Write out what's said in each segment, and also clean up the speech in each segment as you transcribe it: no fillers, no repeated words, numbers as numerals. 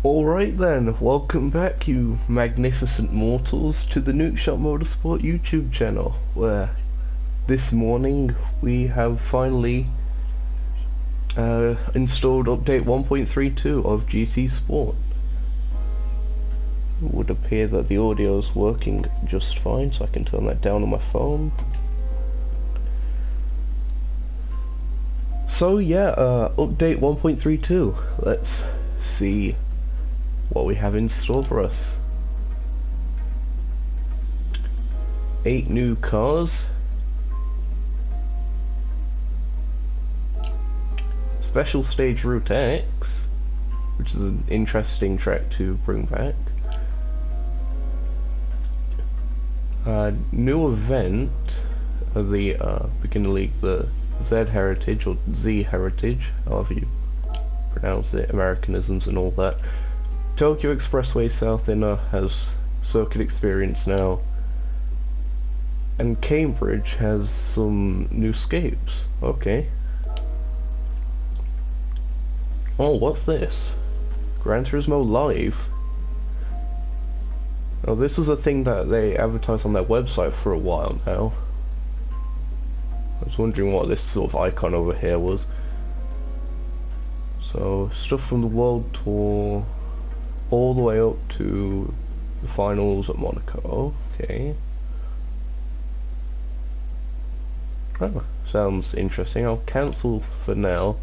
Alright then, welcome back you magnificent mortals to the Nukeshot Motorsport YouTube channel, where this morning we have finally installed update 1.32 of GT Sport. It would appear that the audio is working just fine, so I can turn that down on my phone. So yeah, update 1.32, let's see what we have in store for us. 8 new cars, special stage Route X, which is an interesting track to bring back. New event, the beginner league, the Z Heritage or Z Heritage, however you pronounce it, Americanisms and all that. Tokyo Expressway South Inner has circuit experience now, and Cambridge has some new scapes. Okay. Oh, what's this? Gran Turismo Live. Oh, this is a thing that they advertise on their website for a while now. I was wondering what this sort of icon over here was. So, stuff from the World Tour all the way up to the finals at Monaco. Okay. Oh, sounds interesting. I'll cancel for now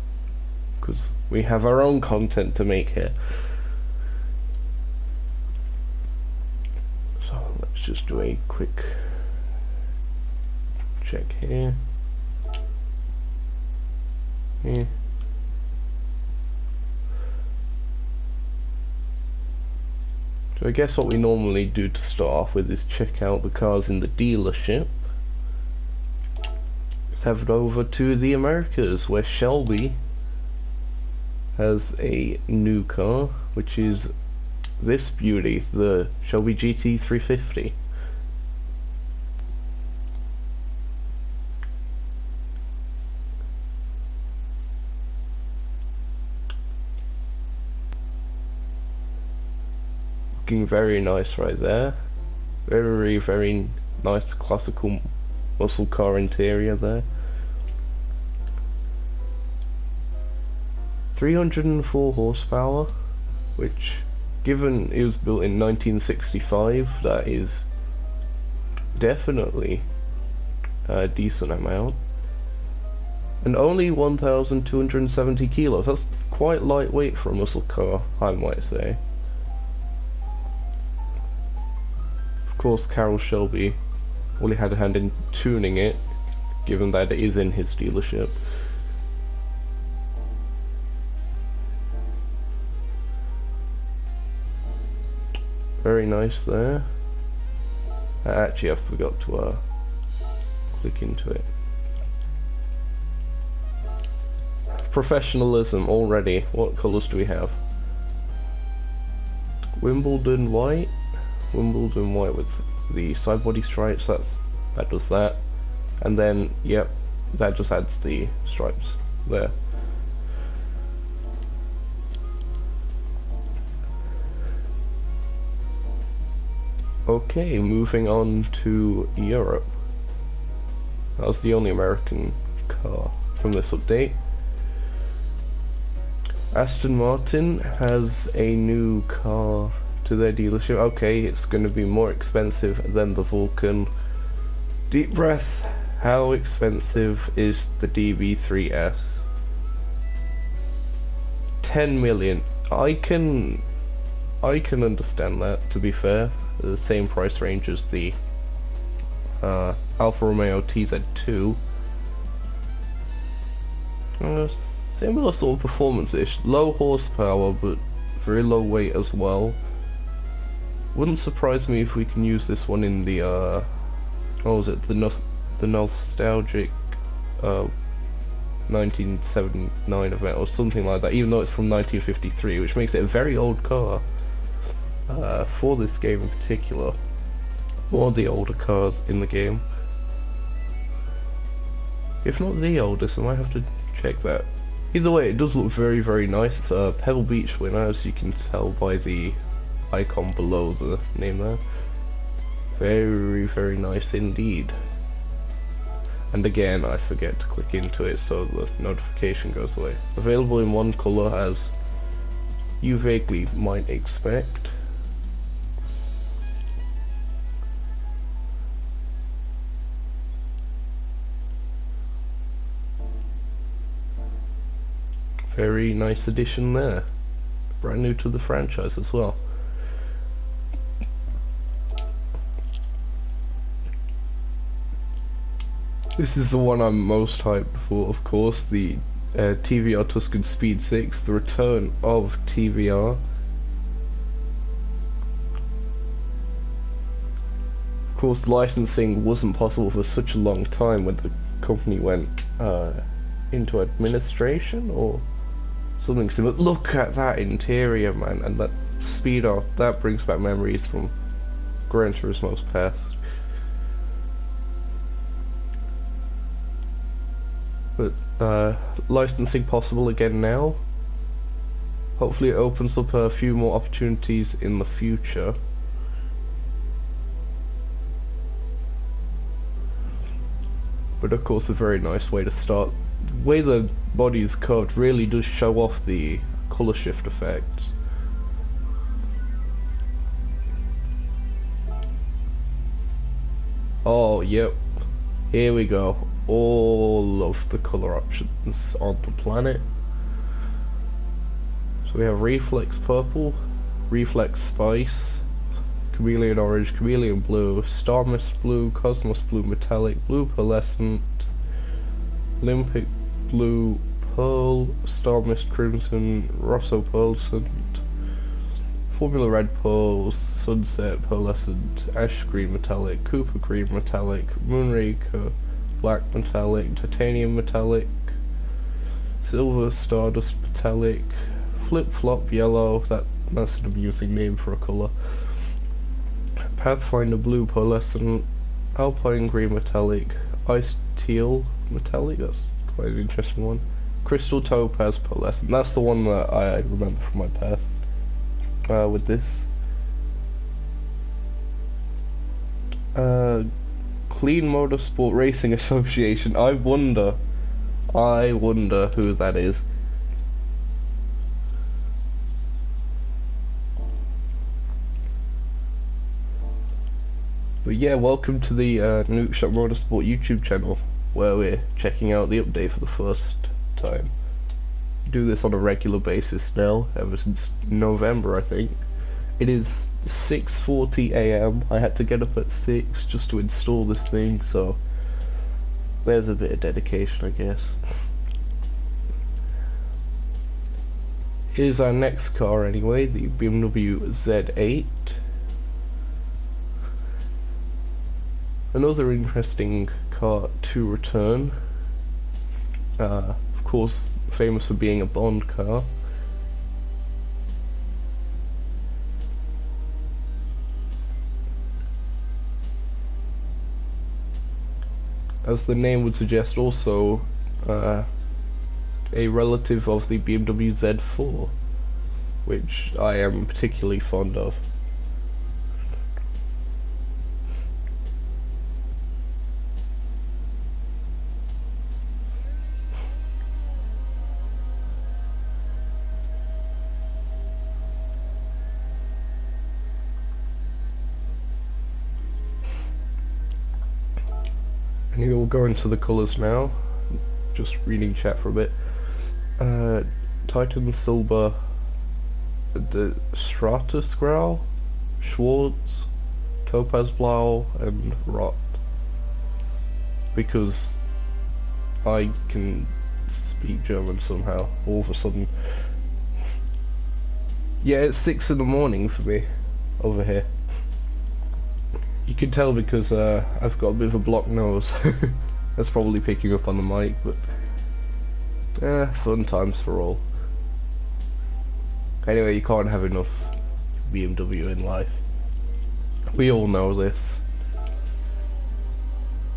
because we have our own content to make here. So let's just do a quick check here. Here. So I guess what we normally do to start off with is check out the cars in the dealership. Let's head over to the Americas, where Shelby has a new car, which is this beauty, the Shelby GT 350. Looking very nice right there. Very, very nice classical muscle car interior there. 304 horsepower, which, given it was built in 1965, that is definitely a decent amount. And only 1,270 kilos. That's quite lightweight for a muscle car, I might say. Of course, Carroll Shelby only had a hand in tuning it, given that it is in his dealership. Very nice there. Actually, I forgot to click into it. Professionalism already. What colours do we have? Wimbledon white. Wimbledon white with the side body stripes. That does that. And then, yep, that just adds the stripes there. Okay, moving on to Europe. That was the only American car from this update. Aston Martin has a new car to their dealership. Okay, it's going to be more expensive than the Vulcan. Deep breath. How expensive is the DB3S? 10 million. I can understand that, to be fair. The same price range as the Alfa Romeo TZ2. Similar sort of performance-ish. Low horsepower, but very low weight as well. Wouldn't surprise me if we can use this one in the what was it? The nostalgic 1979 event or something like that. Even though it's from 1953, which makes it a very old car. For this game in particular, one of the older cars in the game. If not the oldest, I might have to check that. Either way, it does look very, very nice. It's a Pebble Beach winner, as you can tell by the icon below the name there. Very, very nice indeed. And again, I forget to click into it so the notification goes away. Available in one colour, as you vaguely might expect. Very nice addition there. Brand new to the franchise as well. This is the one I'm most hyped for, of course, the TVR Tuscan Speed 6, the return of TVR. Of course, licensing wasn't possible for such a long time when the company went into administration or something similar. Look at that interior, man, and that speed off. That brings back memories from Gran Turismo's past. But licensing possible again now. Hopefully it opens up a few more opportunities in the future. But of course a very nice way to start. The way the body is curved really does show off the colour shift effect. Oh, yep. Here we go. All of the colour options on the planet. So we have Reflex Purple, Reflex Spice, Chameleon Orange, Chameleon Blue, Star Mist Blue, Cosmos Blue Metallic, Blue Pearlescent, Olympic Blue Pearl, Star Mist Crimson, Rosso Pearlescent, Formula Red Pearls, Sunset Pearlescent, Ash Green Metallic, Cooper Green Metallic, Moonraker Black Metallic, Titanium Metallic, Silver Stardust Metallic, Flip Flop Yellow, that's an amusing name for a colour, Pathfinder Blue Pearlescent, Alpine Green Metallic, Ice Teal Metallic, that's quite an interesting one, Crystal Topaz Pearlescent, that's the one that I remember from my past with this. Clean Motorsport Racing Association, I wonder who that is. But yeah, welcome to the Nukeshot Motorsport YouTube channel, where we're checking out the update for the first time. Do this on a regular basis now, ever since November I think. It is 6:40 AM. I had to get up at 6 just to install this thing, so there's a bit of dedication, I guess. Here's our next car anyway, the BMW Z8. Another interesting car to return. Of course, famous for being a Bond car. As the name would suggest, also a relative of the BMW Z4, which I am particularly fond of. Anyway, we'll go into the colours now. Just reading chat for a bit. Titan Silver, the Stratus Grau, Schwartz, Topaz Blau, and Rot. Because I can speak German somehow, all of a sudden. Yeah, it's 6 in the morning for me, over here. You can tell because I've got a bit of a blocked nose. That's probably picking up on the mic, but fun times for all. Anyway, you can't have enough BMW in life. We all know this.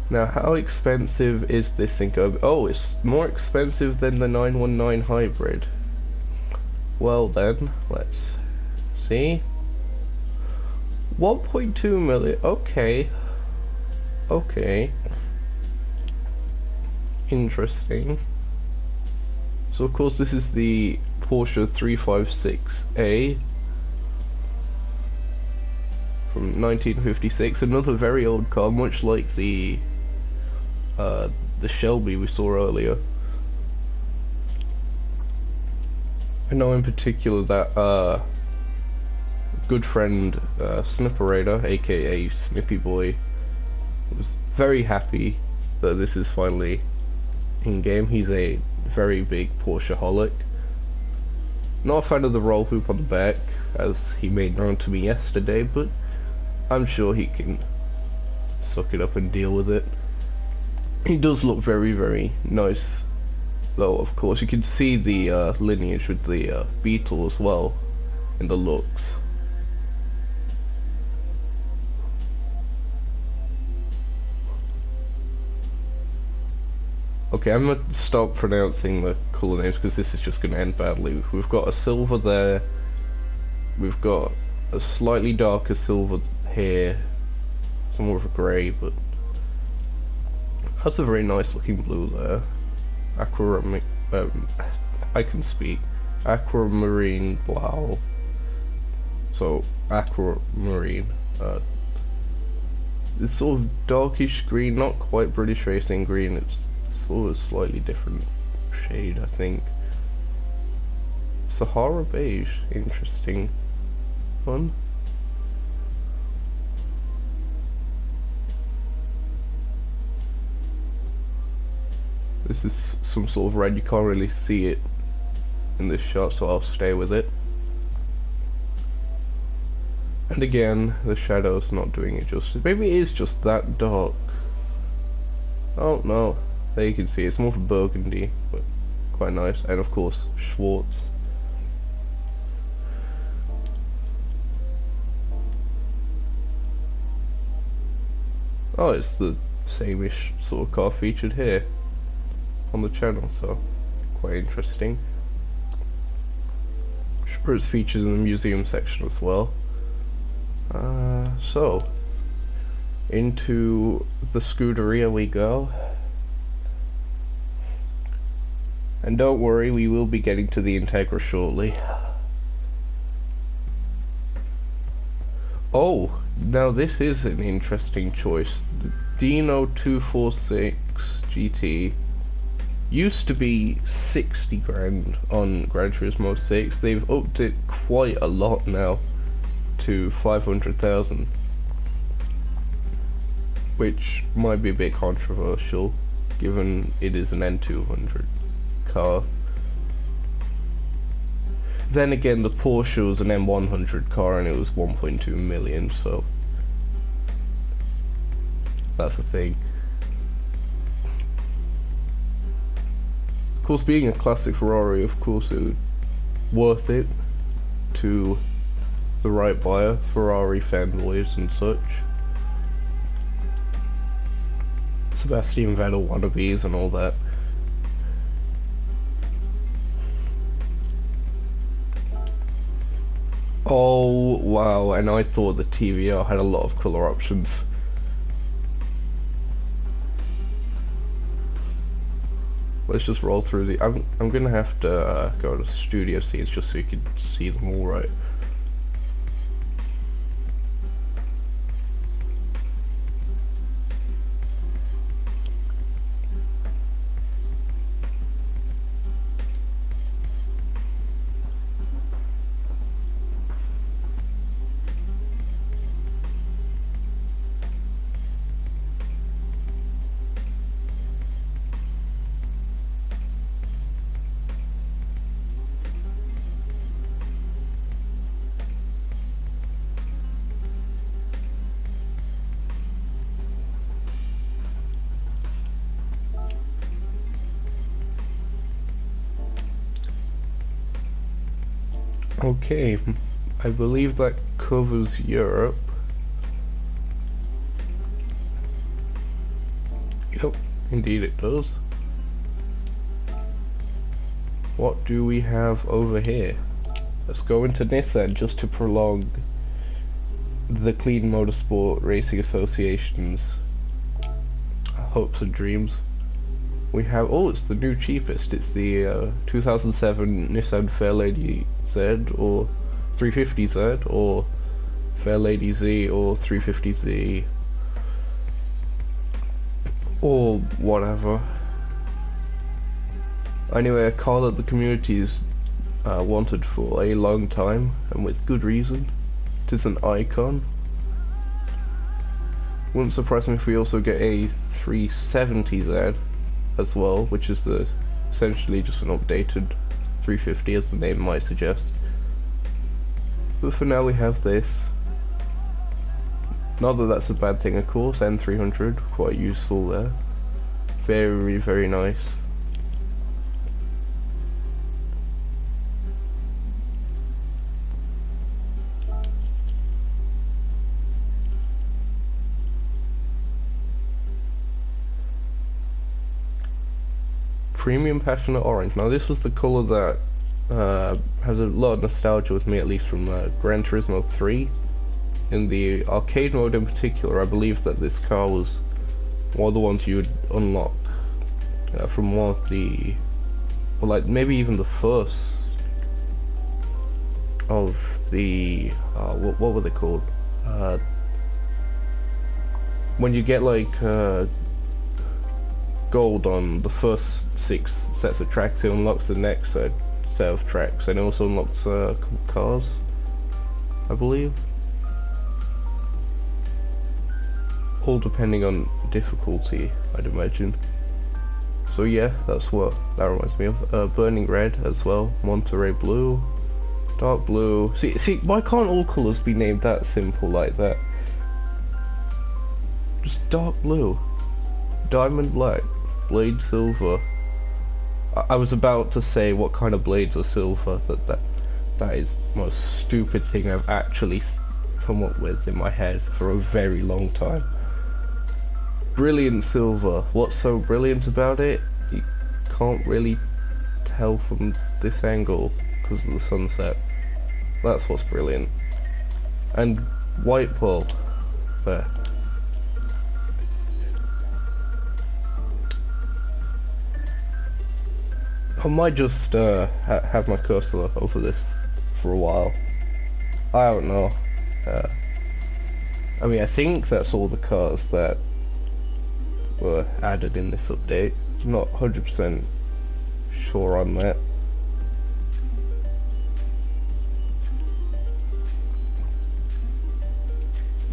Now, how expensive is this thing going to be? Oh, it's more expensive than the 919 hybrid. Well then, let's see. 1.2 million, okay. Okay. Interesting. So of course this is the Porsche 356A from 1956, another very old car, much like the Shelby we saw earlier. I know in particular that good friend Snipperator, aka Snippy Boy, was very happy that this is finally in game. He's a very big Porsche-holic. Not a fan of the roll hoop on the back, as he made known to me yesterday, but I'm sure he can suck it up and deal with it. He does look very, very nice, though. Of course, you can see the lineage with the Beetle as well in the looks. Okay, I'm gonna stop pronouncing the colour names because this is just gonna end badly. We've got a silver there. We've got a slightly darker silver here. Some more of a grey, but that's a very nice looking blue there. Aquamarine, I can speak. Aquamarine blau. So aquamarine. It's sort of darkish green, not quite British racing green. It's sort of a slightly different shade, I think. Sahara beige, interesting one. This is some sort of red, you can't really see it in this shot, so I'll stay with it. And again, the shadow's not doing it justice. Maybe it is just that dark. Oh no, there you can see it's more of a burgundy, but quite nice. And of course, Schwartz. Oh, it's the same-ish sort of car featured here on the channel, so quite interesting. Sure, it's featured in the museum section as well. So into the Scuderia we go, and don't worry, we will be getting to the Integra shortly. Oh, now this is an interesting choice. The Dino 246 GT used to be 60 grand on Gran Turismo 6. They've upped it quite a lot now to 500,000, which might be a bit controversial given it is an N200 car. Then again, the Porsche was an M100 car and it was 1.2 million, so that's the thing. Of course, being a classic Ferrari, of course it would worth it to the right buyer, Ferrari fanboys and such. Sebastian Vettel wannabes and all that. Oh wow, and I thought the TVR had a lot of colour options. Let's just roll through the... I'm gonna have to go to studio scenes just so you can see them all right. Okay, I believe that covers Europe. Yep, indeed it does. What do we have over here? Let's go into Nissan just to prolong the Clean Motorsport Racing Association's hopes and dreams. We have, oh, it's the new cheapest. It's the 2007 Nissan Fairlady Z or 350Z or Fairlady Z or 350Z or whatever. Anyway, a car that the community's wanted for a long time, and with good reason. It is an icon. Wouldn't surprise me if we also get a 370Z as well, which is essentially just an updated 350, as the name might suggest. But for now we have this. Not that that's a bad thing, of course. N300, quite useful there. Very, very nice. Premium Passionate Orange. Now this was the colour that has a lot of nostalgia with me, at least from Gran Turismo 3. In the arcade mode in particular, I believe that this car was one of the ones you would unlock from one of the, well, like maybe even the first of the, what were they called? When you get like gold on the first 6 sets of tracks, it unlocks the next set of tracks, and it also unlocks cars, I believe. All depending on difficulty, I'd imagine. So yeah, that's what that reminds me of. Burning Red as well, Monterey Blue, Dark Blue. See, why can't all colours be named that simple like that? Just Dark Blue, Diamond Black, Blade Silver. I was about to say what kind of blades are silver. That is the most stupid thing I've actually come up with in my head for a very long time. Brilliant Silver. What's so brilliant about it? You can't really tell from this angle because of the sunset. That's what's brilliant. And White Pearl. There. I might just have my cursor over this for a while. I don't know. I mean, I think that's all the cars that were added in this update. I'm not 100% sure on that.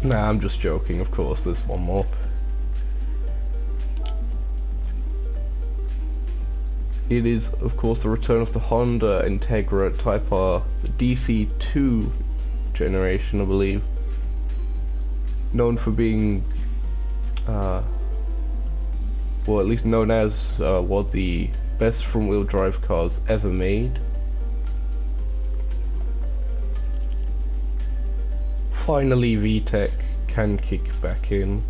Nah, I'm just joking, of course, there's one more. It is, of course, the return of the Honda Integra Type R, the DC2 generation, I believe. Known for being, well, at least known as one of the best front-wheel drive cars ever made. Finally, VTEC can kick back in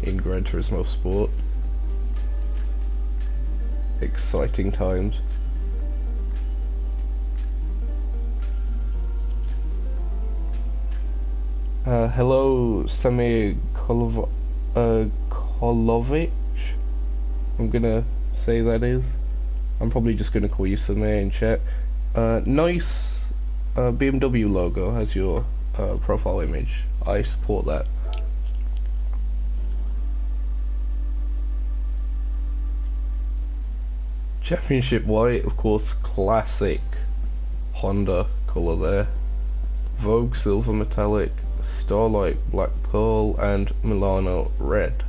Gran Turismo Sport. Exciting times. Hello, Samir Kolovic. I'm gonna say that is. I'm probably just gonna call you Samir in chat. Nice BMW logo as your profile image. I support that. Championship White, of course, classic Honda colour there. Vogue Silver Metallic, Starlight Black Pearl, and Milano Red.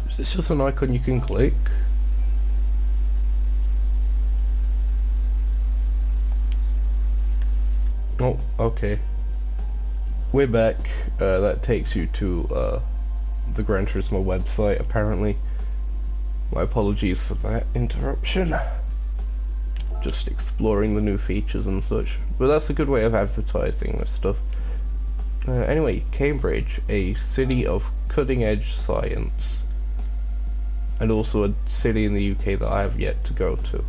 Is this just an icon you can click? Oh, okay. We're back. That takes you to the Gran Turismo website, apparently. My apologies for that interruption. Just exploring the new features and such. But that's a good way of advertising this stuff. Anyway, Cambridge, a city of cutting-edge science. And also a city in the UK that I have yet to go to.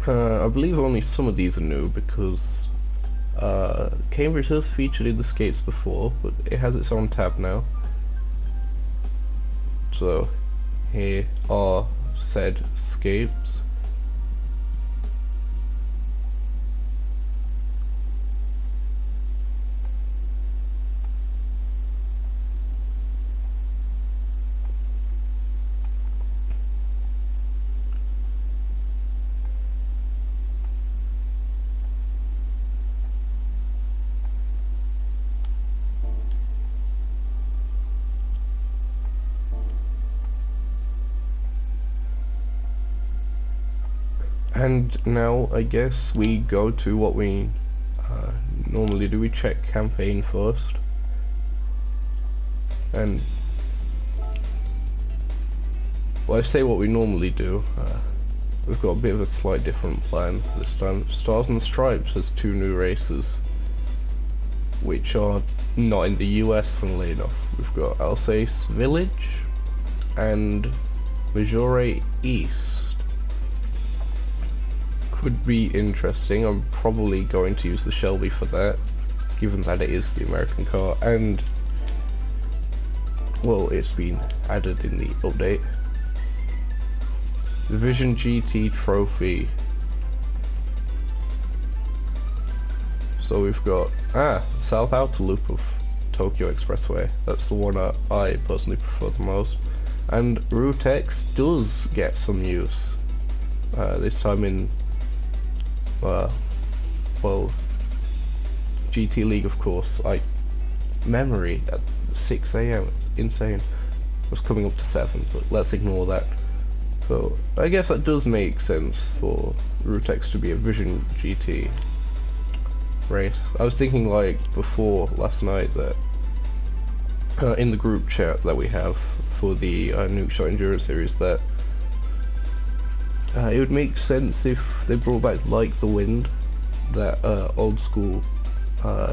I believe only some of these are new because Cambridge has featured in the Scapes before, but it has its own tab now. So here are said Scapes. And now I guess we go to what we normally do. We check campaign first, and well, I say what we normally do. We've got a bit of a slight different plan this time. Stars and Stripes has 2 new races, which are not in the US, funnily enough. We've got Alsace Village and Majore East. Could be interesting. I'm probably going to use the Shelby for that, given that it is the American car, and well, it's been added in the update. The Vision GT Trophy. So we've got South Outer Loop of Tokyo Expressway. That's the one I personally prefer the most. And Route X does get some use. This time in well, GT League, of course. Memory at 6 AM, it's insane. It was coming up to 7, but let's ignore that. So I guess that does make sense for Route X to be a Vision GT race. I was thinking like before last night that in the group chat that we have for the Nukeshot Endurance series that it would make sense if they brought back Like the Wind, that old school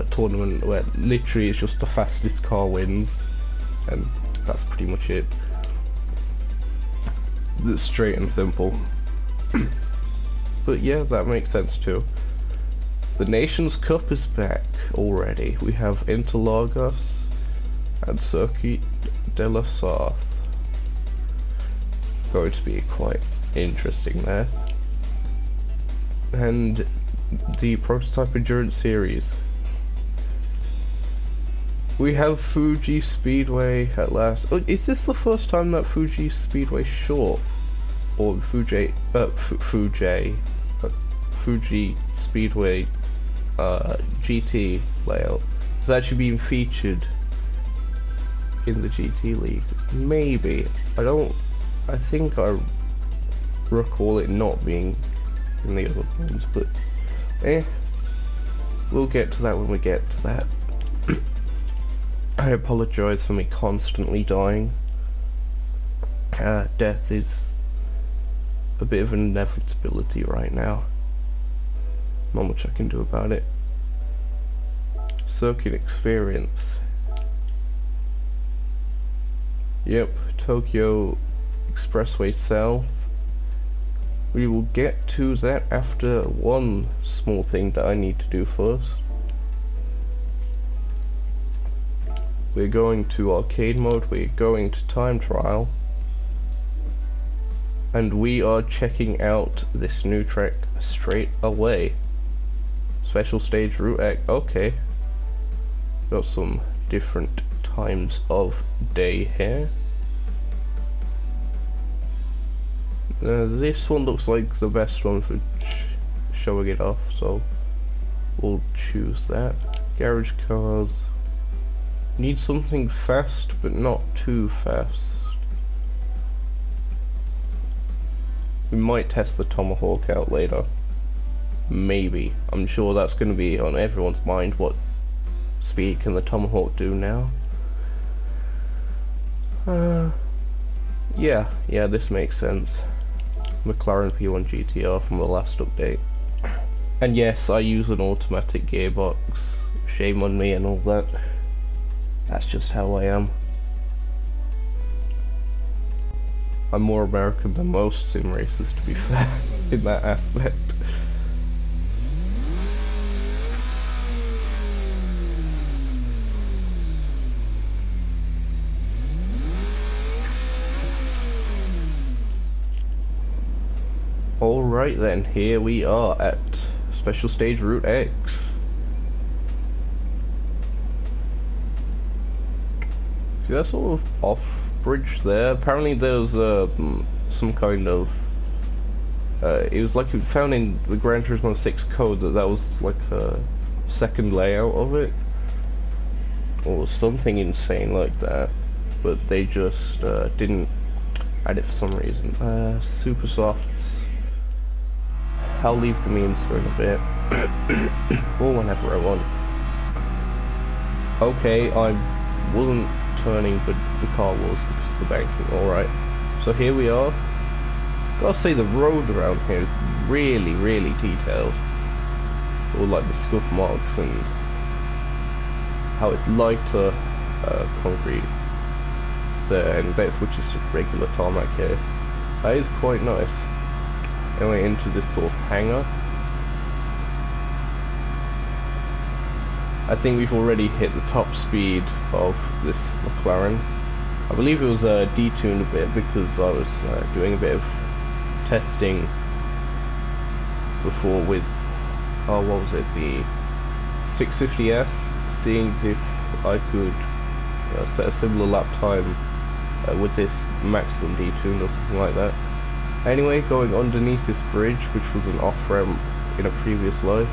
tournament where literally it's just the fastest car wins, and that's pretty much it. It's straight and simple. But yeah, that makes sense too. The Nations Cup is back already. We have Interlagos and Circuit de la Sarthe. Going to be quite interesting there. And the Prototype Endurance Series. We have Fuji Speedway at last. Oh, is this the first time that Fuji Speedway Short or Fuji Speedway GT layout has actually been featured in the GT League? Maybe. I think I recall it not being in the other ones, but we'll get to that when we get to that. I apologise for me constantly dying. Death is a bit of an inevitability right now. Not much I can do about it. Circuit experience. Yep, Tokyo Expressway South. We will get to that after one small thing that I need to do first. We're going to arcade mode, we're going to time trial, and we are checking out this new track straight away. Special stage Route X, okay. Got some different times of day here. This one looks like the best one for showing it off, so we'll choose that. Garage cars. Need something fast, but not too fast. We might test the Tomahawk out later. Maybe. I'm sure that's going to be on everyone's mind. What speed can the Tomahawk do now? Yeah, this makes sense. McLaren P1 GTR from the last update. And yes, I use an automatic gearbox. Shame on me and all that. That's just how I am. I'm more American than most sim racers, to be fair, in that aspect. Alright then, here we are at Special Stage Route X. See that sort of off-bridge there? Apparently there's some kind of... it was like found in the Gran Turismo 6 code that was like a second layout of it. Or something insane like that. But they just didn't add it for some reason. Super softs. I'll leave the memes for in a bit. Or whenever I want. Okay, I wasn't turning, but the car was because of the banking. Alright, so here we are. Gotta say the road around here is really, really detailed. All like the scuff marks and how it's lighter concrete there, and that's which is just regular tarmac here. That is quite nice. Anyway, into this sort of hangar. I think we've already hit the top speed of this McLaren. I believe it was detuned a bit because I was doing a bit of testing before with, what was it, the 650S, seeing if I could set a similar lap time with this maximum detuned or something like that. Anyway, going underneath this bridge, which was an off-ramp in a previous life.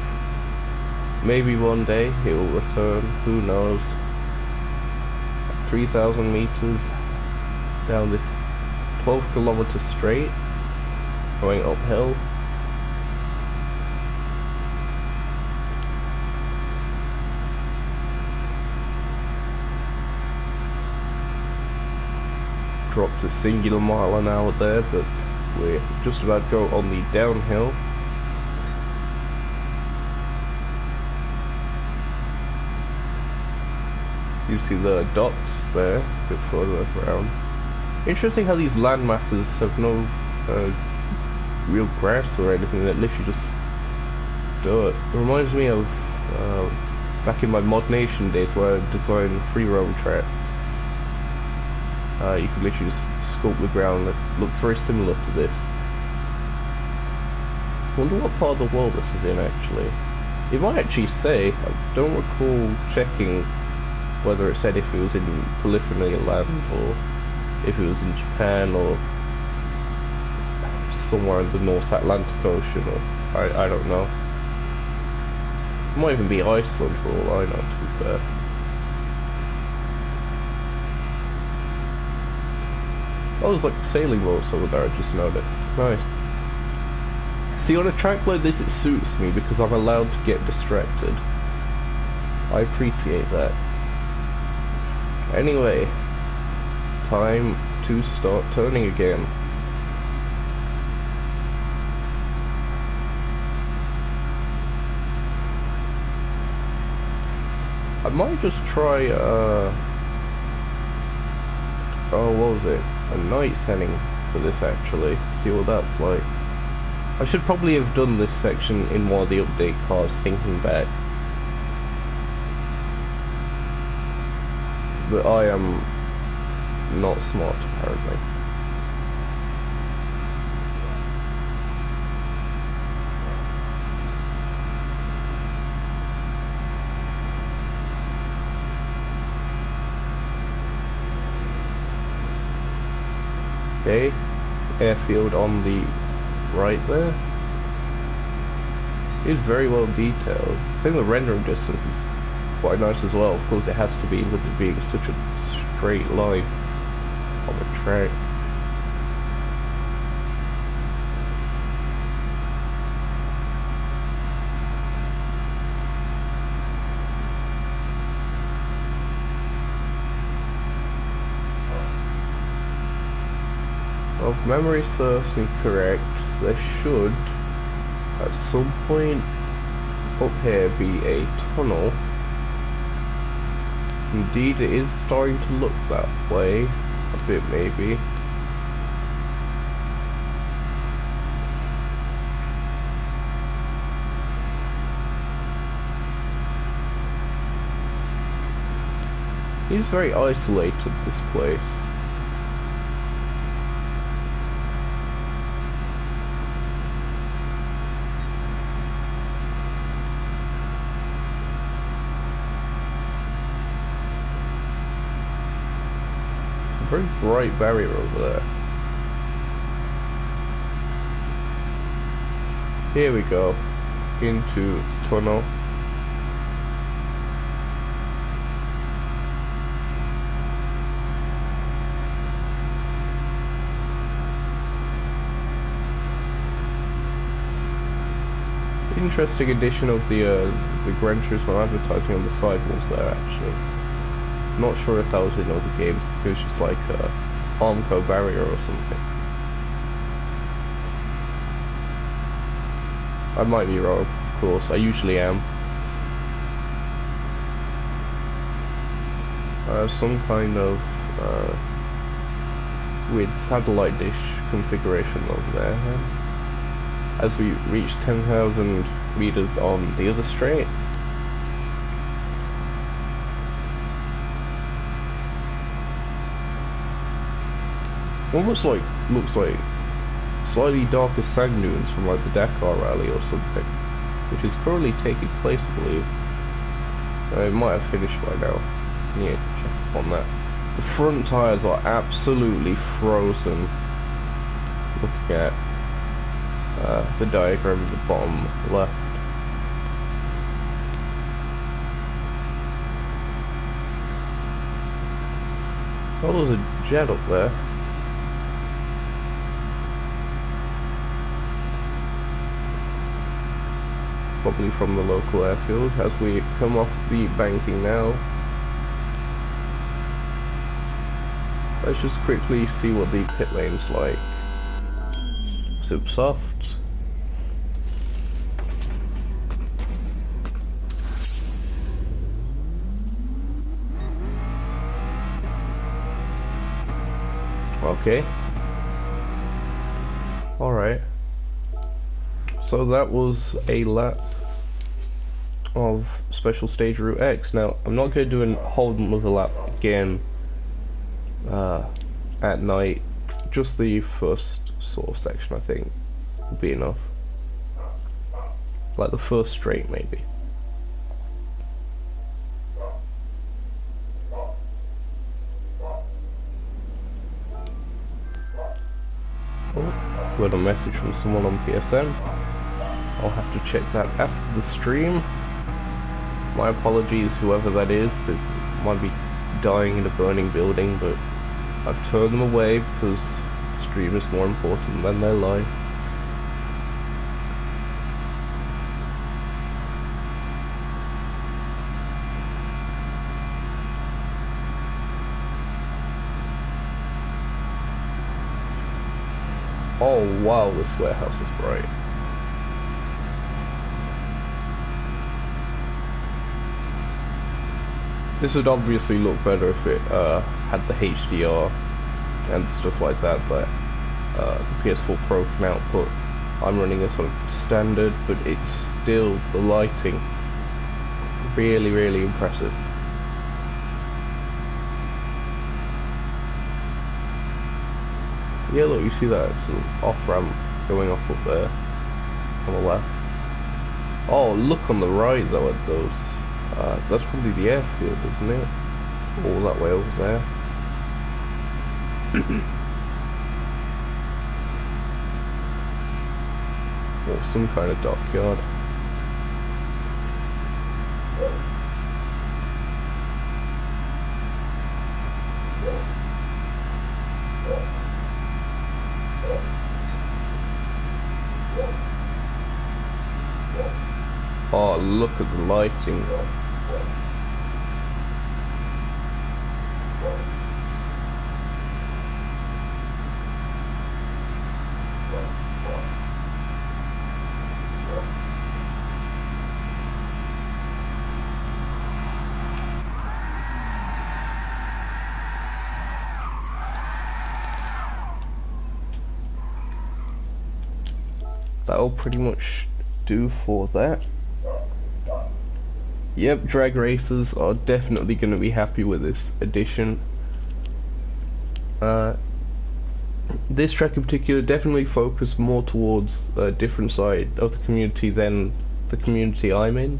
Maybe one day it will return, who knows. 3,000 meters down this 12-kilometer straight, going uphill. Dropped a singular mile an hour there, but we're just about to go on the downhill. You see the dots there, a bit further around. Interesting how these land masses have no real grass or anything, that literally just dirt. It reminds me of back in my Mod Nation days where I designed free roam tracks. You could literally just sculpt the ground. It looks very similar to this. I wonder what part of the world this is in actually. It might actually say, I don't recall checking whether it said if it was in Polyphony land or if it was in Japan or somewhere in the North Atlantic Ocean, or I don't know. It might even be Iceland for all I know, to be fair. Oh, there's like sailing boats over there, I just noticed. Nice. See, on a track like this it suits me because I'm allowed to get distracted. I appreciate that. Anyway, time to start turning again. I might just try, oh, what was it? A night setting for this actually. See what that's like. I should probably have done this section in one of the update cars, thinking back. But I am not smart, apparently. Okay, airfield on the right there. It's very well detailed. I think the rendering distance is quite nice as well. Of course it has to be with it being such a straight line on the track. if memory serves me correct, there should, at some point up here, be a tunnel. Indeed, it is starting to look that way, a bit maybe. It's very isolated, this place. Very bright barrier over there. Here we go, into the tunnel. Interesting addition of the Gran Turismo advertising on the sidewalls there, actually. Not sure if that was in other games, it was just like a Armco barrier or something. I might be wrong, of course, I usually am. Some kind of weird satellite dish configuration over there. As we reach 10,000 meters on the other straight. Almost like, looks like slightly darker sand dunes from like the Dakar rally or something, which is currently taking place, I believe. It might have finished by now. Yeah, check on that. The front tyres are absolutely frozen. Looking at the diagram at the bottom left. Oh, there's a jet up there. Probably from the local airfield. As we come off the banking now, let's just quickly see what the pit lane's like. Super soft. Okay. Alright. So that was a lap of Special Stage Route X. Now, I'm not going to do a whole another lap again at night. Just the first sort of section, I think, will be enough. Like the first straight, maybe. Oh, got a message from someone on PSN. I'll have to check that after the stream. My apologies, whoever that is, that might be dying in a burning building, but I've turned them away because the stream is more important than their life. Oh wow, this warehouse is bright. This would obviously look better if it had the HDR and stuff like that the PS4 Pro can output. I'm running this on standard, but it's still, the lighting, really, really impressive. Yeah, look, you see that sort of off-ramp going off up there on the left. Oh, look on the right though at those. That's probably the airfield, isn't it? All that way over there. Or some kind of dockyard. Oh, look at the lighting. that'll pretty much do for that. Yep, drag racers are definitely going to be happy with this addition. This track in particular definitely focused more towards a different side of the community than the community I'm in,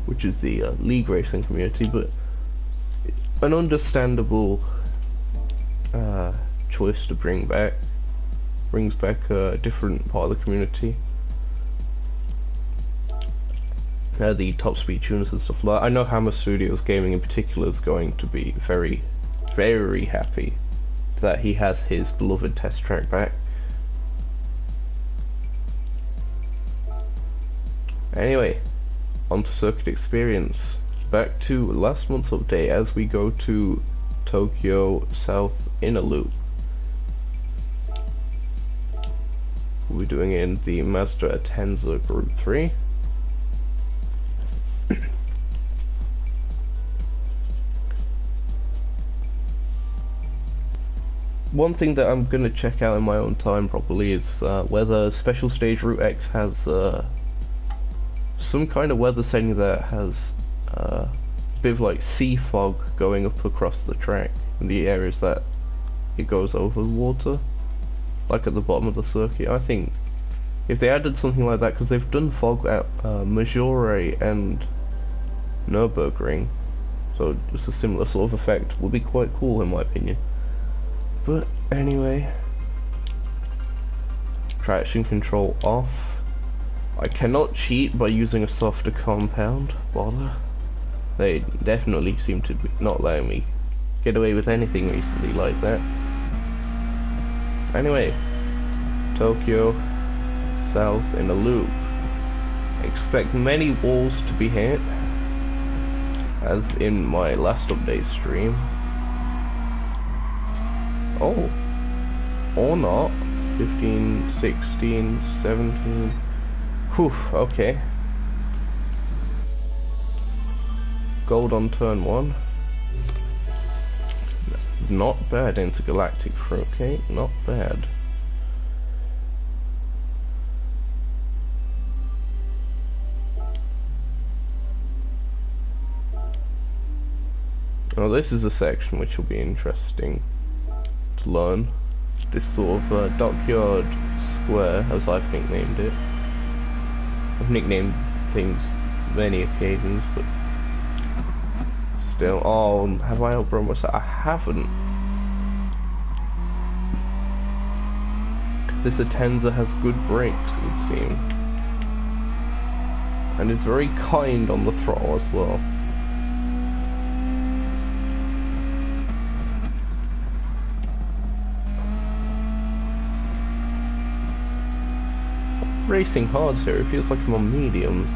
which is the league racing community, but an understandable choice to bring back. Brings back a different part of the community. The top speed tuners and stuff like that. I know Hammer Studios Gaming in particular is going to be very, very happy that he has his beloved test track back. Anyway, on to circuit experience. Back to last month's update as we go to Tokyo South Inner Loop. We're doing in the Mazda Atenza Group 3. One thing that I'm going to check out in my own time probably is whether Special Stage Route X has some kind of weather setting that has a bit of like sea fog going up across the track in the areas that it goes over the water, like at the bottom of the circuit. I think if they added something like that, because they've done fog at Maggiore and Nürburgring, so just a similar sort of effect would be quite cool in my opinion. But anyway, traction control off. I cannot cheat by using a softer compound, bother. They definitely seem to be not letting me get away with anything recently like that. Anyway, Tokyo South in a loop. Expect many walls to be hit, as in my last update stream. Oh, or not. 15, 16, 17. Whew, okay. Gold on turn 1. Not bad, intergalactic fruitcake, not bad. Now this is a section which will be interesting to learn. This sort of dockyard square, as I've nicknamed it. I've nicknamed things many occasions, but still. Oh, have I outgrown myself? I haven't. This Atenza has good brakes, it would seem, and is very kind on the throttle as well. Racing hard here, it feels like I'm on mediums.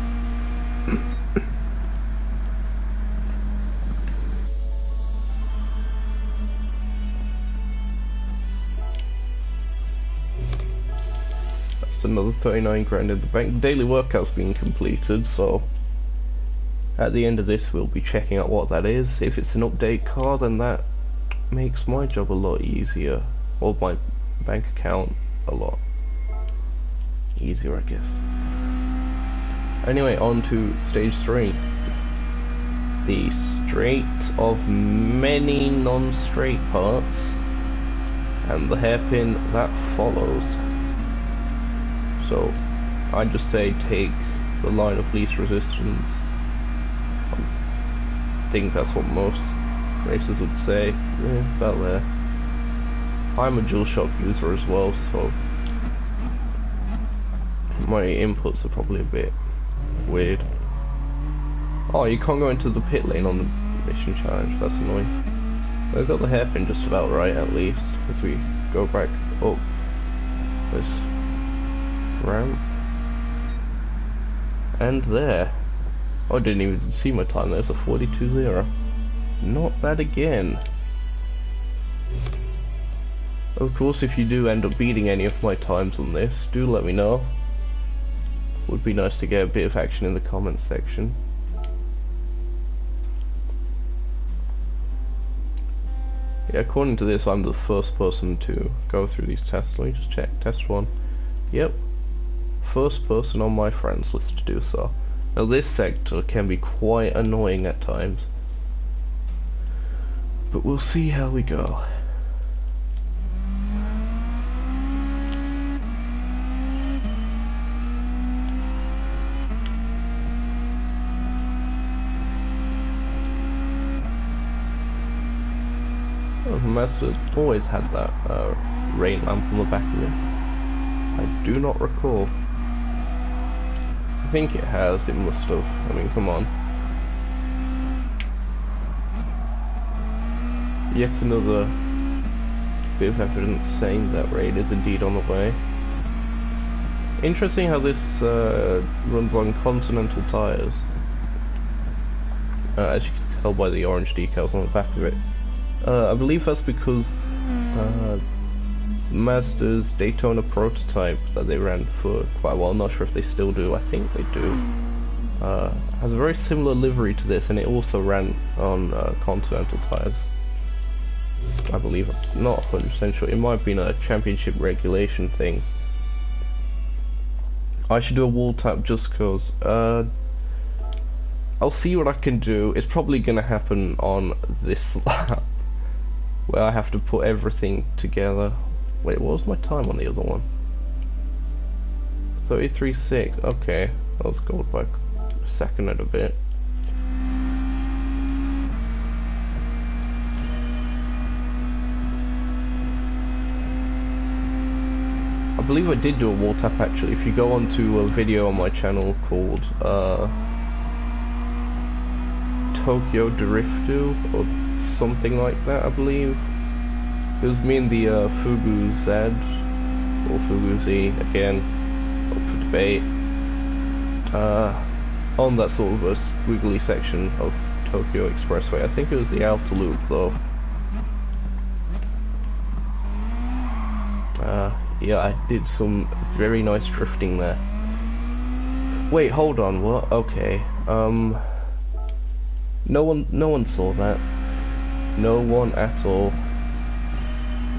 That's another 39 grand in the bank. The daily workout's been completed, so at the end of this we'll be checking out what that is. If it's an update car, then that makes my job a lot easier, or my bank account a lot easier, I guess. Anyway, on to stage 3. The straight of many non-straight parts, and the hairpin that follows. So, I just say take the line of least resistance. I think that's what most racers would say. Yeah, about there. I'm a dual shock user as well, so my inputs are probably a bit weird. Oh, you can't go into the pit lane on the mission challenge, that's annoying. They've got the hairpin just about right, at least, as we go back up this ramp. And there. Oh, I didn't even see my time, there's a 42.0. Not bad again. Of course, if you do end up beating any of my times on this, do let me know. Would be nice to get a bit of action in the comments section. Yeah, according to this, I'm the first person to go through these tests. Let me just check. Test 1. Yep. first person on my friends list to do so. Now this sector can be quite annoying at times, but we'll see how we go. Oh, Mazda always had that rain lamp on the back of it. I do not recall. I think it has, it must have. I mean, come on. Yet another bit of evidence saying that raid is indeed on the way. Interesting how this runs on Continental tyres. As you can tell by the orange decals on the back of it. I believe that's because Mazda's Daytona prototype that they ran for quite a while, not sure if they still do, I think they do, has a very similar livery to this, and it also ran on Continental tyres. I believe, I'm not 100% sure, it might have been a championship regulation thing. I should do a wall tap just cause. I'll see what I can do. It's probably gonna happen on this lap, where I have to put everything together. Wait, what was my time on the other one? 33.6, okay. That was gold by a second and a bit. I believe I did do a wall tap actually. If you go onto a video on my channel called Tokyo Driftu or something like that, I believe. It was me and the Fugu Z or Fugu Z, again, up for debate, on that sort of a squiggly section of Tokyo Expressway. I think it was the outer loop though. Yeah, I did some very nice drifting there. Wait, hold on, what? Okay, no one saw that. No one at all.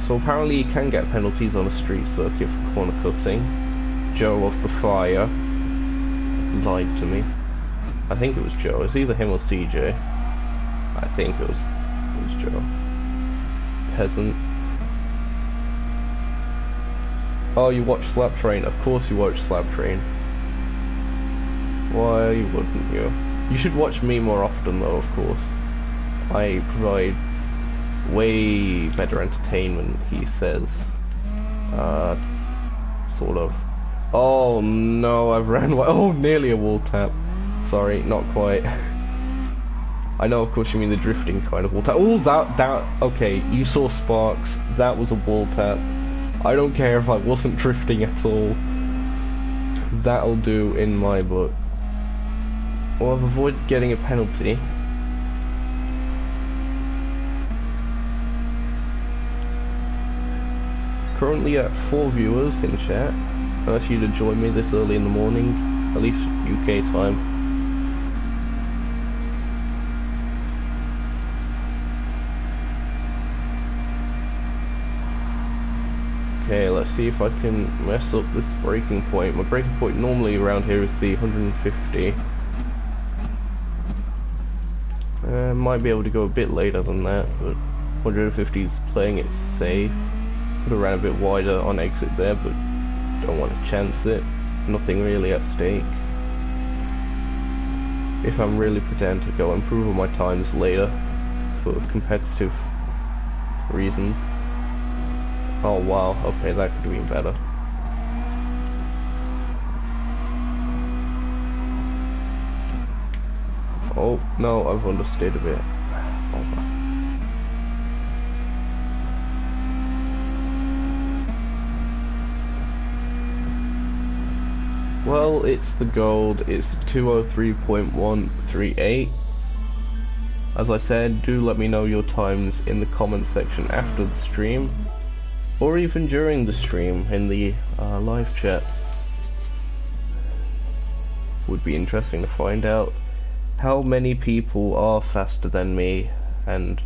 So apparently you can get penalties on a street circuit for corner cutting. Joe of the Fire lied to me. I think it was Joe. It's either him or CJ. I think it was Joe. Peasant. Oh, you watch Slap Train? Of course you watch Slap Train. Why wouldn't you? You should watch me more often though, of course. I provide way better entertainment, he says. Sort of. Oh no, I've ran away. Oh, nearly a wall tap. Sorry, not quite. I know, of course, you mean the drifting kind of wall tap. Oh, that, okay, you saw sparks. That was a wall tap. I don't care if I wasn't drifting at all. That'll do in my book. Well, I've avoided getting a penalty. Currently at 4 viewers in chat. Unless you'd have joined me this early in the morning, at least UK time. Okay, let's see if I can mess up this braking point. My braking point normally around here is the 150. Might be able to go a bit later than that, but 150 is playing it safe. Could have ran a bit wider on exit there, but don't want to chance it. Nothing really at stake. If I'm really pretend to go improve on my times later for competitive reasons. Oh wow, okay, that could have been better. Oh no, I've understayed a bit. Oh. Well, it's the gold, it's 203.138. As I said, do let me know your times in the comment section after the stream, or even during the stream in the live chat. Would be interesting to find out how many people are faster than me and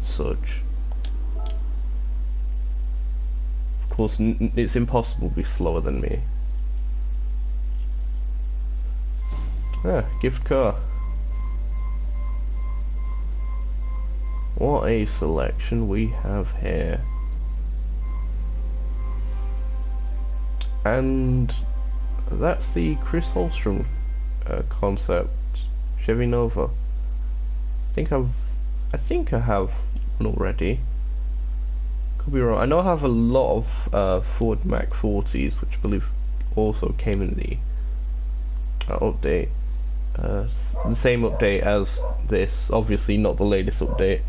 such. Of course, it's impossible to be slower than me. Ah, gift car. What a selection we have here. And that's the Chris Holstrom concept Chevy Nova. I think I have one already. Could be wrong. I know I have a lot of Ford Mac 40s, which I believe also came in the update. The same update as this, obviously not the latest update.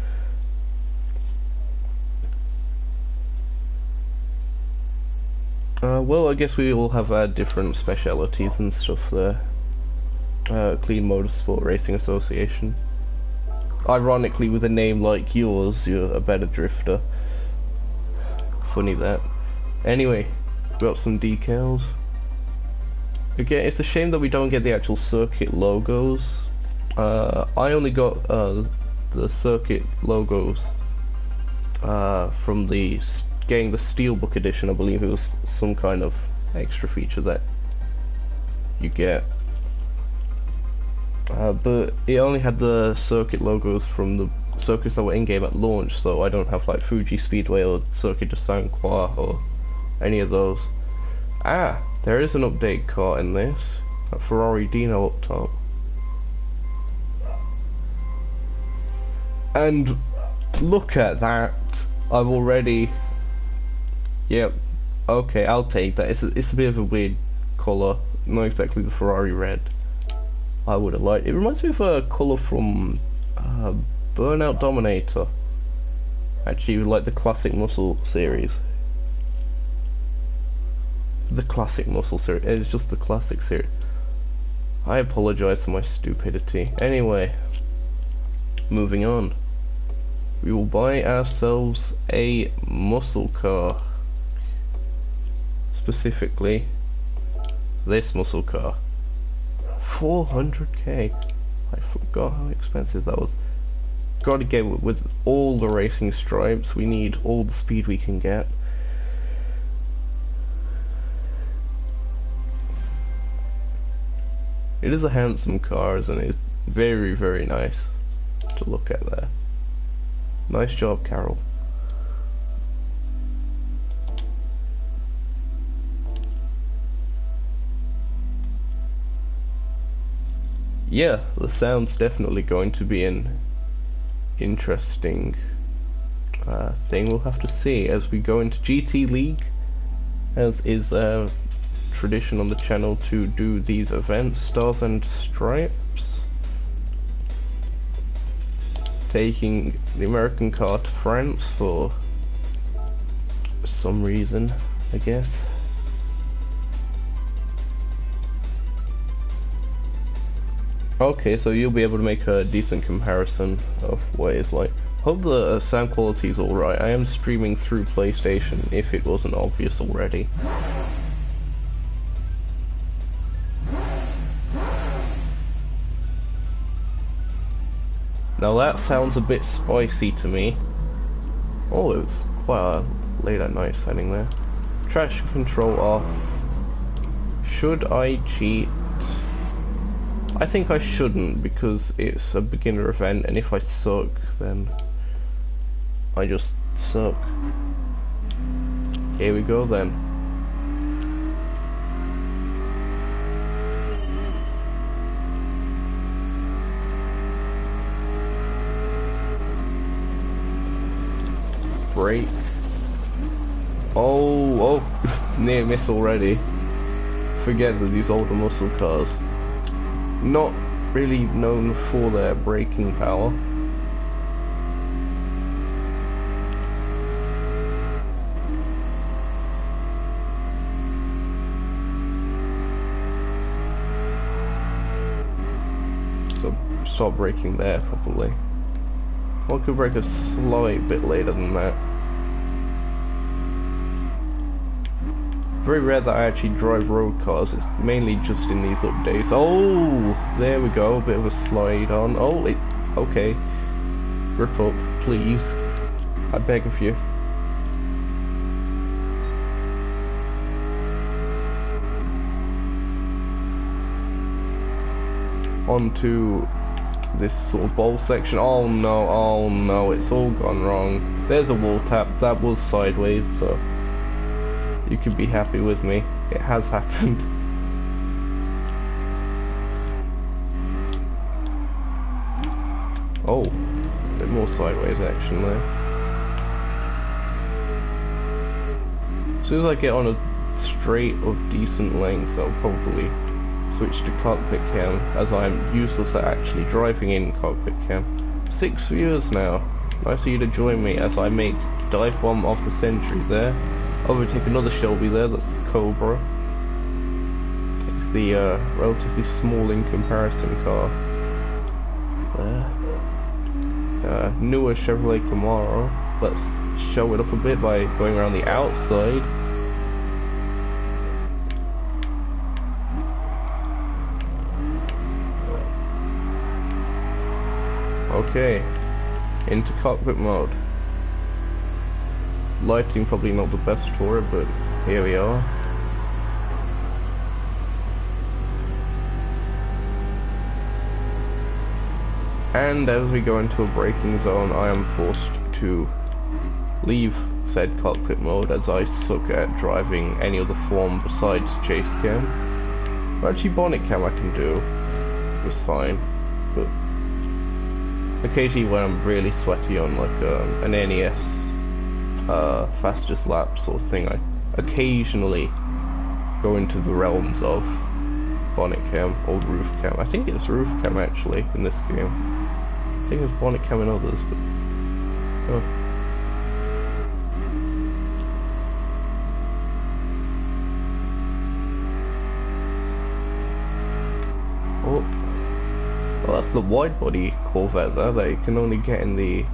Well, I guess we all have different specialities and stuff there. Clean Motorsport Racing Association. Ironically, with a name like yours, you're a better drifter. Funny that. Anyway, got some decals. Again, it's a shame that we don't get the actual circuit logos. I only got the circuit logos from getting the Steelbook edition. I believe it was some kind of extra feature that you get. But it only had the circuit logos from the circuits that were in-game at launch, so I don't have like Fuji Speedway or Circuit de Saint Croix or any of those. Ah, there is an update car in this. A Ferrari Dino up top. And look at that. I've already... Yep. Okay, I'll take that. It's a bit of a weird colour. Not exactly the Ferrari red I would have liked. It reminds me of a colour from Burnout Dominator. Actually, like the Classic Muscle series. The Classic Muscle series. It's just the Classic series. I apologise for my stupidity. Anyway, moving on. We will buy ourselves a muscle car. Specifically, this muscle car. 400k. I forgot how expensive that was. Gotta get with all the racing stripes. We need all the speed we can get. It is a handsome car, isn't it? It's very, very nice to look at there. Nice job, Carol. Yeah, the sound's definitely going to be an interesting thing. We'll have to see as we go into GT League, as is tradition on the channel to do these events. Stars and Stripes, taking the American car to France for some reason, I guess. Okay, so you'll be able to make a decent comparison of what it's like. Hope the sound quality is alright. I am streaming through PlayStation, if it wasn't obvious already. Now that sounds a bit spicy to me. Oh, it was quite a late at night setting there. Traction control off. Should I cheat? I think I shouldn't, because it's a beginner event, and if I suck, then I just suck. Here we go then. Brake. Oh, near miss already. Forget that these older muscle cars, not really known for their braking power. So stop braking there probably. One could brake a slight bit later than that. Very rare that I actually drive road cars. It's mainly just in these updates. Oh, there we go. A bit of a slide on. Oh, okay. Rip up, please. I beg of you. onto this sort of bowl section. Oh no, it's all gone wrong. There's a wall tap, that was sideways, so you can be happy with me. It has happened. Oh, a bit more sideways action there. As soon as I get on a straight of decent length, I'll probably switch to cockpit cam, as I'm useless at actually driving in cockpit cam. 6 viewers now. Nice of you to join me as I make dive bomb of the century there. Overtake another Shelby there, that's the Cobra. It's the relatively small in comparison car. There. Newer Chevrolet Camaro. Let's show it up a bit by going around the outside. Okay, into cockpit mode. Lighting probably not the best for it, but here we are. And as we go into a braking zone, I am forced to leave said cockpit mode as I suck at driving any other form besides chase cam. Actually bonnet cam I can do, was fine, but occasionally when I'm really sweaty on like an NES fastest lap sort of thing, I occasionally go into the realms of bonnet cam or roof cam. I think it's roof cam actually in this game. I think it's bonnet cam in others, but well, that's the wide body Corvette there that you can only get in the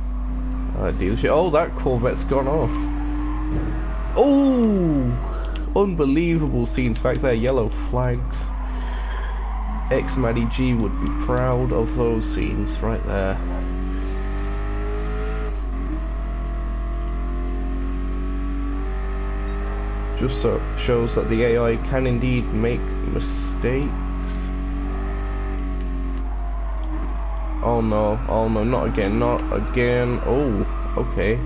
dealership. Oh, that Corvette's gone off. Oh, unbelievable scenes back there. Yellow flags. Ex-Maddie G would be proud of those scenes right there. Just so shows that the AI can indeed make mistakes. Oh no, not again, not again. Oh, okay.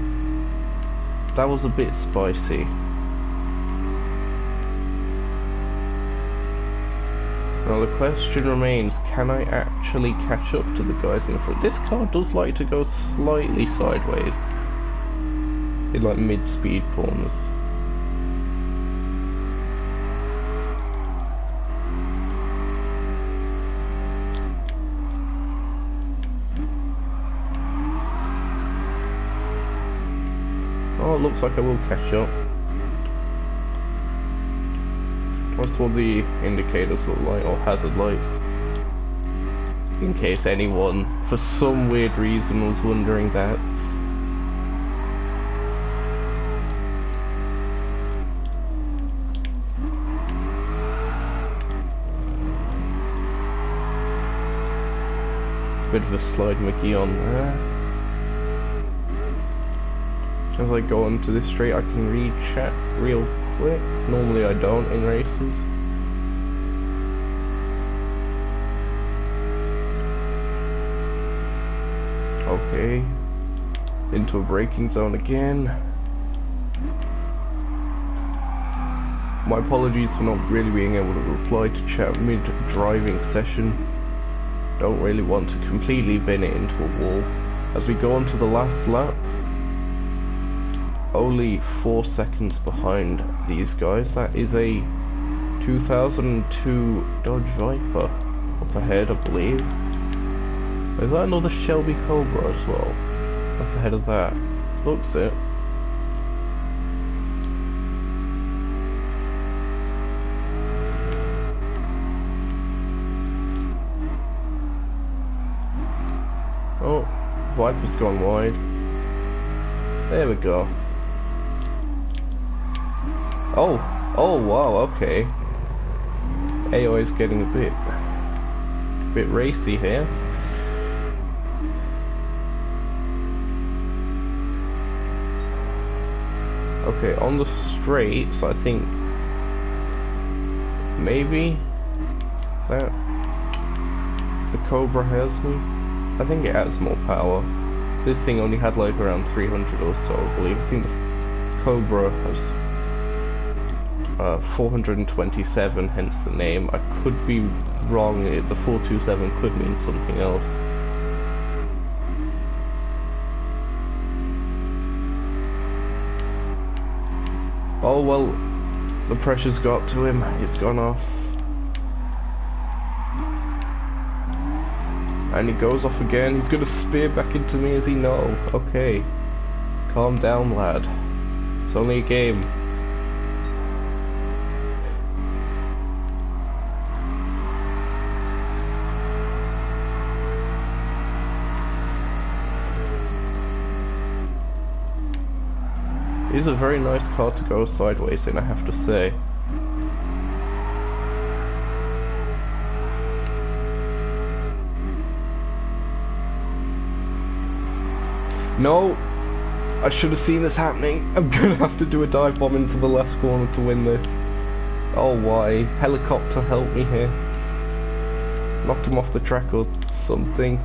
That was a bit spicy. Now the question remains, can I actually catch up to the guys in front? This car does like to go slightly sideways in like mid-speed corners. Oh, it looks like I will catch up. That's what the indicators look like, or hazard lights. In case anyone, for some weird reason, was wondering that. Bit of a slide Mickey on there. As I go onto this straight, I can read chat real quick. Normally I don't in races. Okay. Into a braking zone again. My apologies for not really being able to reply to chat mid-driving session. Don't really want to completely bin it into a wall. As we go on to the last lap, only 4 seconds behind these guys. That is a 2002 Dodge Viper up ahead, I believe. Is that another Shelby Cobra as well? That's ahead of that. Looks it. Oh, Viper's gone wide. There we go. Oh wow, okay. AI is getting a bit racy here. Okay, on the straights, I think maybe that the Cobra has me. I think it has more power. This thing only had like around 300 or so, I believe. I think the Cobra has 427, hence the name. I could be wrong, the 427 could mean something else. Oh well, the pressure's got to him, he's gone off. And he goes off again, he's gonna spear back into me, as he know. Okay, calm down lad, it's only a game. It's a very nice car to go sideways in, I have to say. No! I should have seen this happening. I'm gonna have to do a dive bomb into the last corner to win this. Oh why? Helicopter, help me here. Knock him off the track or something.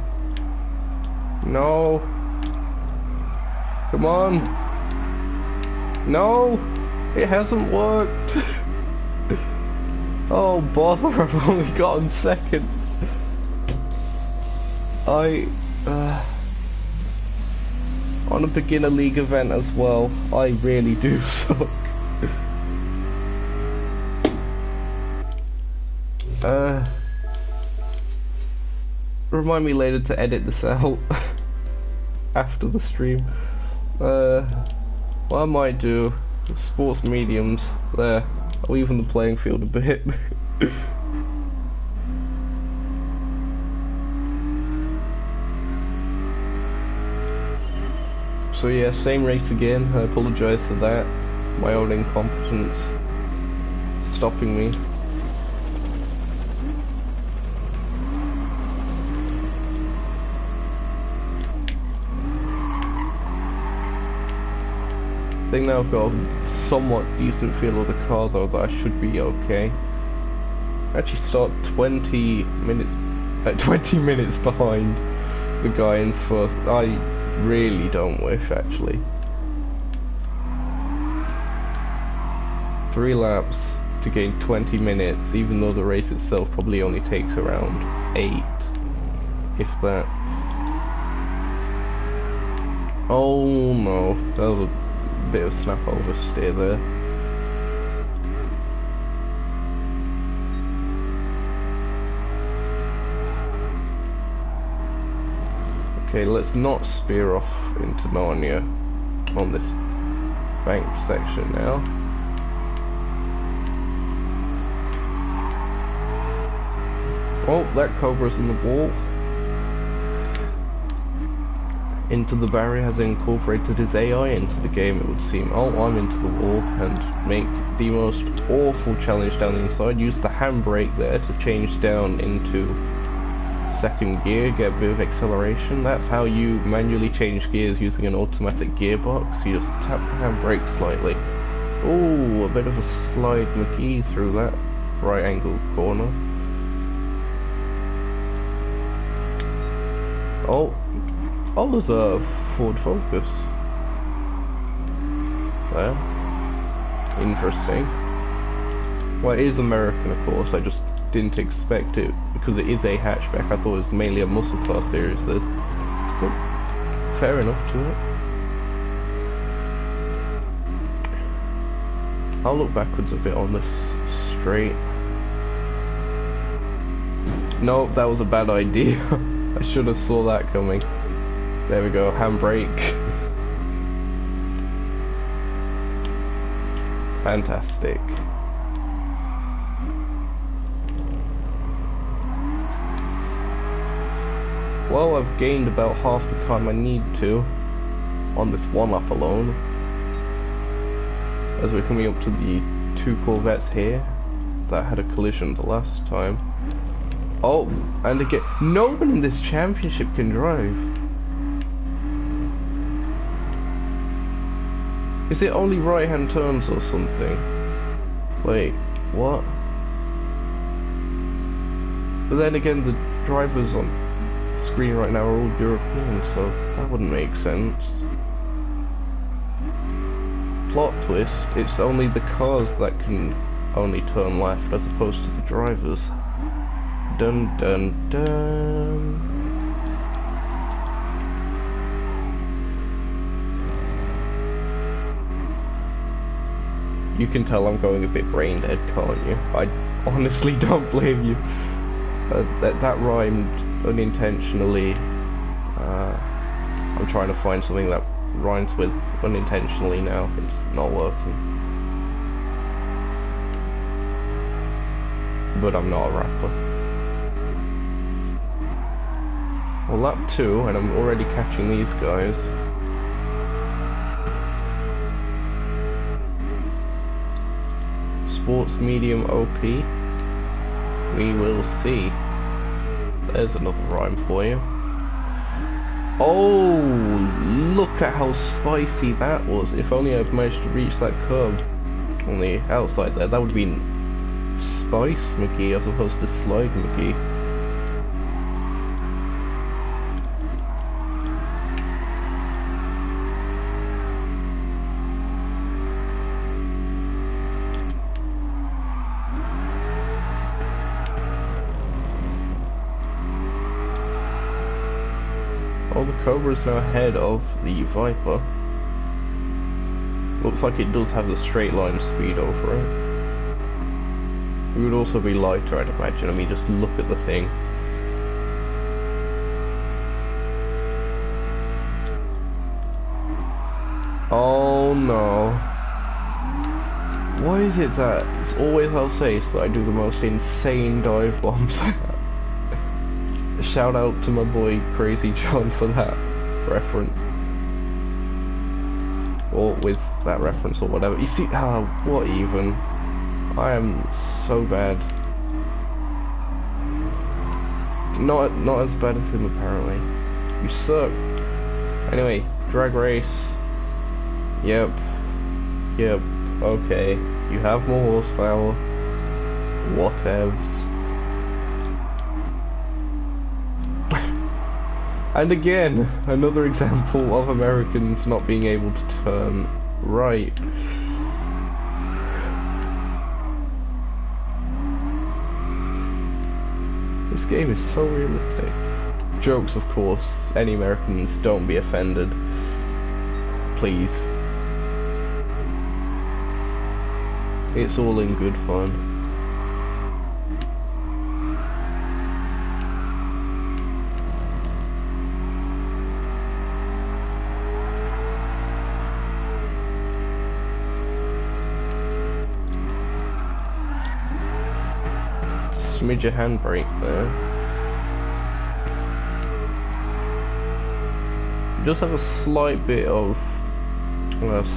No! Come on! No! It hasn't worked! Oh bother, I've only gotten second. On a beginner league event as well, I really do suck. Remind me later to edit this out after the stream. What I might do, sports mediums, there, I'll even the playing field a bit. So yeah, same race again, I apologise for that, my own incompetence stopping me. I think now I've got a somewhat decent feel of the car though, that I should be okay. Actually start 20 minutes behind the guy in first. I really don't wish, actually. 3 laps to gain 20 minutes, even though the race itself probably only takes around 8, if that. Oh no, that was a bit of snap oversteer there. Okay, let's not spear off into Narnia on this banked section now. Oh, that Cobra's in the wall. Into the barrier has incorporated his AI into the game, it would seem. Oh, I'm into the wall and make the most awful challenge down the inside. Use the handbrake there to change down into second gear, get a bit of acceleration. That's how you manually change gears using an automatic gearbox. You just tap the handbrake slightly. Oh, a bit of a slide McGee through that right angle corner. Oh, there's a Ford Focus. There. Interesting. Well, it is American, of course. I just didn't expect it because it is a hatchback. I thought it was mainly a muscle car series. This, but fair enough to it. I'll look backwards a bit on this straight. No, that was a bad idea. I should have saw that coming. There we go, handbrake. Fantastic. Well, I've gained about half the time I need to on this one lap alone. As we're coming up to the 2 Corvettes here that had a collision the last time. Oh, and again, no one in this championship can drive. Is it only right-hand turns or something? Wait, what? But then again, the drivers on the screen right now are all European, so that wouldn't make sense. Plot twist, it's only the cars that can only turn left as opposed to the drivers. Dun dun dun. You can tell I'm going a bit brain dead, can't you? I honestly don't blame you. That rhymed unintentionally. I'm trying to find something that rhymes with unintentionally now. It's not working. But I'm not a rapper. Well, lap 2, and I'm already catching these guys. Sports medium OP. We will see. There's another rhyme for you. Oh, look at how spicy that was. If only I'd managed to reach that curb on the outside there. That would have been Spice McGee as opposed to Slide McGee. Oh, the Cobra's now ahead of the Viper. Looks like it does have the straight line speed over it. It would also be lighter, I'd imagine. I mean, just look at the thing. Oh no. Why is it that it's always Alsace that I do the most insane dive bombs? Shout out to my boy Crazy John for that reference. Or with that reference or whatever. You see, what even? I am so bad. Not as bad as him apparently. You suck. Anyway, drag race. Yep. Okay. You have more horsepower. Whatevs. And again, another example of Americans not being able to turn right. This game is so realistic. Jokes, of course. Any Americans, don't be offended. Please. It's all in good fun. Smidge a handbrake there. You just have a slight bit of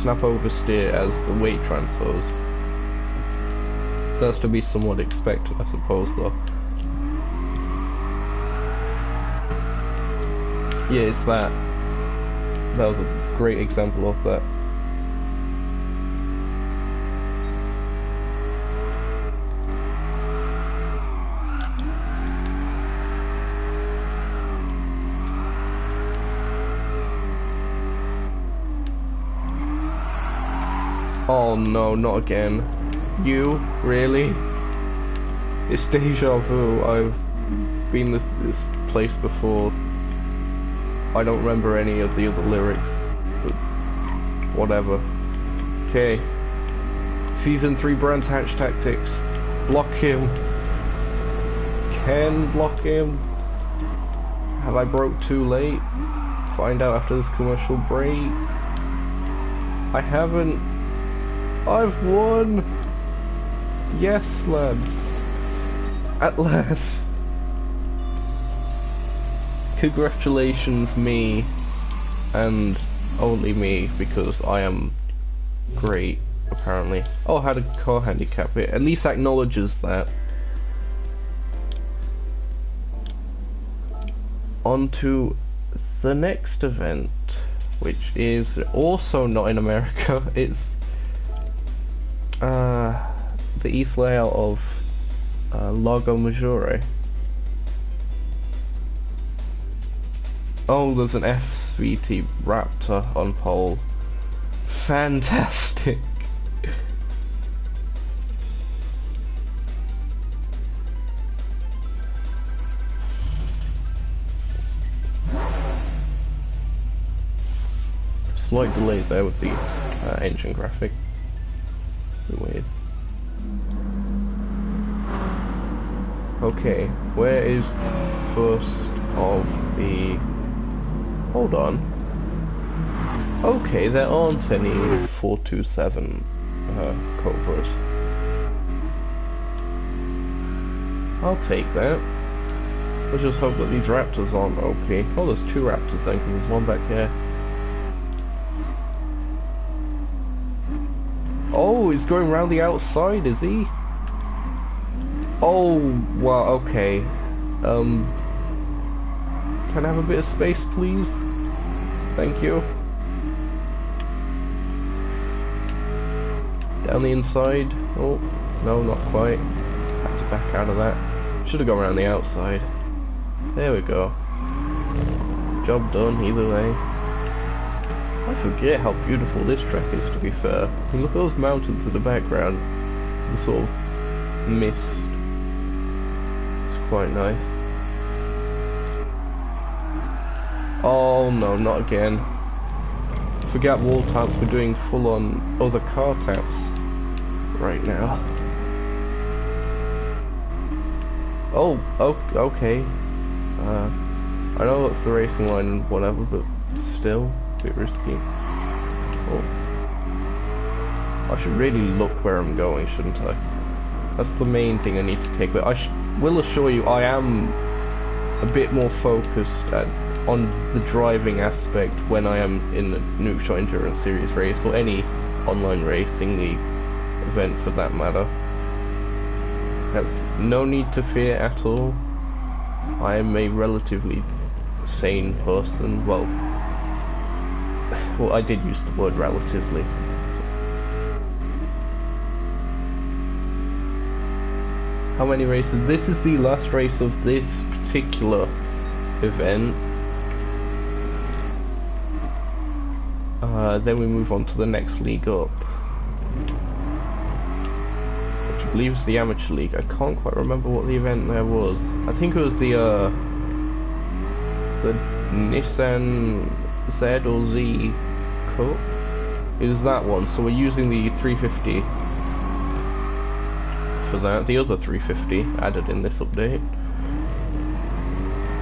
snap oversteer as the weight transfers. That's to be somewhat expected, I suppose, though. Yeah, it's that. That was a great example of that. Oh no, not again. You? Really? It's deja vu. I've been this place before. I don't remember any of the other lyrics, but whatever. Okay. Season 3 Brands Hatch Tactics. Block him. Can block him. Have I broke too late? Find out after this commercial break. I haven't. I've won! Yes, lads. At last. Congratulations, me. And only me, because I am great, apparently. Oh, I had a car handicap. It at least acknowledges that. On to the next event, which is also not in America. It's the east layout of Lago Maggiore. Oh, there's an FVT Raptor on pole. Fantastic. Slight delay there with the engine graphic. Weird. Okay, where is first of the... Hold on. Okay, there aren't any 427 Cobras. I'll take that. Let's just hope that these Raptors aren't OP. Oh, there's two Raptors then, because there's one back here. Oh, he's going round the outside, is he? Oh, wow, okay. Can I have a bit of space, please? Thank you. Down the inside. Oh, no, not quite. Had to back out of that. Should have gone around the outside. There we go. Job done, either way. I forget how beautiful this track is, to be fair. I mean, look at those mountains in the background. The sort of mist. It's quite nice. Oh no, not again. Forget wall taps, we're doing full on other car taps right now. Oh, okay. I know it's the racing line and whatever, but still. Bit risky. Oh. I should really look where I'm going, shouldn't I? That's the main thing I need to take. But I will assure you, I am a bit more focused on the driving aspect when I am in the Nukeshot Endurance Series race, or any online racing the event for that matter. Have no need to fear at all. I am a relatively sane person. Well, I did use the word relatively. How many races? This is the last race of this particular event. Then we move on to the next league up, which I believe is the Amateur League. I can't quite remember what the event there was. I think it was the Nissan Z or Z Cup. It was that one, so we're using the 350 for that. The other 350 added in this update.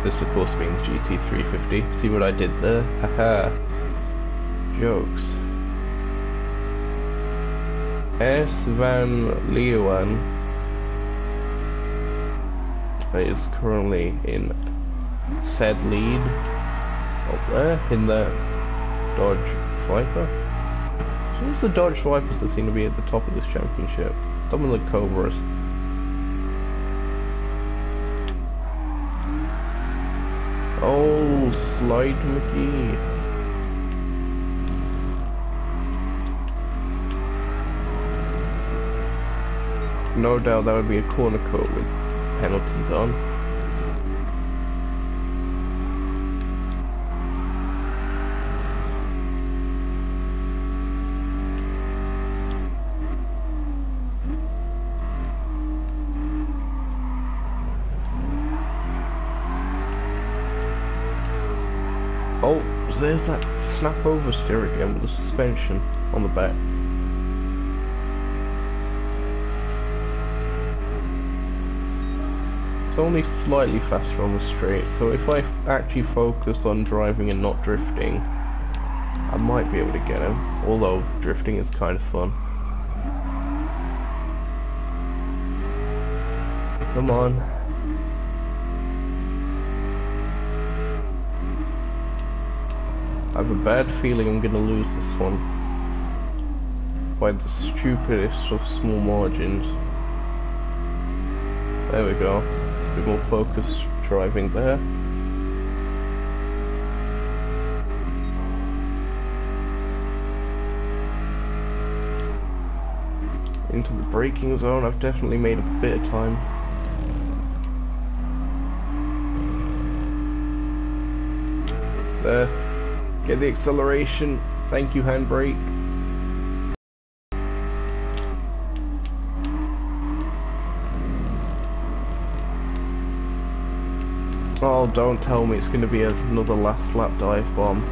This of course being the GT350. See what I did there? Haha. Jokes. S. Van Leeuwen is currently in said lead. Up there in the Dodge Viper. So it's the Dodge Vipers that seem to be at the top of this championship. Some of the Cobras. Oh, Slide McGee. No doubt that would be a corner cut with penalties on. Oh, so there's that snap oversteer again with the suspension on the back. It's only slightly faster on the straight, so if I actually focus on driving and not drifting, I might be able to get him, although drifting is kind of fun. Come on. I have a bad feeling I'm gonna lose this one by the stupidest of small margins. There we go. A bit more focused driving there. Into the braking zone. I've definitely made a bit of time. There. Get the acceleration. Thank you, handbrake. Oh, don't tell me it's going to be another last lap dive bomb.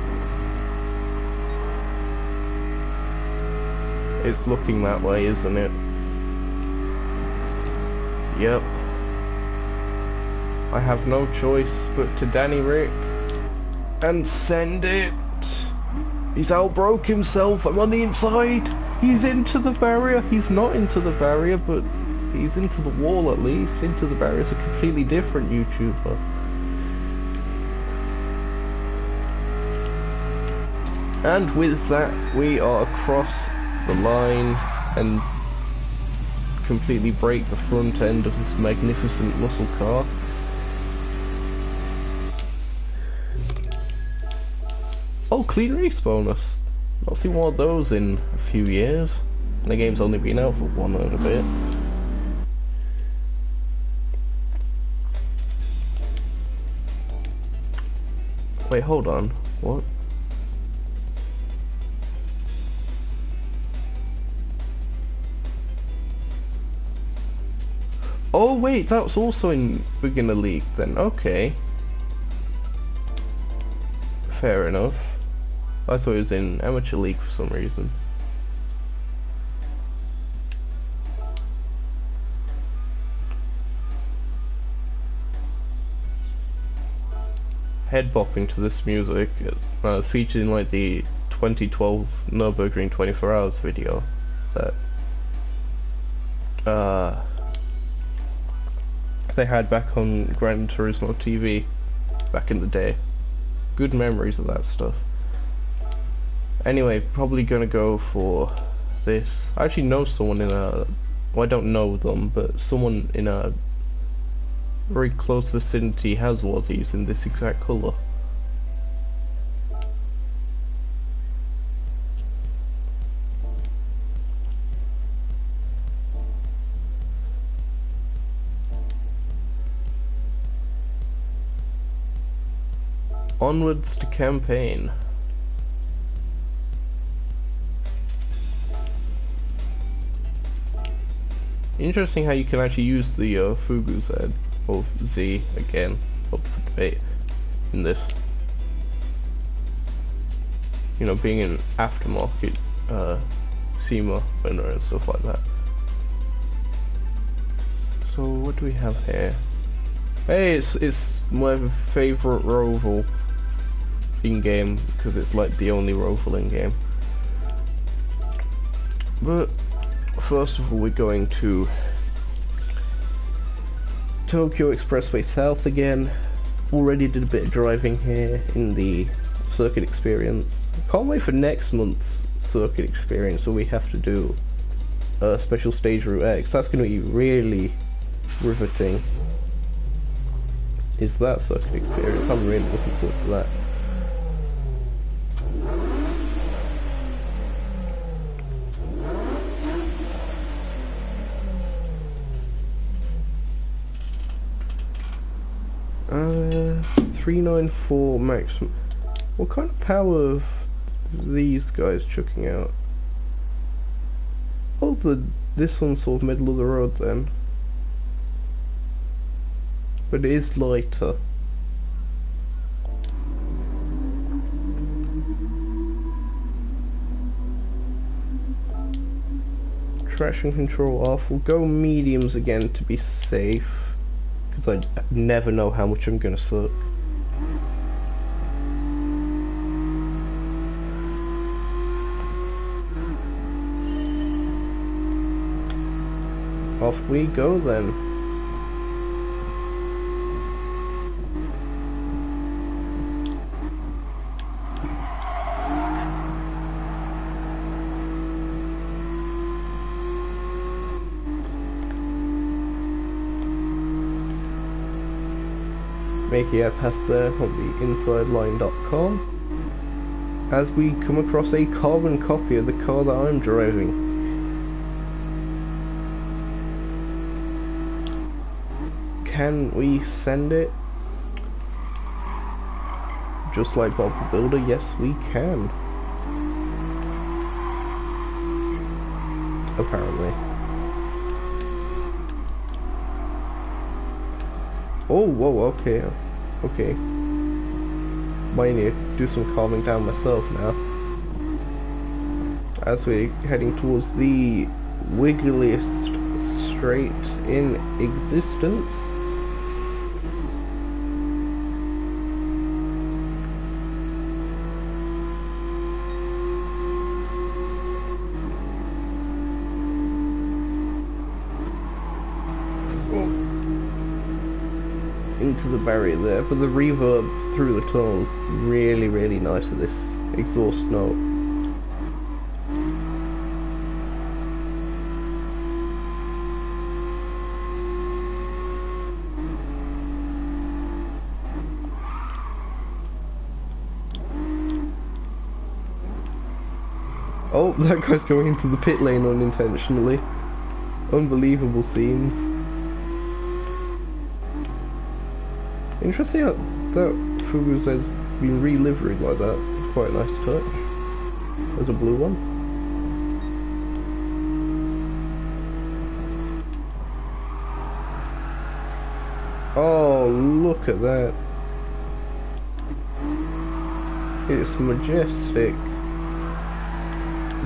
It's looking that way, isn't it? Yep. I have no choice but to Danny Rick and send it. He's outbroke himself. I'm on the inside. He's into the barrier. He's not into the barrier, but he's into the wall at least. Into the barrier is a completely different YouTuber. And with that, we are across the line and completely break the front end of this magnificent muscle car. Oh, clean race bonus. Not seen one of those in a few years. And the game's only been out for 1 and a bit. Wait, hold on. What? Oh wait, that was also in Beginner League then. Okay. Fair enough. I thought it was in Amateur League for some reason. Head bopping to this music. It's featured in like the 2012 Nürburgring 24 Hours video that they had back on Gran Turismo TV back in the day. Good memories of that stuff. Anyway, probably gonna go for this. I actually know someone in a... well, I don't know them, but someone in a very close vicinity has one of these in this exact colour. Onwards to campaign. Interesting how you can actually use the Fugu Z or Z again, up for debate in this. You know, being an aftermarket SEMA winner and stuff like that. So what do we have here? Hey, it's my favourite Roval in game because it's like the only Roval in game. But first of all, we're going to Tokyo Expressway South again. Already did a bit of driving here in the circuit experience. Can't wait for next month's circuit experience where we have to do a special stage route X. That's going to be really riveting. Is that circuit experience? I'm really looking forward to that. Uh, 394 maximum. What kind of power of these guys chucking out? Oh, this one's sort of middle of the road then. But it is lighter. Traction control off. We'll go mediums again to be safe, because I never know how much I'm gonna suck. Off we go then. Making our pass there on the insideline.com as we come across a carbon copy of the car that I'm driving. Can we send it? just like Bob the Builder, yes we can. Apparently. Oh, whoa, okay. Okay. Might need to do some calming down myself now. As we're heading towards the wiggliest straight in existence. Into the barrier there, but the reverb through the tunnel is really, really nice at this exhaust note. Oh, that guy's going into the pit lane unintentionally. Unbelievable scenes. Interesting how that Fugu's has been re-liveried like that. It's quite a nice touch. There's a blue one. Oh, look at that. It's majestic.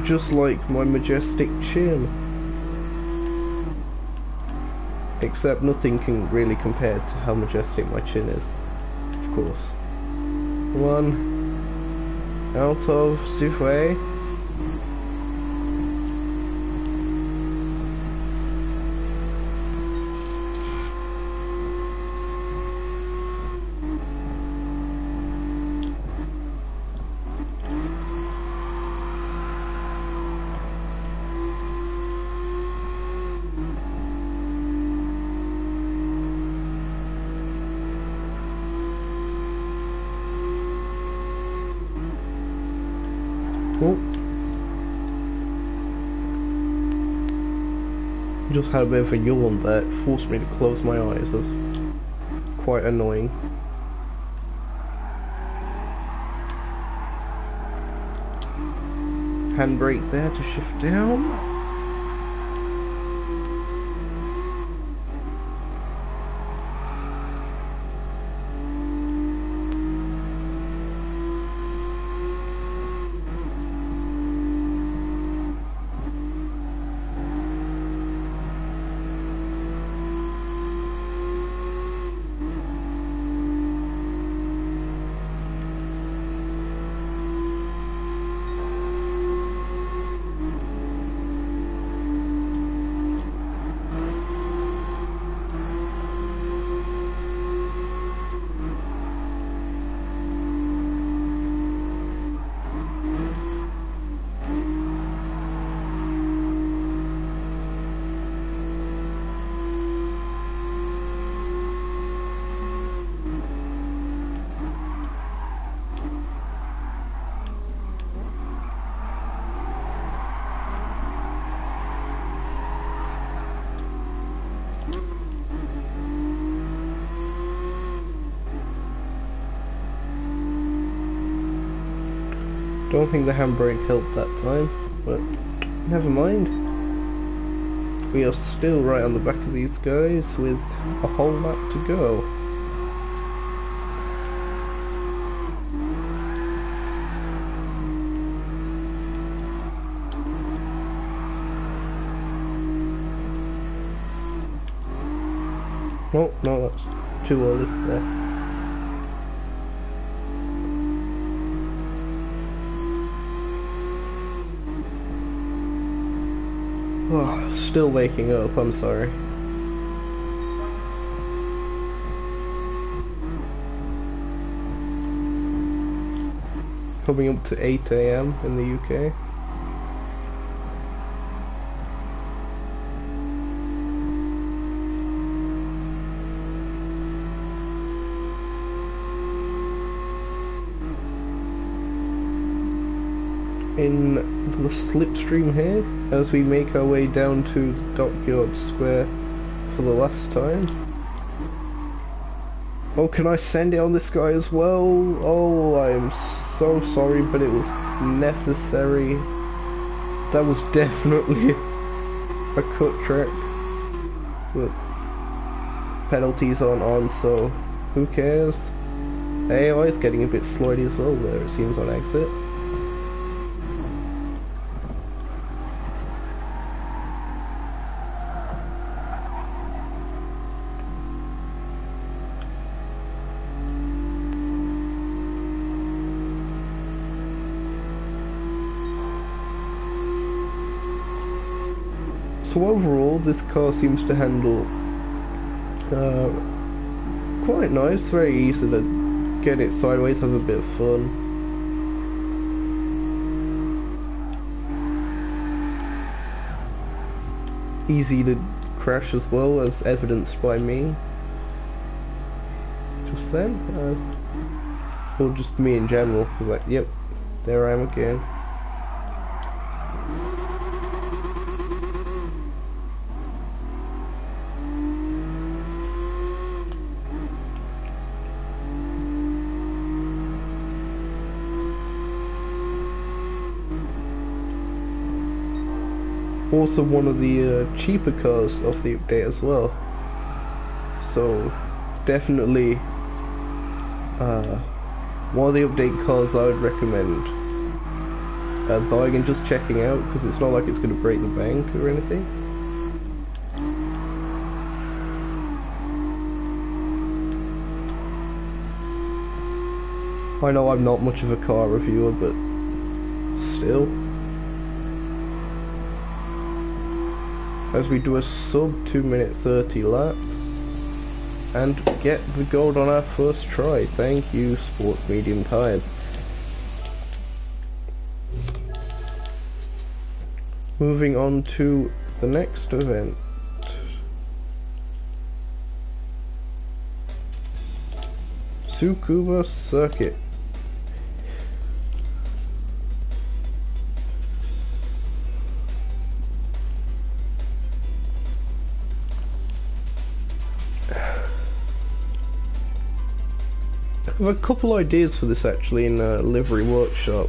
Just like my majestic chin. Except nothing can really compare to how majestic my chin is. Of course. One. Out of the way. Oh. Just had a bit of a yawn there. It forced me to close my eyes. That's quite annoying. Handbrake there to shift down. Don't think the handbrake helped that time, but never mind. We are still right on the back of these guys with a whole lap to go. Oh, no, that's too early there. Oh, still waking up, I'm sorry. Coming up to 8 AM in the UK. In the slipstream here, as we make our way down to the Dockyard Square for the last time. Oh, can I send it on this guy as well? Oh, I am so sorry, but it was necessary. That was definitely a cut track. But penalties aren't on, so who cares? AI is getting a bit slidey as well there, it seems, on exit. So overall, this car seems to handle quite nice, very easy to get it sideways, have a bit of fun. Easy to crash as well, as evidenced by me just then. Or just me in general, like, yep, there I am again. Also one of the cheaper cars of the update as well, so definitely one of the update cars I would recommend buying and just checking out, because it's not like it's going to break the bank or anything. I know I'm not much of a car reviewer, but still. As we do a sub 2-minute 30 lap and get the gold on our first try. Thank you, Sports Medium Tyres. Moving on to the next event. Tsukuba Circuit. I have a couple ideas for this actually in a livery workshop.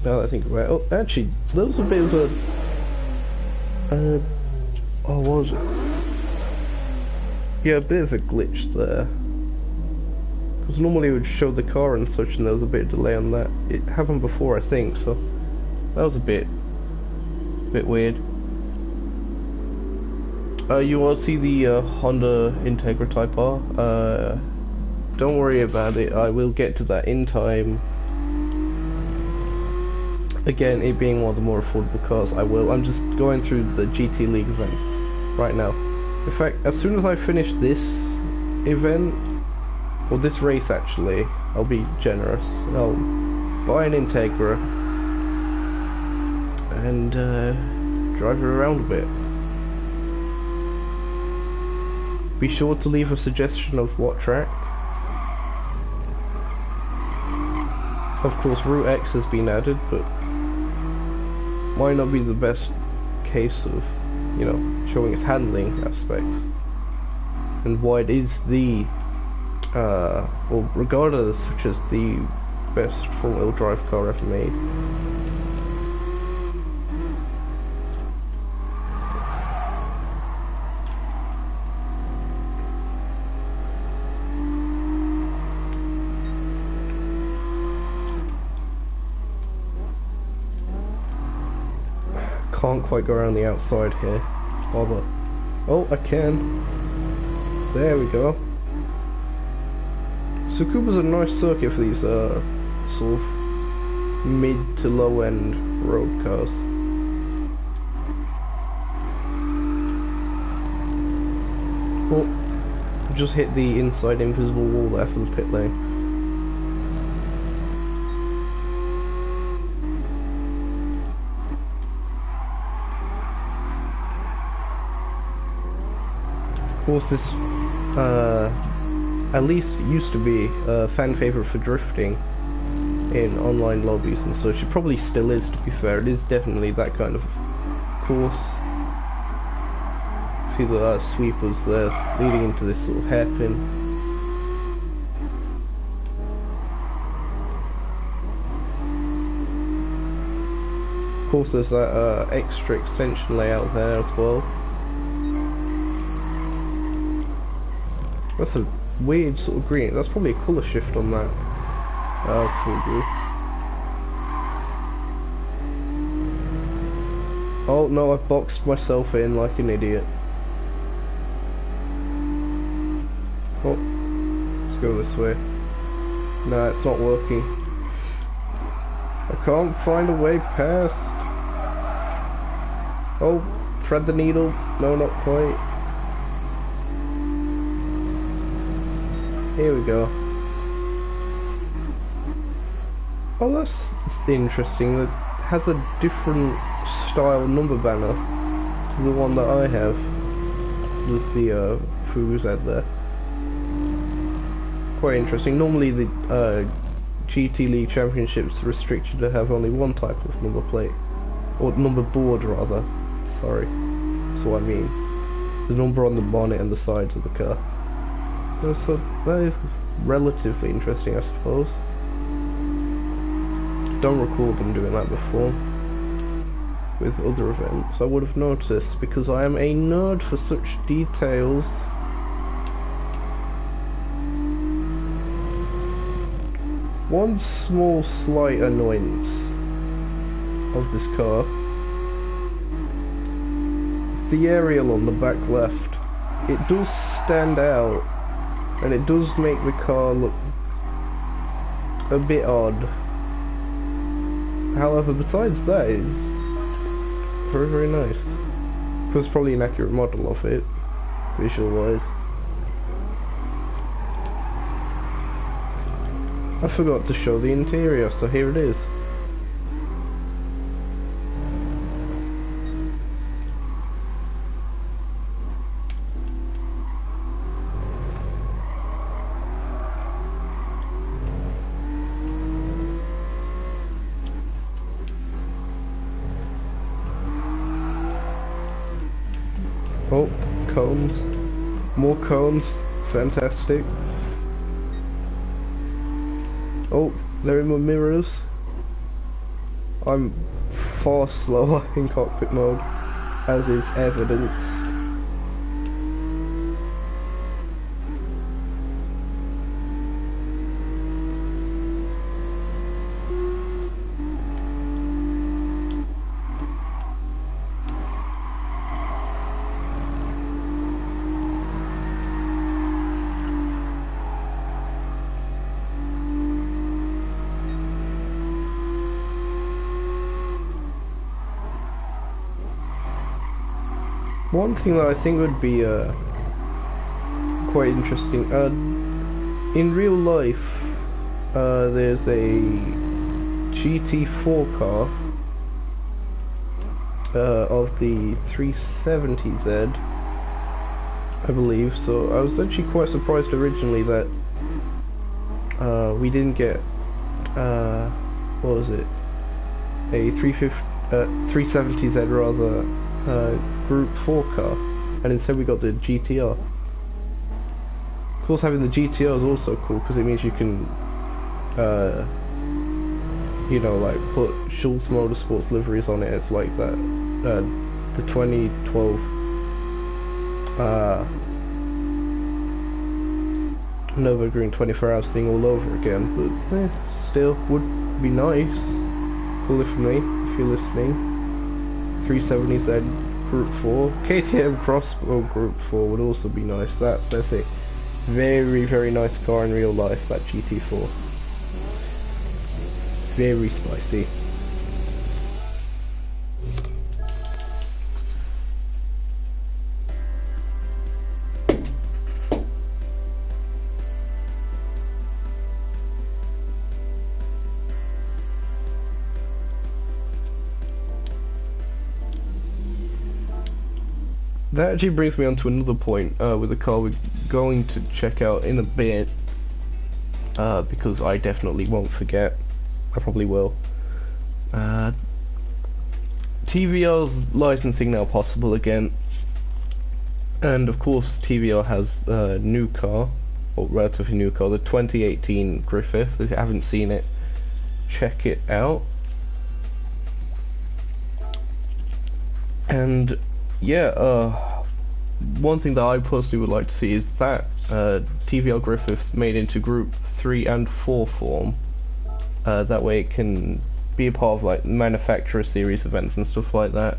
Now that I think about it. Oh, actually, there was a bit of a... oh, what was it? Yeah, a bit of a glitch there. Because normally it would show the car and such, and there was a bit of delay on that. It happened before, I think, so that was a bit weird. You will see the Honda Integra Type R. Don't worry about it, I will get to that in time. Again, it being one of the more affordable cars, I will. I'm just going through the GT League events right now. In fact, as soon as I finish this event, or this race actually, I'll be generous. I'll buy an Integra and drive it around a bit. Be sure to leave a suggestion of what track. Of course, Route X has been added, but might not be the best case of, you know, showing its handling aspects and why it is the, well, regarded as such as the best front-wheel drive car ever made. Can't quite go around the outside here. Bother. Oh, I can. There we go. Tsukuba's a nice circuit for these sort of mid to low end road cars. Oh, just hit the inside invisible wall there for the pit lane. Of course, this at least used to be a fan favorite for drifting in online lobbies and such. It probably still is, to be fair. It is definitely that kind of course. See the sweepers there leading into this sort of hairpin. course, there's that extra extension layout there as well. That's a weird sort of green. That's probably a colour shift on that Fugu. Oh no, I've boxed myself in like an idiot. Oh, let's go this way. No, it's not working. I can't find a way past. Oh, thread the needle. No, not quite. Here we go. Oh, that's interesting. It has a different style number banner to the one that I have. There's the Fugu Z there. Quite interesting. Normally the GT League Championships are restricted to have only one type of number plate. Or number board rather. Sorry. That's what I mean. The number on the bonnet and the sides of the car. So that is relatively interesting, I suppose. Don't recall them doing that before with other events. I would have noticed because I am a nerd for such details. One small slight annoyance of this car, the aerial on the back left, it does stand out and it does make the car look a bit odd. However, besides that, it's very, very nice. It was probably an accurate model of it, visual-wise. I forgot to show the interior, so here it is. Oh, cones. More cones. Fantastic. Oh, they're in my mirrors. I'm far slower in cockpit mode, as is evidence. One thing that I think would be quite interesting, in real life, there's a GT4 car of the 370Z, I believe. So I was actually quite surprised originally that we didn't get what was it, a 370Z rather. Group 4 car, and instead we got the GTR. Of course, having the GTR is also cool because it means you can, you know, like put Schultz Motorsports liveries on it. It's like that, the 2012 Nürburgring 24 hours thing all over again. But still, would be nice. Cool for me if you're listening. 370Z Group 4. KTM Crossbow Group 4 would also be nice. That's a very, very nice car in real life, that GT4. Very spicy. That actually brings me on to another point with the car we're going to check out in a bit, because I definitely won't forget. I probably will. TVR's licensing now possible again, and of course TVR has a new car, or relatively new car, the 2018 Griffith. If you haven't seen it, check it out. And yeah, one thing that I personally would like to see is that TVL Griffith made into Group 3 and 4 form. That way it can be a part of like manufacturer series events and stuff like that.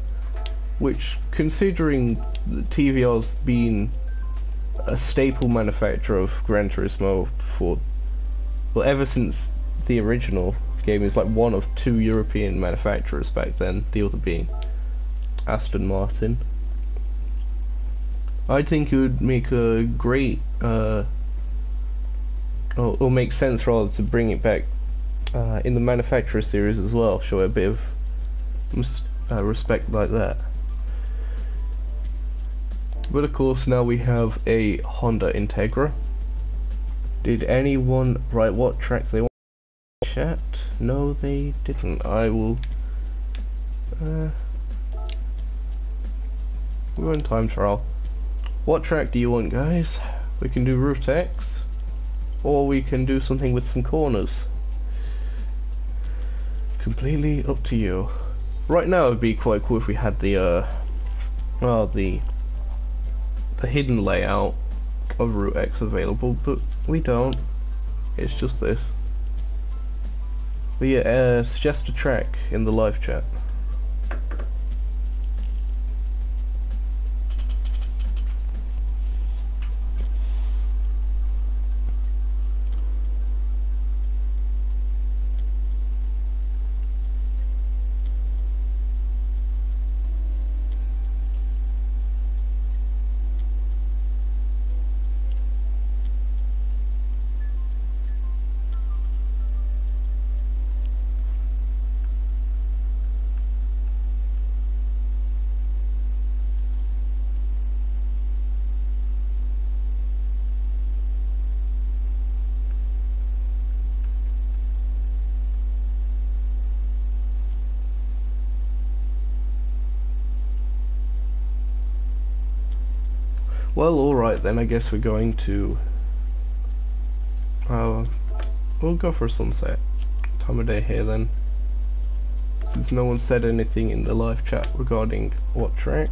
Which, considering TVL's been a staple manufacturer of Gran Turismo for, well, ever since the original game, is like one of 2 European manufacturers back then, the other being Aston Martin. I think it would make a great, or make sense rather to bring it back in the manufacturer series as well, show a bit of respect like that. But of course now we have a Honda Integra. Did anyone write what track they want in chat? No, they didn't. I will... we're in time trial. What track do you want, guys? We can do Route X, or we can do something with some corners. Completely up to you. Right now it would be quite cool if we had the hidden layout of Route X available, but we don't. It's just this. But yeah, suggest a track in the live chat. Well, alright then, I guess we're going to... we'll go for sunset. Time of day here then. Since no one said anything in the live chat regarding what track.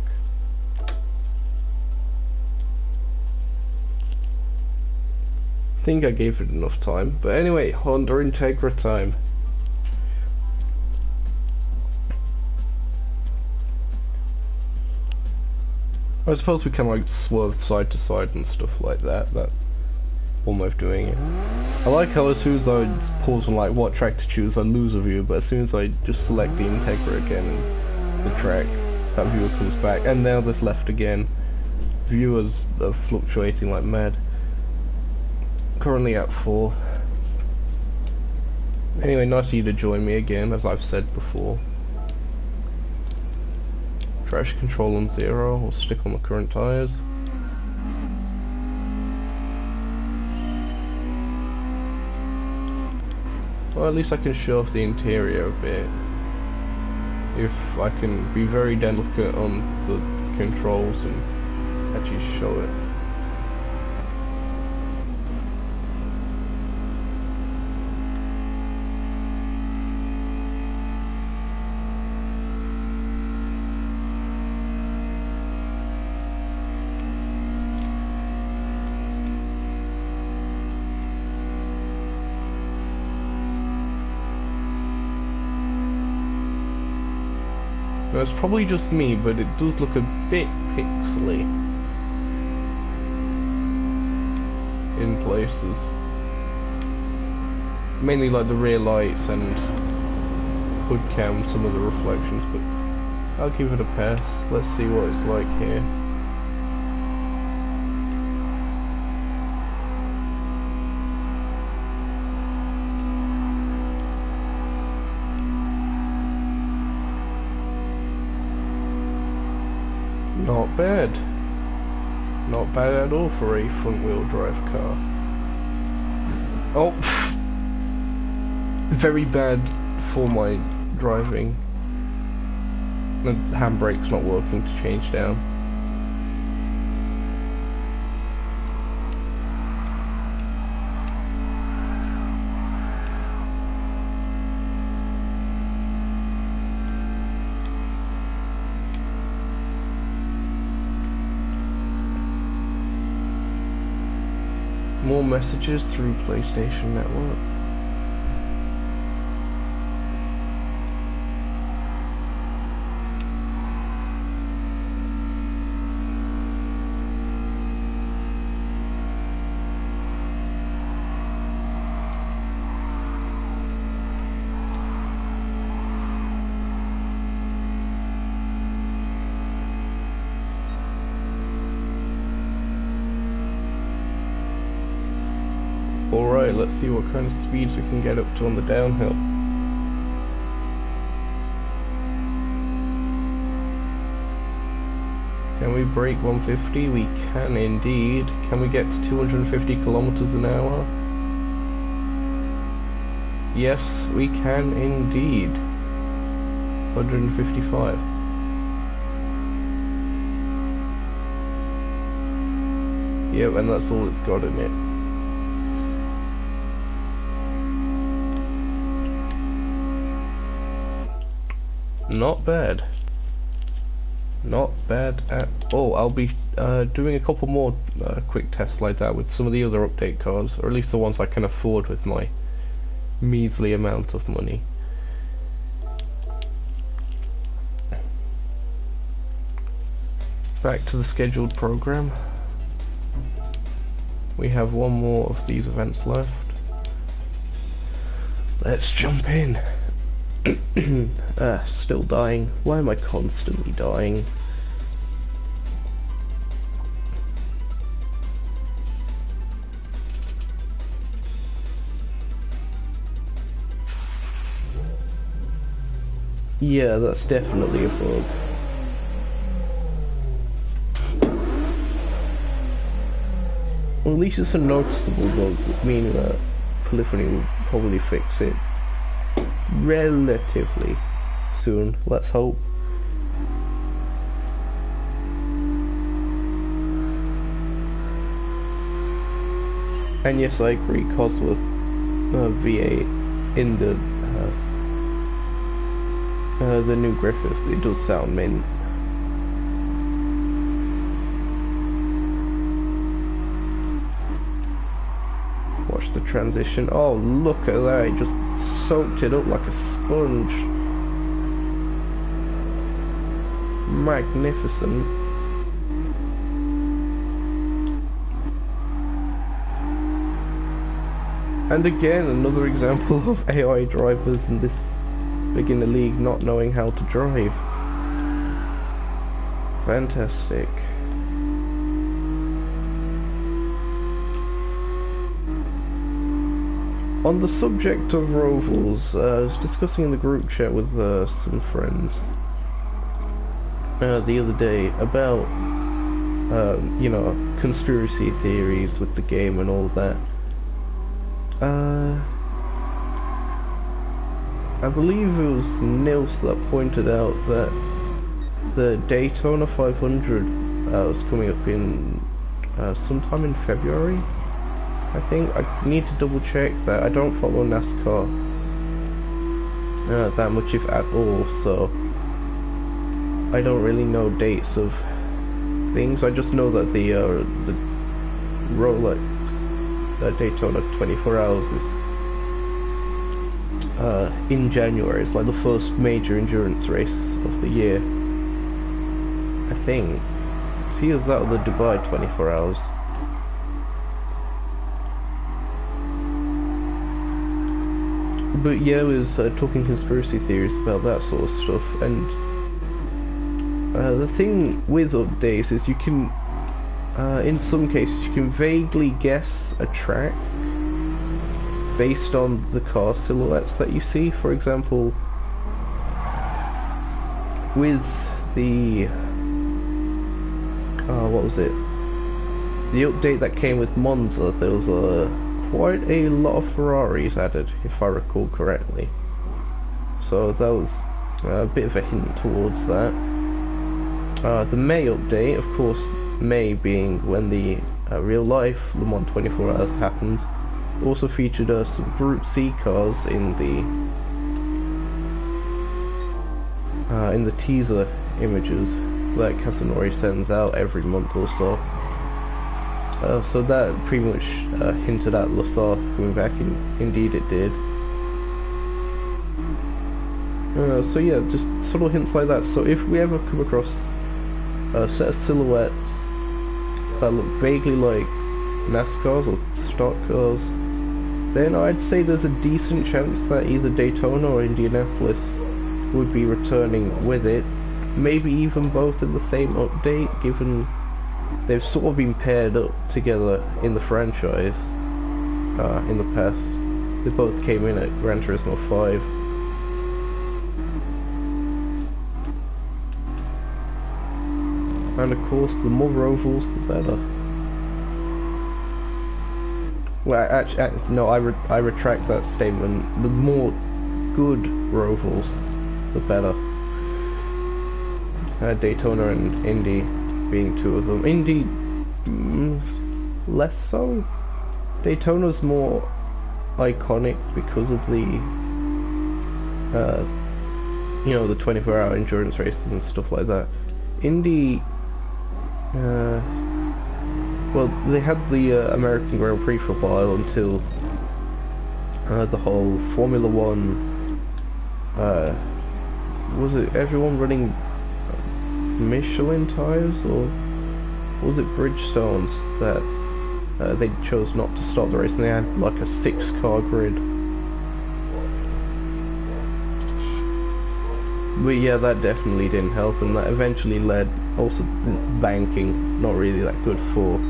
I think I gave it enough time. But anyway, Honda Integra time. I suppose we can like swerve side to side and stuff like that. That's one way of doing it. I like how as soon as I pause on like what track to choose, I lose a view, but as soon as I just select the Integra again and the track, that viewer comes back. And now they've left again. Viewers are fluctuating like mad. Currently at 4. Anyway, nice of you to join me again, as I've said before. Traction control on 0, we'll stick on the current tyres. Well, at least I can show off the interior a bit. If I can be very delicate on the controls and actually show it. Now, it's probably just me, but it does look a bit pixely in places. Mainly like the rear lights and hood cam, some of the reflections, but I'll give it a pass. Let's see what it's like here. Not bad. Not bad at all for a front-wheel drive car. Oh, very bad for my driving. The handbrake's not working to change down. more messages through PlayStation Network. Alright, let's see what kind of speeds we can get up to on the downhill. Can we break 150? We can indeed. Can we get to 250 kilometers an hour? Yes, we can indeed. 155. Yep, and that's all it's got in it. Not bad. Not bad at all. I'll be doing a couple more quick tests like that with some of the other update cars, or at least the ones I can afford with my measly amount of money. Back to the scheduled program. We have one more of these events left. Let's jump in. Still dying. Why am I constantly dying? Yeah, that's definitely a bug. Well, at least it's a noticeable bug, meaning that polyphony will probably fix it relatively soon, let's hope. And yes, I agree, Cosworth V8 in the new Griffith, it does sound mint. Watch the transition. Oh, look at that, it just soaked it up like a sponge. Magnificent. And again, another example of AI drivers in this beginner league not knowing how to drive. Fantastic. On the subject of rovals, I was discussing in the group chat with some friends the other day about, you know, conspiracy theories with the game and all that. I believe it was Nils that pointed out that the Daytona 500 was coming up in sometime in February. I think I need to double check that. I don't follow NASCAR that much, if at all, so I don't really know dates of things. I just know that the Rolex Daytona 24 Hours is in January. It's like the first major endurance race of the year, I think. It's either that or the Dubai 24 Hours. But yeah, I was talking conspiracy theories about that sort of stuff, and the thing with updates is you can, in some cases, you can vaguely guess a track based on the car silhouettes that you see. For example, with the, what was it? The update that came with Monza, there was quite a lot of Ferraris added, if I recall correctly. So that was a bit of a hint towards that. The May update, of course, May being when the real life Le Mans 24 Hours happened, also featured some Group C cars in the teaser images that Casanori sends out every month or so. So that pretty much hinted at Lasarth coming back, and indeed it did. So yeah, just subtle hints like that. So if we ever come across a set of silhouettes that look vaguely like NASCARs or stock cars, then I'd say there's a decent chance that either Daytona or Indianapolis would be returning with it. Maybe even both in the same update, given they've sort of been paired up together in the franchise in the past. They both came in at Gran Turismo 5. And of course, the more Rovals, the better. Well, actually, no, I retract that statement. The more good Rovals, the better. Daytona and Indy being two of them. Indy, less so. Daytona's more iconic because of the, you know, the 24-hour endurance races and stuff like that. Indy, well, they had the American Grand Prix for a while until the whole Formula One, was it everyone running Michelin tires, or was it Bridgestones that they chose not to start the race, and they had like a 6-car grid. But yeah, that definitely didn't help, and that eventually led, also banking, not really that good for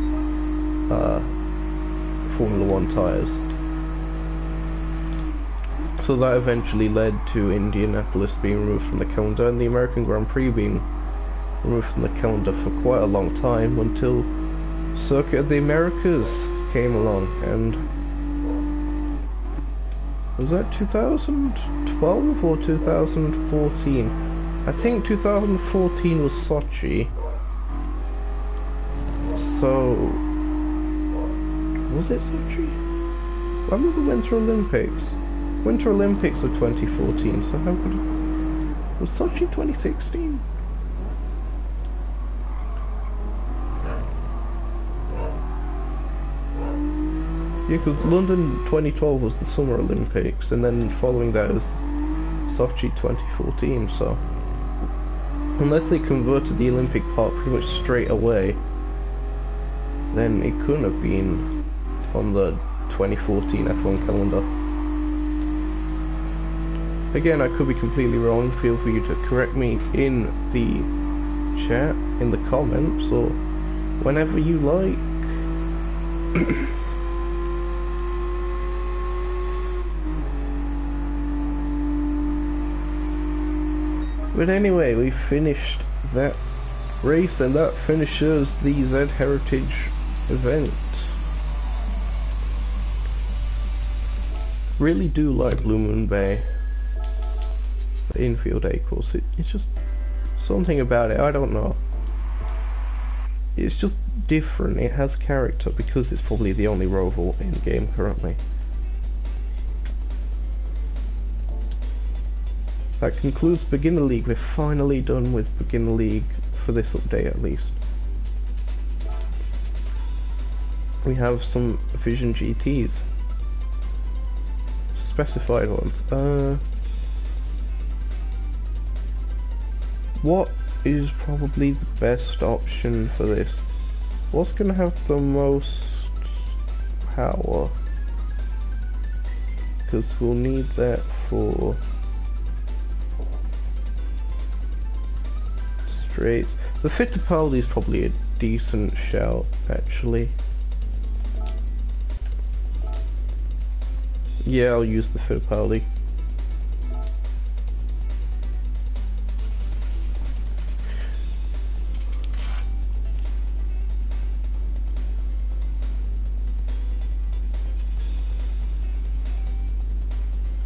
Formula One tyres. So that eventually led to Indianapolis being removed from the calendar, and the American Grand Prix being removed from the calendar for quite a long time, until Circuit of the Americas came along, and was that 2012 or 2014? I think 2014 was Sochi. So was it Sochi? When were the Winter Olympics? Winter Olympics of 2014, so how could it... Was Sochi 2016? Yeah, because London 2012 was the Summer Olympics, and then following that was Sochi 2014, so... Unless they converted the Olympic part pretty much straight away, then it couldn't have been on the 2014 F1 calendar. Again, I could be completely wrong. Feel free to correct me in the chat, in the comments, or whenever you like. But anyway, we finished that race, and that finishes the Z Heritage event. Really do like Blue Moon Bay. The infield A course, it's just something about it, I don't know. It's just different, it has character because it's probably the only Roval in the game currently. That concludes Beginner League. We're finally done with Beginner League for this update at least. We have some Vision GTs. Specified ones. What is probably the best option for this? What's gonna have the most power? Because we'll need that for straights. The Fittipaldi is probably a decent shout, actually. Yeah, I'll use the Fittipaldi.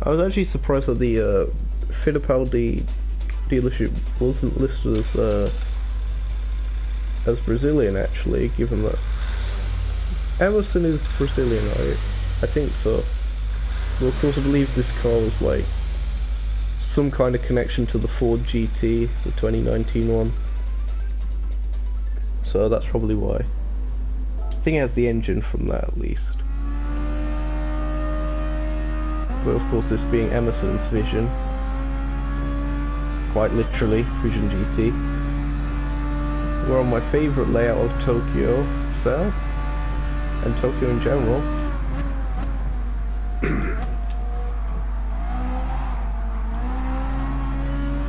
I was actually surprised that the Fittipaldi dealership wasn't listed as Brazilian, actually, given that Emerson is Brazilian, I think so. Well, of course, I believe this car was like some kind of connection to the Ford GT, the 2019 one. So that's probably why. I think it has the engine from that at least. But of course, this being Emerson's Vision, quite literally, Vision GT. We're on my favourite layout of Tokyo itself, and Tokyo in general.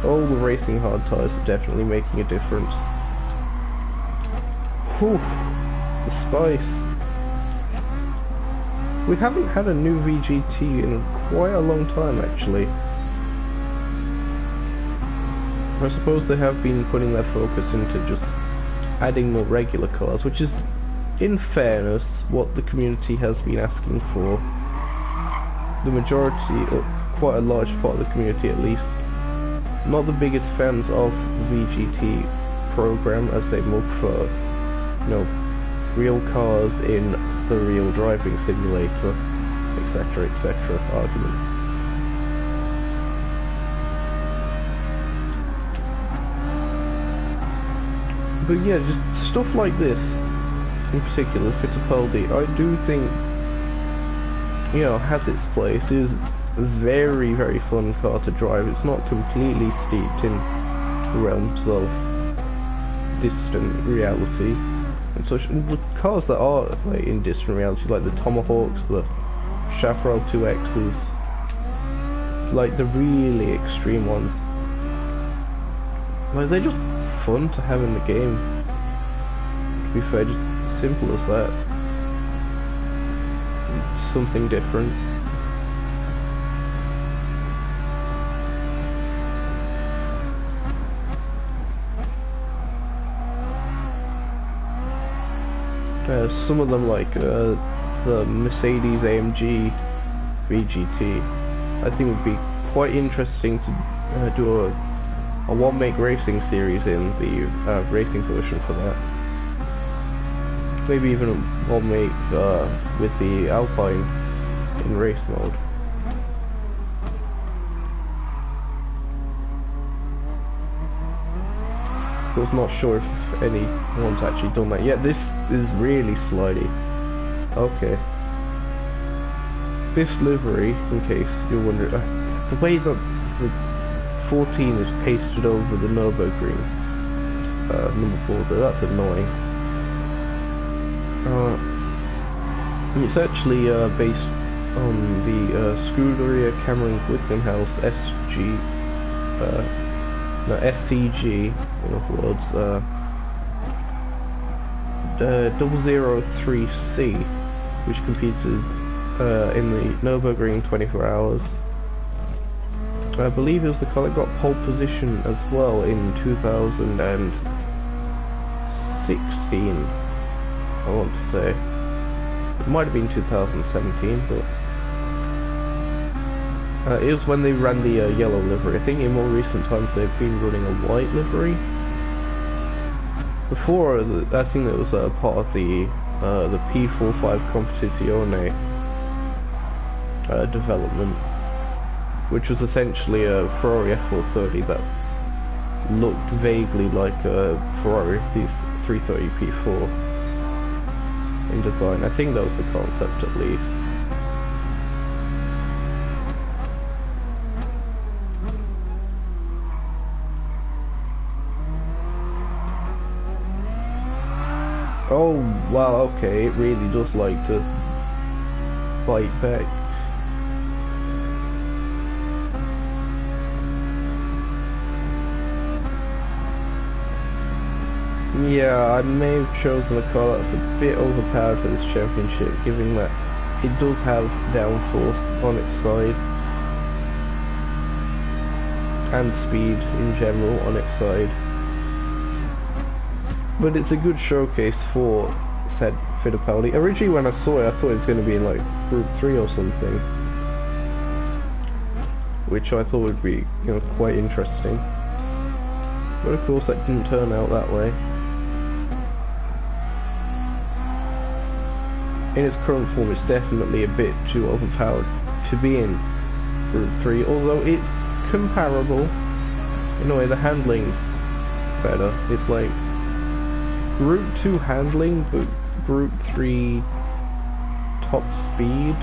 All the racing hard tyres are definitely making a difference. Whew, the spice. We haven't had a new VGT in quite a long time actually. I suppose they have been putting their focus into just adding more regular cars, which is, in fairness, what the community has been asking for. The majority, or quite a large part of the community at least, not the biggest fans of the VGT program, as they look for, you know, real cars in the real driving simulator, etc., etc. arguments. But yeah, just stuff like this, in particular, Fittipaldi, I do think, you know, has its place. It is a very, very fun car to drive. It's not completely steeped in the realms of distant reality and such. And the cars that are like in distant reality, like the Tomahawks, the Chaparral 2Xs, like the really extreme ones, like they're just fun to have in the game. To be fair, just simple as that. Something different. Some of them, like the Mercedes AMG VGT, I think would be quite interesting to do a one-make racing series in the racing version for that. Maybe even a one-make with the Alpine in race mode. I was not sure if anyone's actually done that yet. This is really slidey. Okay. This livery, in case you're wondering, the way that the 14 is pasted over the Nürburgring number border, that's annoying. It's actually based on the Scuderia Cameron Glickenhaus SCG, in other words, 003C, which competed in the Nürburgring 24 hours. I believe it was the car that got pole position as well in 2016, I want to say. It might have been 2017, but it was when they ran the yellow livery. I think in more recent times they've been running a white livery. Before, I think that was part of the P45 Competizione development, which was essentially a Ferrari F430 that looked vaguely like a Ferrari 330 P4 in design. I think that was the concept at least. Oh wow, okay, it really does like to fight back. Yeah, I may have chosen a car that's a bit overpowered for this championship, given that it does have downforce on its side and speed in general on its side. But it's a good showcase for said Fittipaldi. Originally when I saw it, I thought it was going to be in like Group 3 or something, which I thought would be, you know, quite interesting. But of course that didn't turn out that way. In its current form, it's definitely a bit too overpowered to be in Group 3, although it's comparable. In a way, the handling's better. It's like Group 2 handling, but Group 3 top speed,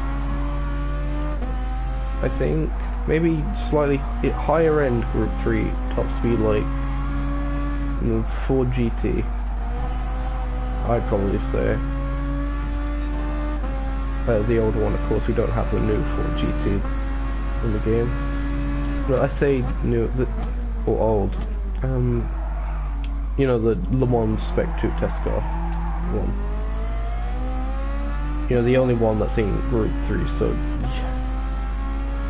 I think. Maybe slightly higher end Group 3 top speed, like the Ford GT, I'd probably say. The older one, of course. We don't have the new Ford GT in the game. But I say new or old. You know, the Le Mans Spec 2 test car one. You know, the only one that's in Group 3, so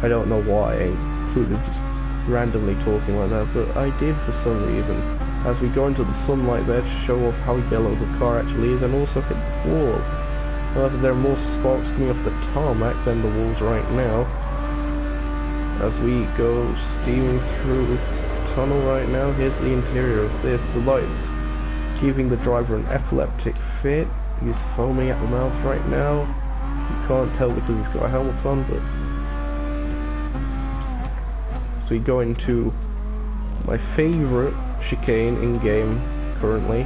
I don't know why I included just randomly talking like that, but I did for some reason. As we go into the sunlight there to show off how yellow the car actually is, and also hit the wall. However, there are more sparks coming off the tarmac than the walls right now. As we go steaming through this tunnel right now, here's the interior of this. The lights giving the driver an epileptic fit. He's foaming at the mouth right now. You can't tell because he's got a helmet on, but... So we go into my favourite chicane in-game currently.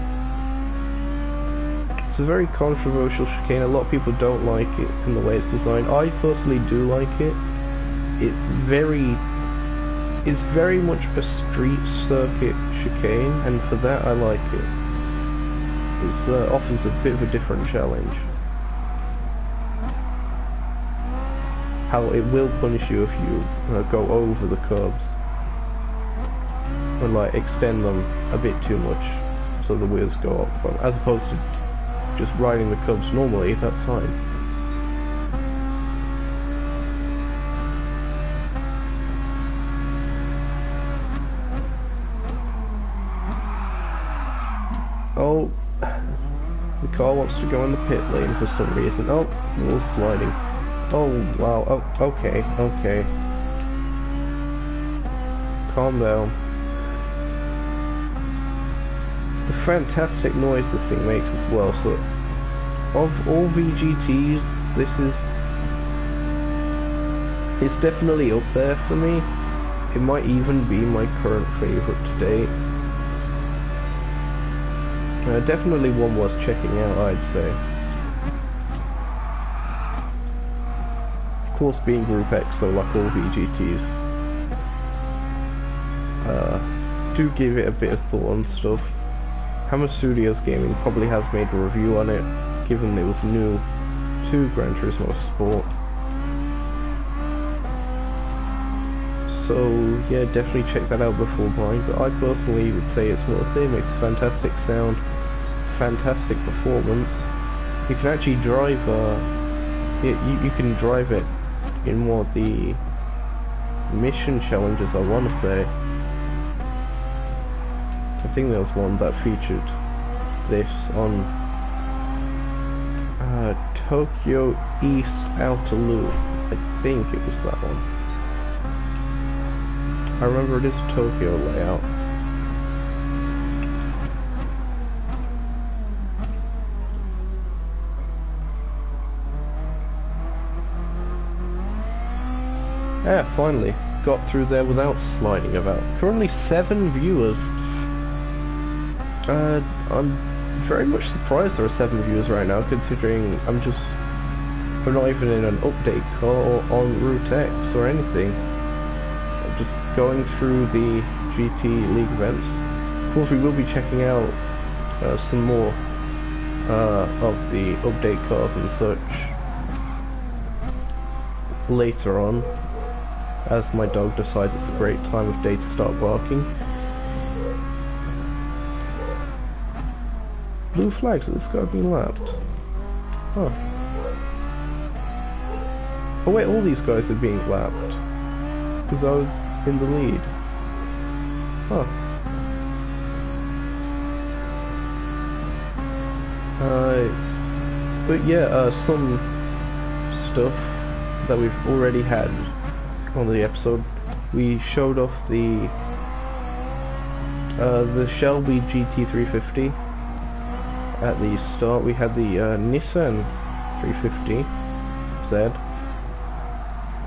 It's a very controversial chicane. A lot of people don't like it in the way it's designed. I personally do like it. It's very much a street circuit chicane, and for that I like it. It offers a bit of a different challenge. How it will punish you if you go over the curbs and like extend them a bit too much so the wheels go up front, as opposed to just riding the curbs normally. That's fine. Oh, the car wants to go in the pit lane for some reason. Oh, a little sliding. Oh, wow. Oh, okay, okay. Calm down. It's a fantastic noise this thing makes as well. So, of all VGTs, this is... It's definitely up there for me. It might even be my current favourite to date. Definitely one worth checking out, I'd say. Of course, being Group X, though, like all VGTs, do give it a bit of thought and stuff. Hammer Studios Gaming probably has made a review on it, given it was new to Gran Turismo Sport. So yeah, definitely check that out before buying. But I personally would say it's worth it. It makes a fantastic sound, fantastic performance. You can actually drive. You can drive it in one of the mission challenges, I want to say. I think there was one that featured this on Tokyo East Outer Loop. I think it was that one. I remember it is a Tokyo layout. Yeah, finally got through there without sliding about. Currently 7 viewers. I'm very much surprised there are 7 viewers right now, considering we're not even in an update car or on Route X or anything. I'm just going through the GT League events. Of course, we will be checking out some more of the update cars and such later on, as my dog decides it's a great time of day to start barking. Blue flags at this guy being lapped. Huh. Oh wait, all these guys are being lapped because I was in the lead. Huh. But yeah, some stuff that we've already had on the episode. We showed off the Shelby GT350 at the start. We had the Nissan 350Z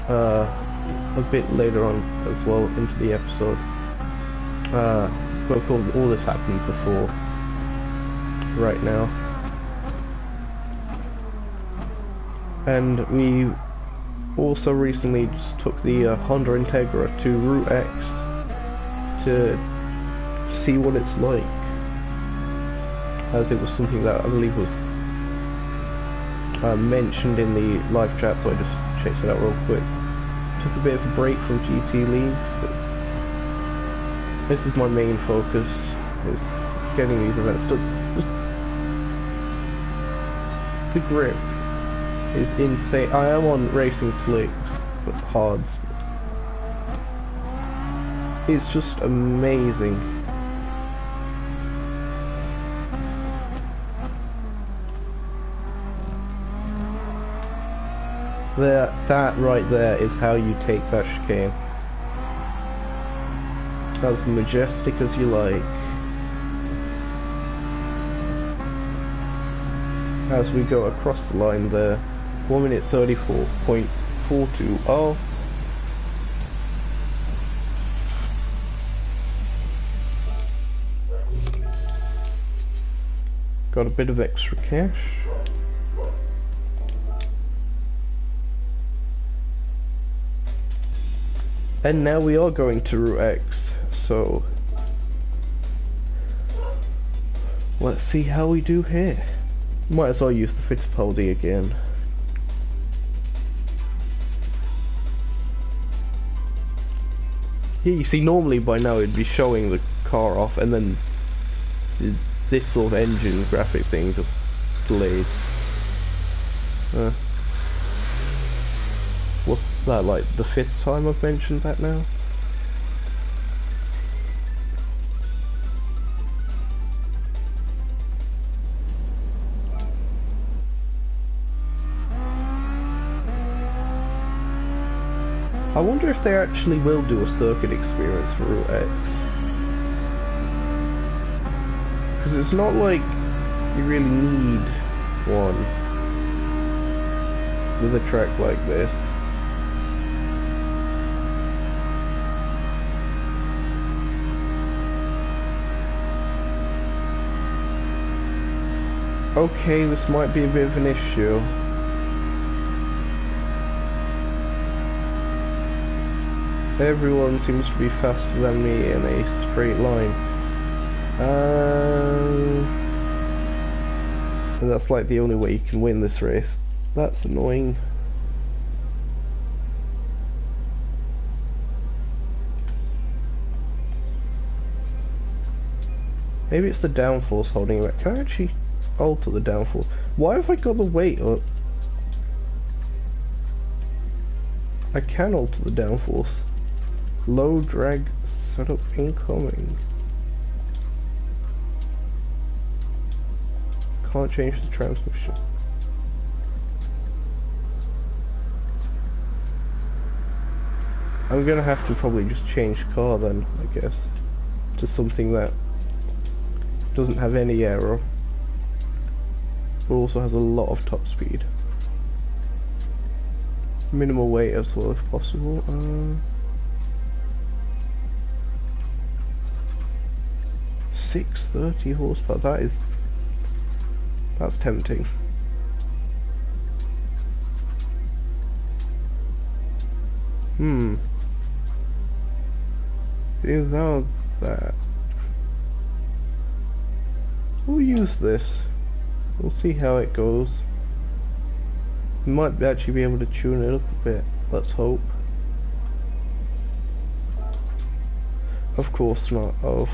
a bit later on as well into the episode. But of course all this happened before right now. And we also recently just took the Honda Integra to Route X to see what it's like, as it was something that I believe was mentioned in the live chat, so I just checked it out real quick. Took a bit of a break from GT League, but this is my main focus, is getting these events done. The grip is insane. I am on racing slicks, but hards. It's just amazing. That right there is how you take that chicane. As majestic as you like. As we go across the line there, 1 minute 34.42. Oh. Got a bit of extra cash. And now we are going to Route X, so let's see how we do here. Might as well use the Fittipaldi again. Yeah, you see, normally by now it'd be showing the car off, and then this sort of engine graphic thing just delayed. What's that, like the 5th time I've mentioned that now? I wonder if they actually will do a circuit experience for Route X. Because it's not like you really need one with a track like this. Okay, this might be a bit of an issue. Everyone seems to be faster than me in a straight line. And that's like the only way you can win this race. That's annoying. Maybe it's the downforce holding it back. Can I actually alter the downforce? Why have I got the weight up? I can alter the downforce. Low drag setup incoming. Can't change the transmission. I'm gonna have to probably just change car then, I guess, to something that doesn't have any aero, but also has a lot of top speed. Minimal weight as well if possible. 630 horsepower, that's tempting. Without that, we'll use this. We'll see how it goes. We might actually be able to tune it up a bit. Let's hope. Of course not. Of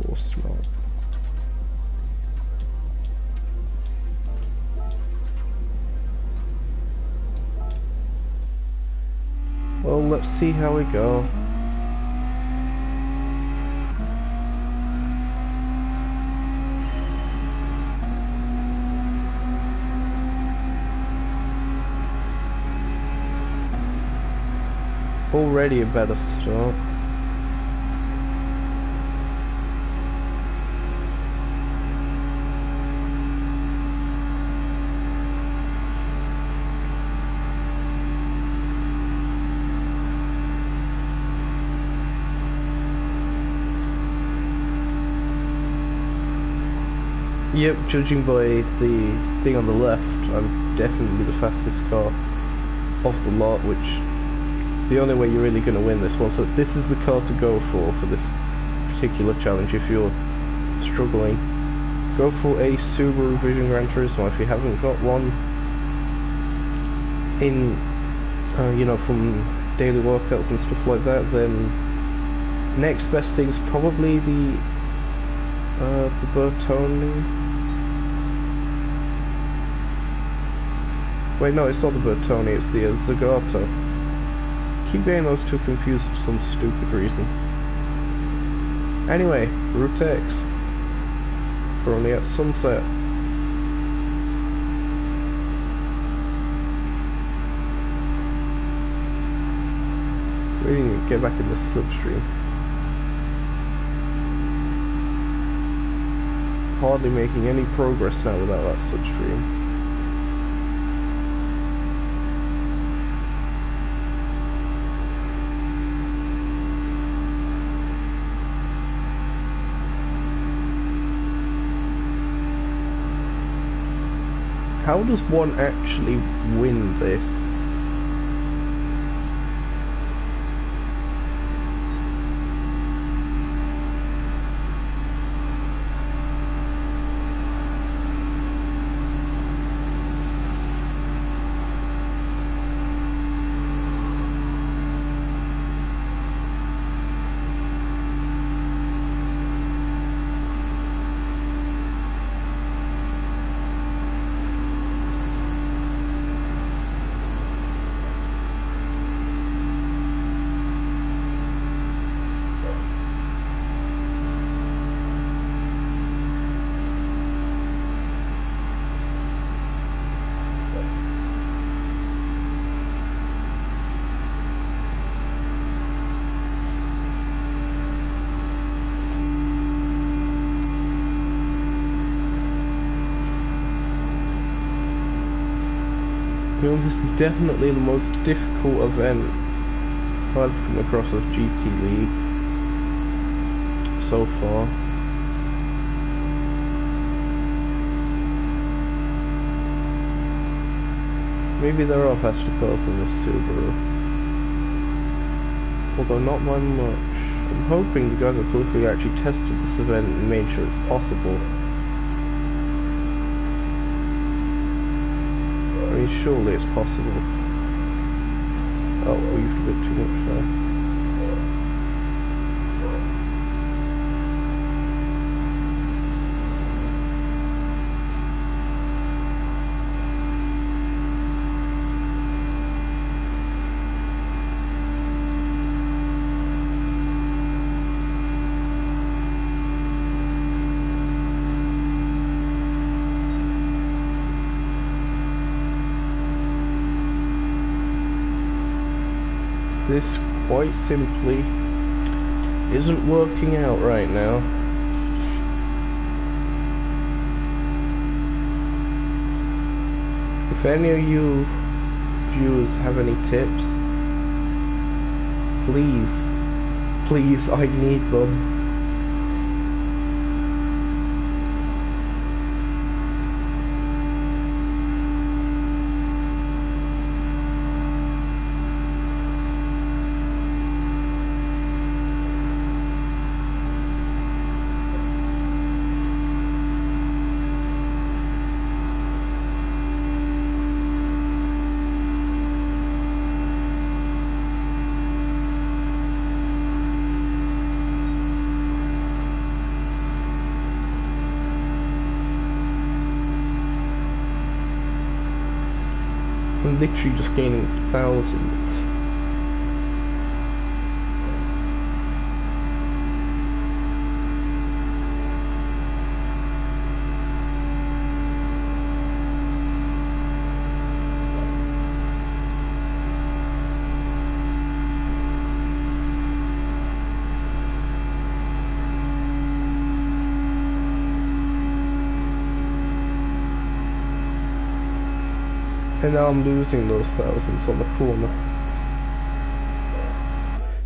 course not. Well, let's see how we go. Already a better start. Yep, judging by the thing on the left, I'm definitely the fastest car of the lot, which is the only way you're really going to win this one. So this is the car to go for this particular challenge if you're struggling. Go for a Subaru Vision Gran Turismo if you haven't got one in, you know, from daily workouts and stuff like that. Then next best thing is probably the Bertone. Wait, no, it's not the Bertone, it's the Zagato. Keep getting those two confused for some stupid reason. Anyway, Route X. We're only at sunset. We need to get back in the slipstream. Hardly making any progress now without that slipstream. How does one actually win this? You know, this is definitely the most difficult event I've come across of GT League so far. Maybe there are faster cars than this Subaru, although not by much. I'm hoping the guys at Prolific actually tested this event and made sure it's possible. I mean, surely it's possible. Oh, weaved a bit too much there. This quite simply isn't working out right now. If any of you viewers have any tips, please, I need them. I'm literally just gaining thousands. And now I'm losing those thousands on the corner.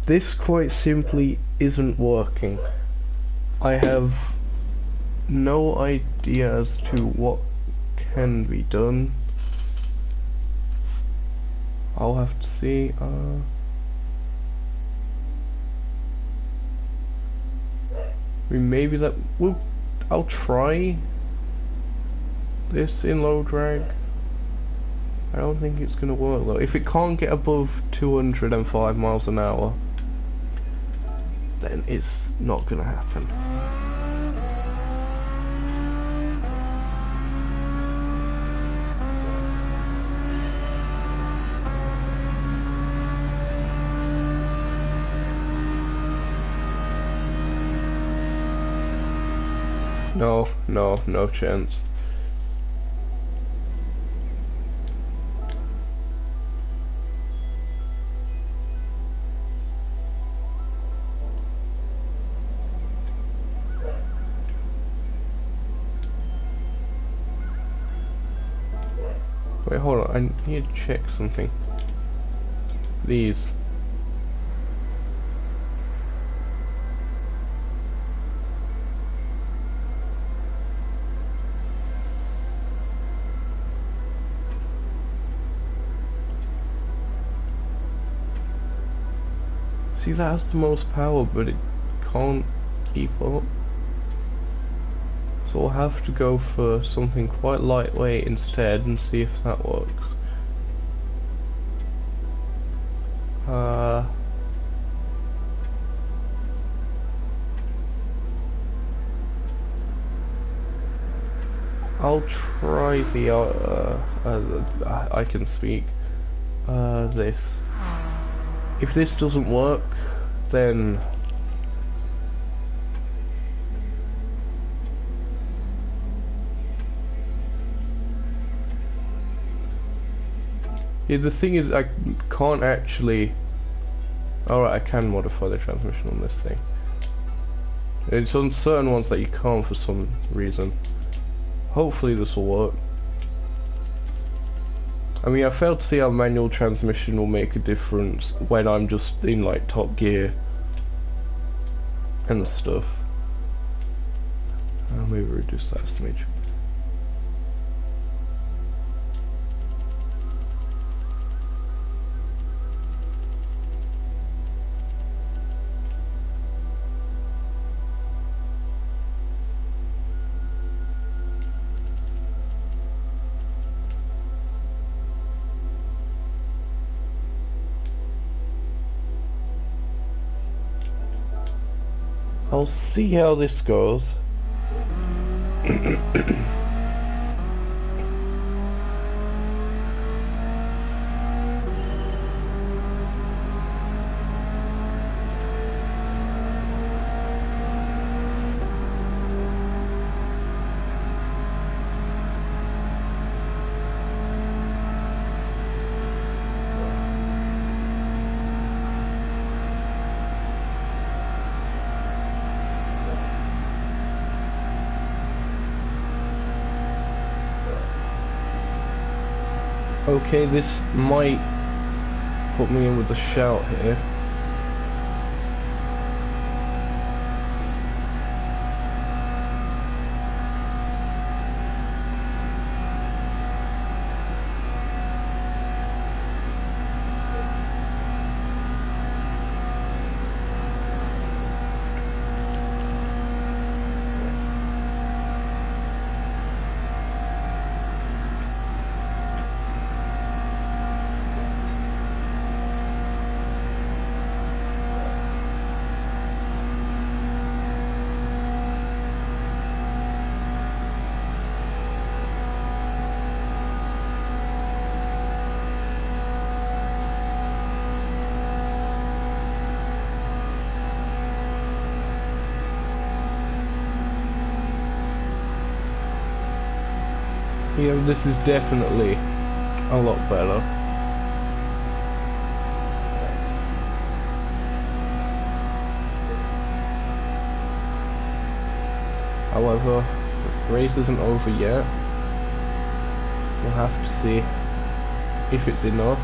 This quite simply isn't working. I have no idea as to what can be done. I'll have to see. I mean, maybe that will. I'll try this in low drag. I don't think it's gonna work though. If it can't get above 205 miles an hour, then it's not gonna happen. No chance. Wait, hold on, I need to check something. These. See, that has the most power, but it can't keep up. So we'll have to go for something quite lightweight instead and see if that works. I'll try the, I can speak, this. If this doesn't work, then yeah, the thing is, I can't actually. Alright, I can modify the transmission on this thing. It's on certain ones that you can't for some reason. Hopefully this will work. I mean, I failed to see how manual transmission will make a difference when I'm just in like top gear and stuff. I'll maybe reduce that a smidge. I'll see how this goes. Okay, this might put me in with a shout here. Yeah, this is definitely a lot better. However, the race isn't over yet. We'll have to see if it's enough.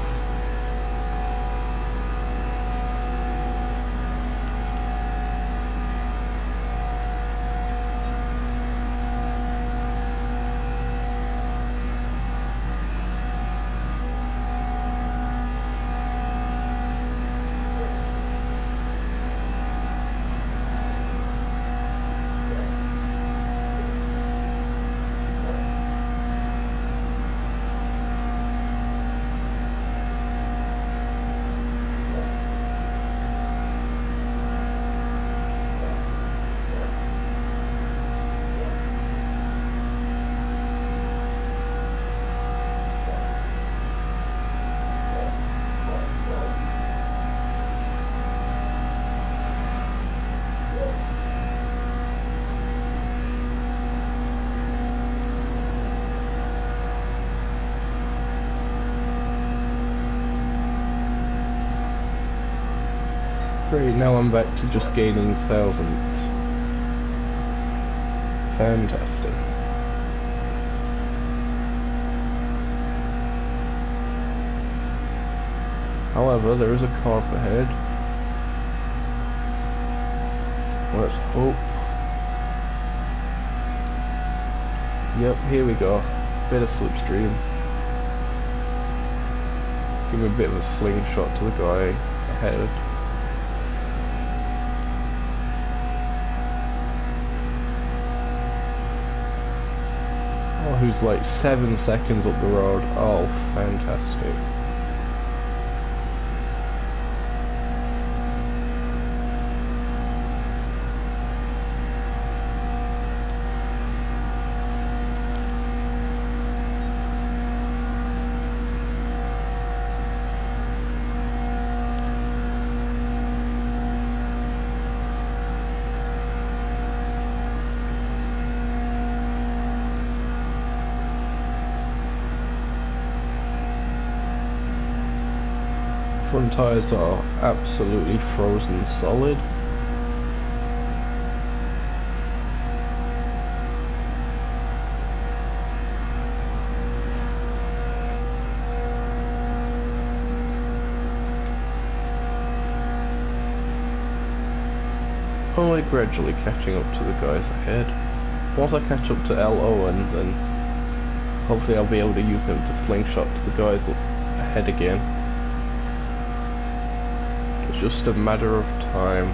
Great, now I'm back to just gaining thousands. Fantastic. However, there is a car up ahead. Let's hope. Yep, here we go. Bit of slipstream. Give me a bit of a slingshot to the guy ahead. Oh, who's like 7 seconds up the road. Oh, fantastic. Front tyres are absolutely frozen solid. Only gradually catching up to the guys ahead. Once I catch up to L. Owen, then hopefully I'll be able to use him to slingshot to the guys up ahead again. It's just a matter of time.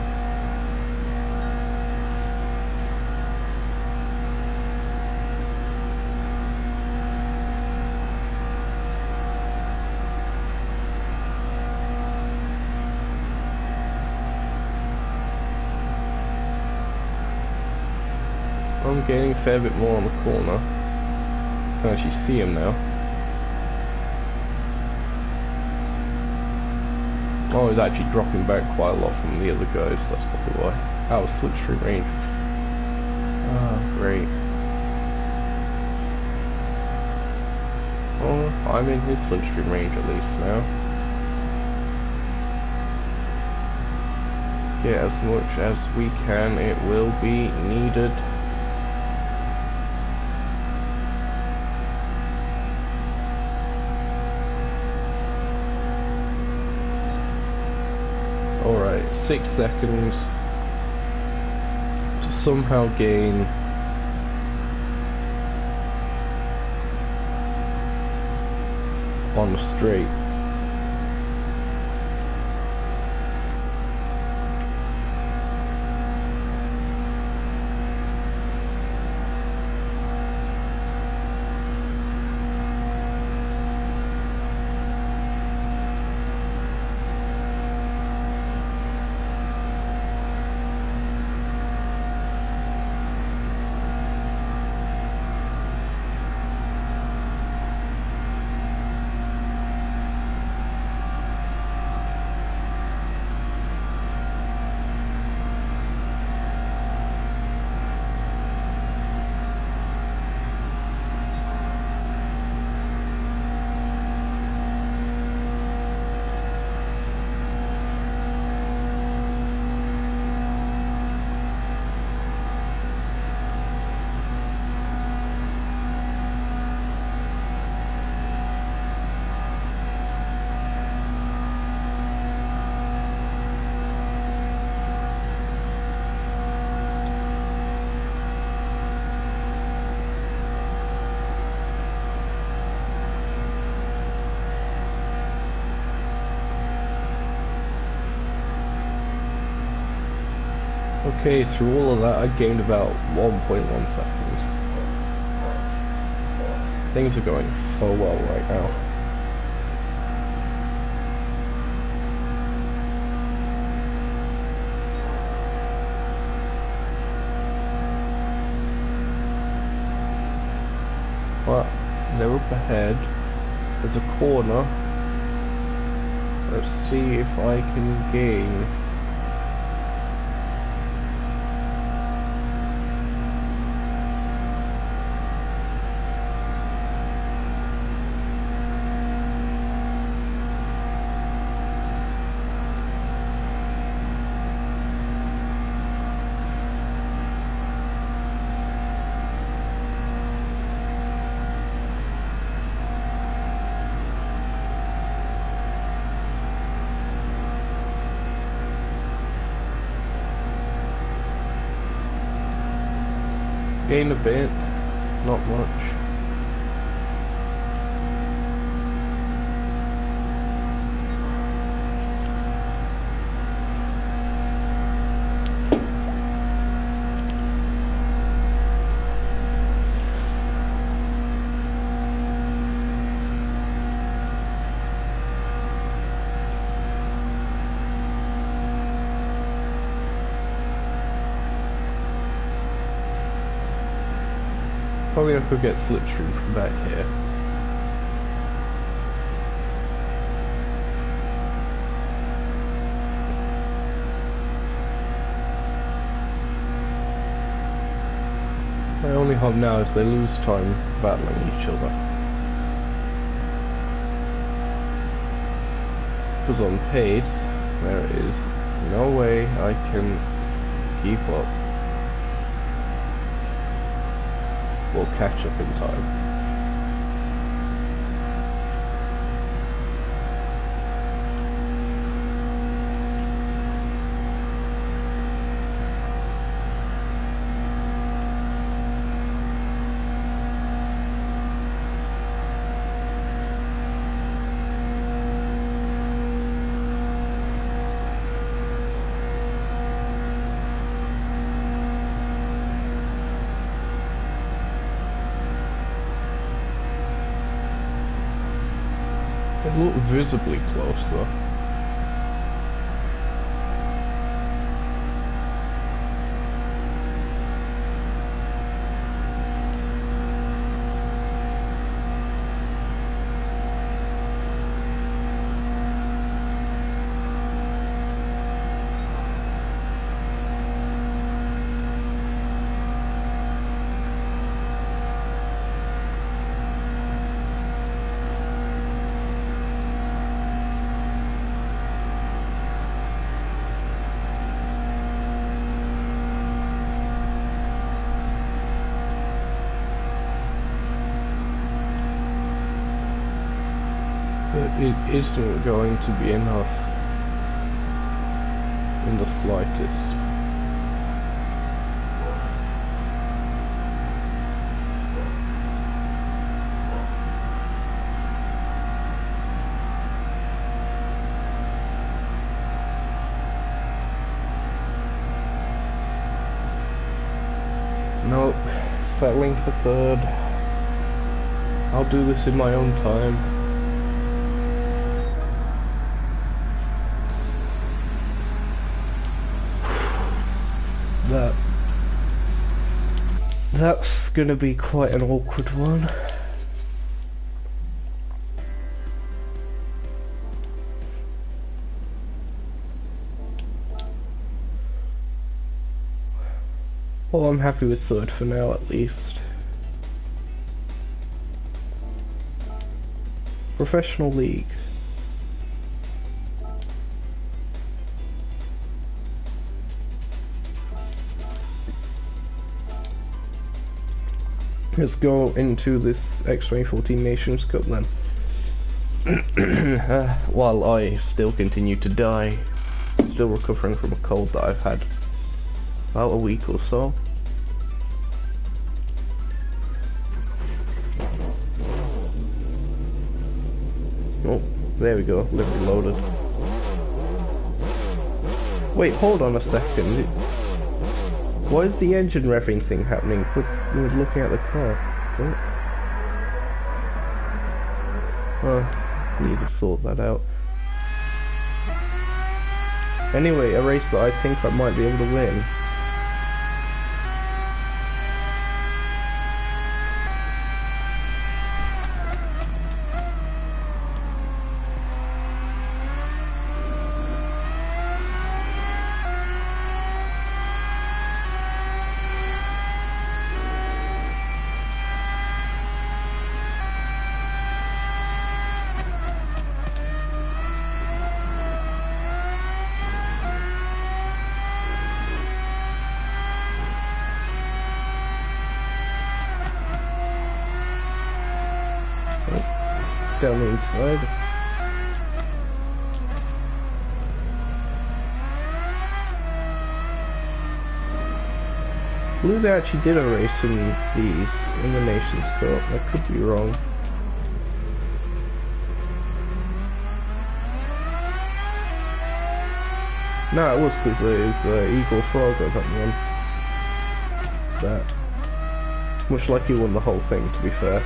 I'm gaining a fair bit more on the corner. I can actually see him now. Oh, he's actually dropping back quite a lot from the other guys, that's probably why. Oh, slipstream range. Ah, great. Oh, I'm in his slipstream range at least now. Get as much as we can, it will be needed. Alright, 6 seconds to somehow gain on the straight. Okay, through all of that I gained about 1.1 seconds. Things are going so well right now. But they're up ahead. There's a corner. Let's see if I can gain. Gain a bit, not much. Probably I could get slipstream from back here. My only hope now is they lose time battling each other. Because on pace, there is no way I can keep up. Or catch up in time. They look visibly close though. But it isn't going to be enough in the slightest. Nope, settling for third. I'll do this in my own time. That's gonna be quite an awkward one. Well, I'm happy with third for now, at least. Professional league. Let's go into this X2014 Nations Cup then. While I still continue to die, still recovering from a cold that I've had about a week or so. Oh, there we go, lift loaded. Wait, hold on a second. Why is the engine revving thing happening? We're looking at the car. Oh, need to sort that out. Anyway, a race that I think I might be able to win. Down the inside. I believe they actually did a race in these, in the Nations Cup. I could be wrong. No, it was because it was Eagle Frog that won. That. Much like he won the whole thing, to be fair.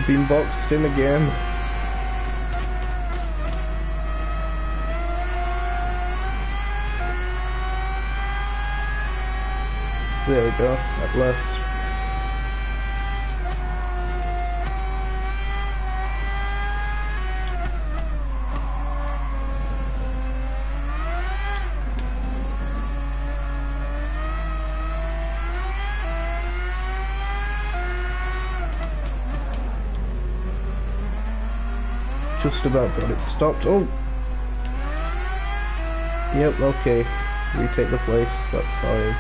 Been boxed in again. There we go, at last. Just about got it stopped. Oh! Yep, okay. Retake the place, that's fine.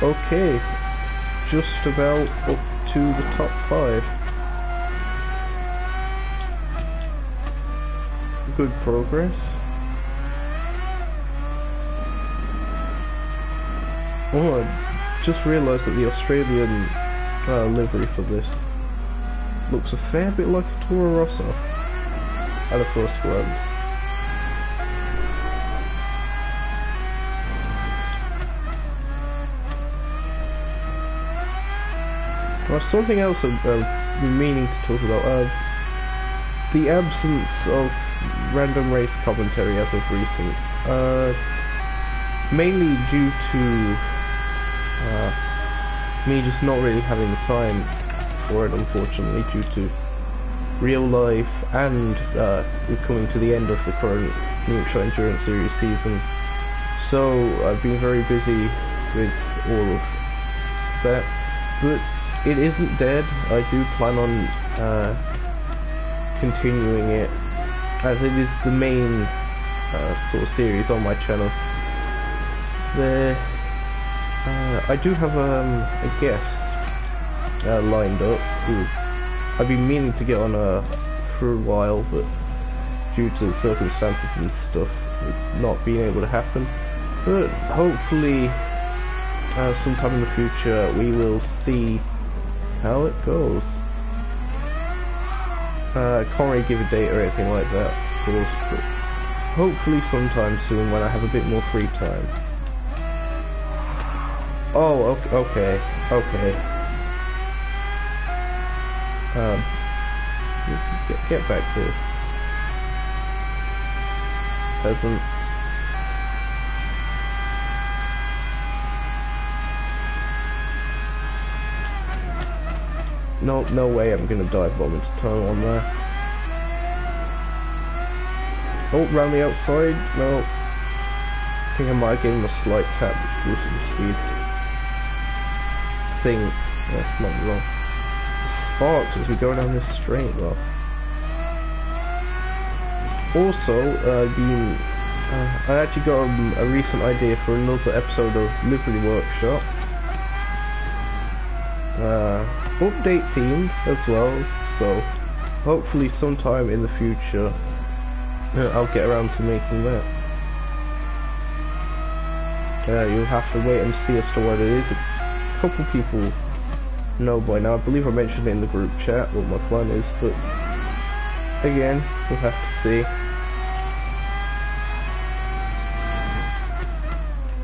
Okay, just about up to the top 5. Good progress. Oh, I just realised that the Australian livery for this looks a fair bit like a Toro Rosso at a first glance. Something else I've been meaning to talk about, the absence of random race commentary as of recent, mainly due to me just not really having the time for it, unfortunately, due to real life and we're coming to the end of the current Nukeshot Endurance Series season, so I've been very busy with all of that, but it isn't dead. I do plan on continuing it, as it is the main sort of series on my channel. There, I do have a guest lined up who I've been meaning to get on for a while, but due to circumstances and stuff, it's not been able to happen. But hopefully, sometime in the future, we will see how it goes. I can't really give a date or anything like that, of course, but hopefully sometime soon when I have a bit more free time. Oh, okay. Get back to peasant. No way I'm gonna dive bomb into turn 1 there. Oh, round the outside. No. I think I might have given him a slight tap which boosted the speed. Thing. Yeah, might be wrong. Sparks as we go down this straight though. Also, I actually got a recent idea for another episode of Livery Workshop. Update themed as well, so hopefully sometime in the future I'll get around to making that. you'll have to wait and see as to what it is. A couple people know by now. I believe I mentioned it in the group chat what my plan is, but again, we'll have to see.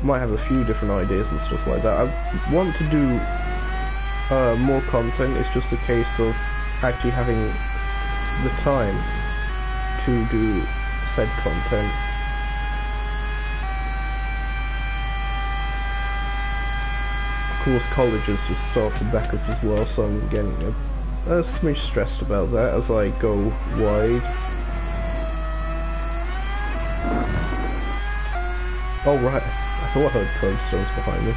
Might have a few different ideas and stuff like that. I want to do more content. It's just a case of actually having the time to do said content. Of course, college has just started back up as well, so I'm getting a smidge stressed about that as I go wide. Oh right, I thought I heard cobblestones behind me.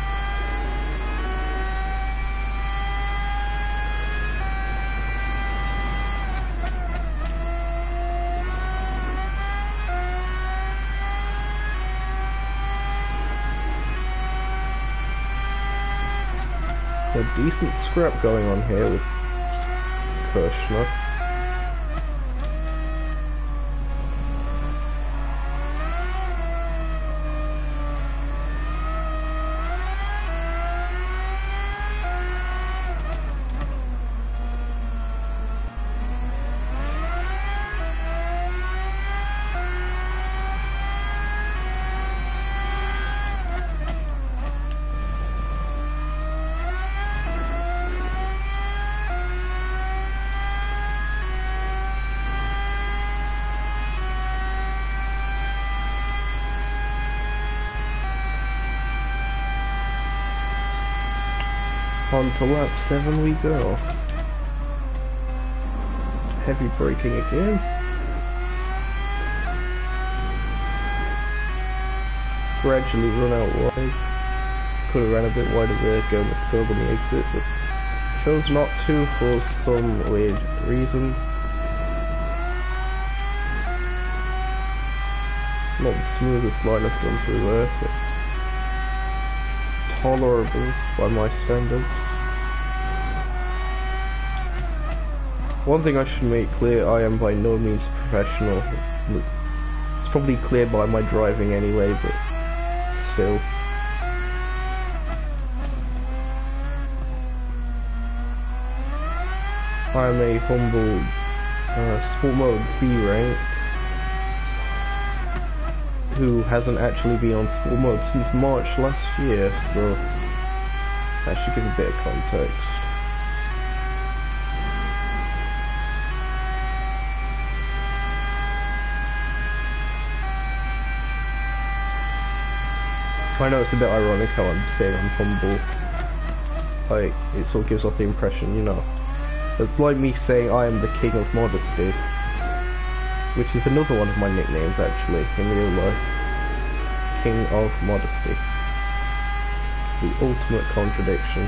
A decent scrap going on here with Kirshner. On to lap 7 we go. Heavy braking again. Gradually run out wide. Could have ran a bit wider there, going with the curb on the exit, but chose not to for some weird reason. Not the smoothest line I've done through there, but tolerable by my standards. One thing I should make clear, I am by no means a professional. It's probably clear by my driving anyway, but still. I am a humble Sport Mode B rank who hasn't actually been on Sport Mode since March last year, so that should give a bit of context. I know it's a bit ironic how I'm saying I'm humble. Like, it sort of gives off the impression, you know. It's like me saying I am the king of modesty, which is another one of my nicknames actually, in real life. King of modesty. The ultimate contradiction.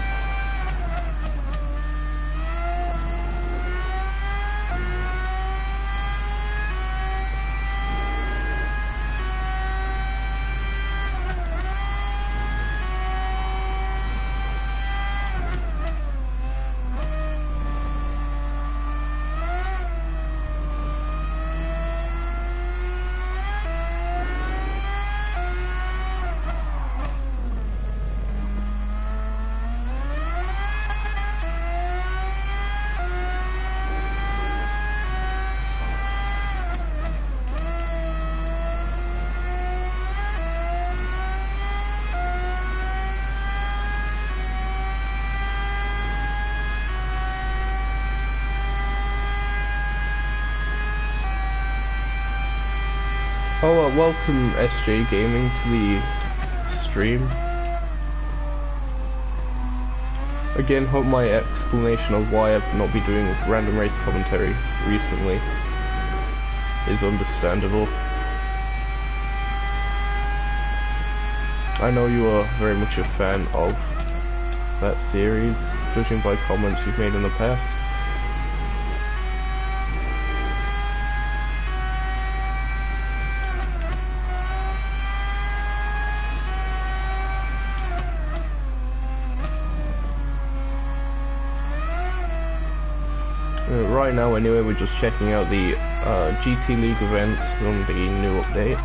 Oh, welcome SJ Gaming to the stream. Again, hope my explanation of why I've not been doing random race commentary recently is understandable. I know you are very much a fan of that series, judging by comments you've made in the past. Right now anyway, we're just checking out the GT League events from the new update.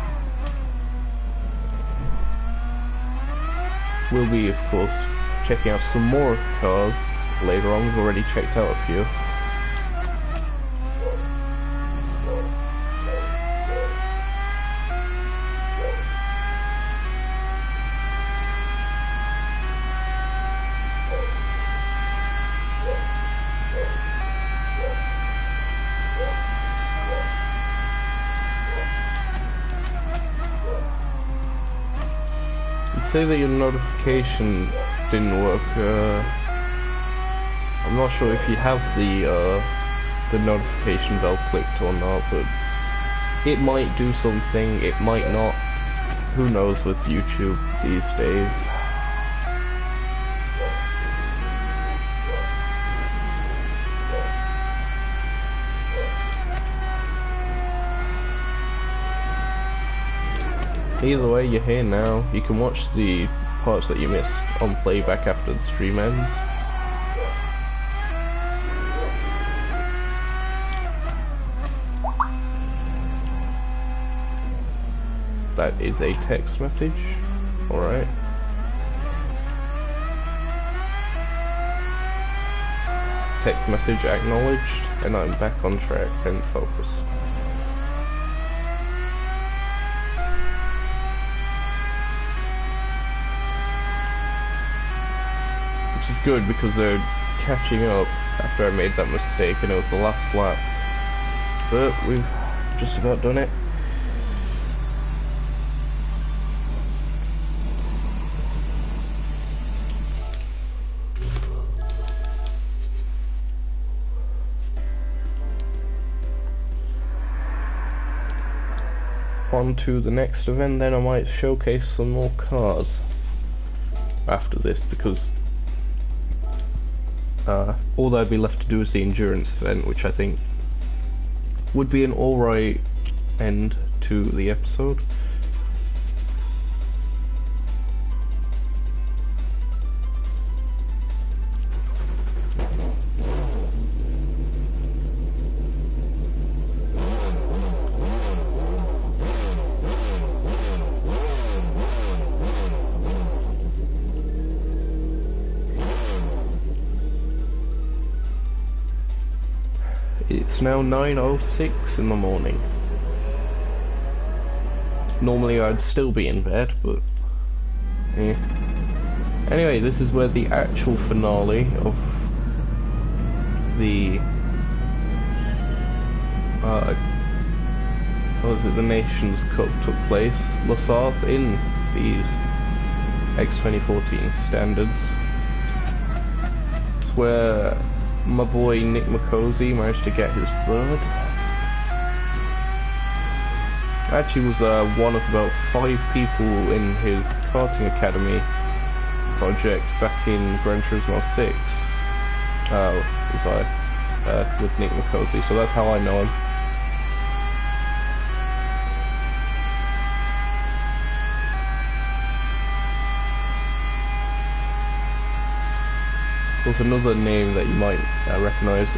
we'll be, of course, checking out some more of the cars later on. We've already checked out a few. Say that your notification didn't work. I'm not sure if you have the notification bell clicked or not, but it might do something, it might not. Who knows with YouTube these days. Either way, you're here now. You can watch the parts that you missed on playback after the stream ends. That is a text message. Alright. Text message acknowledged, and I'm back on track and focus. Which is good because they're catching up after I made that mistake and it was the last lap. But we've just about done it. On to the next event, then I might showcase some more cars after this, because all that'd be left to do is the endurance event, which I think would be an alright end to the episode. It's now 9:06 in the morning. Normally I'd still be in bed, but yeah. Anyway, this is where the actual finale of the the Nations Cup took place. Lassard in these X2014 standards. It's where my boy Nick McCosey managed to get his third. Actually was one of about 5 people in his karting academy project back in Gran Turismo 6. Was I with Nick McCosey, so that's how I know him. There's another name that you might recognise,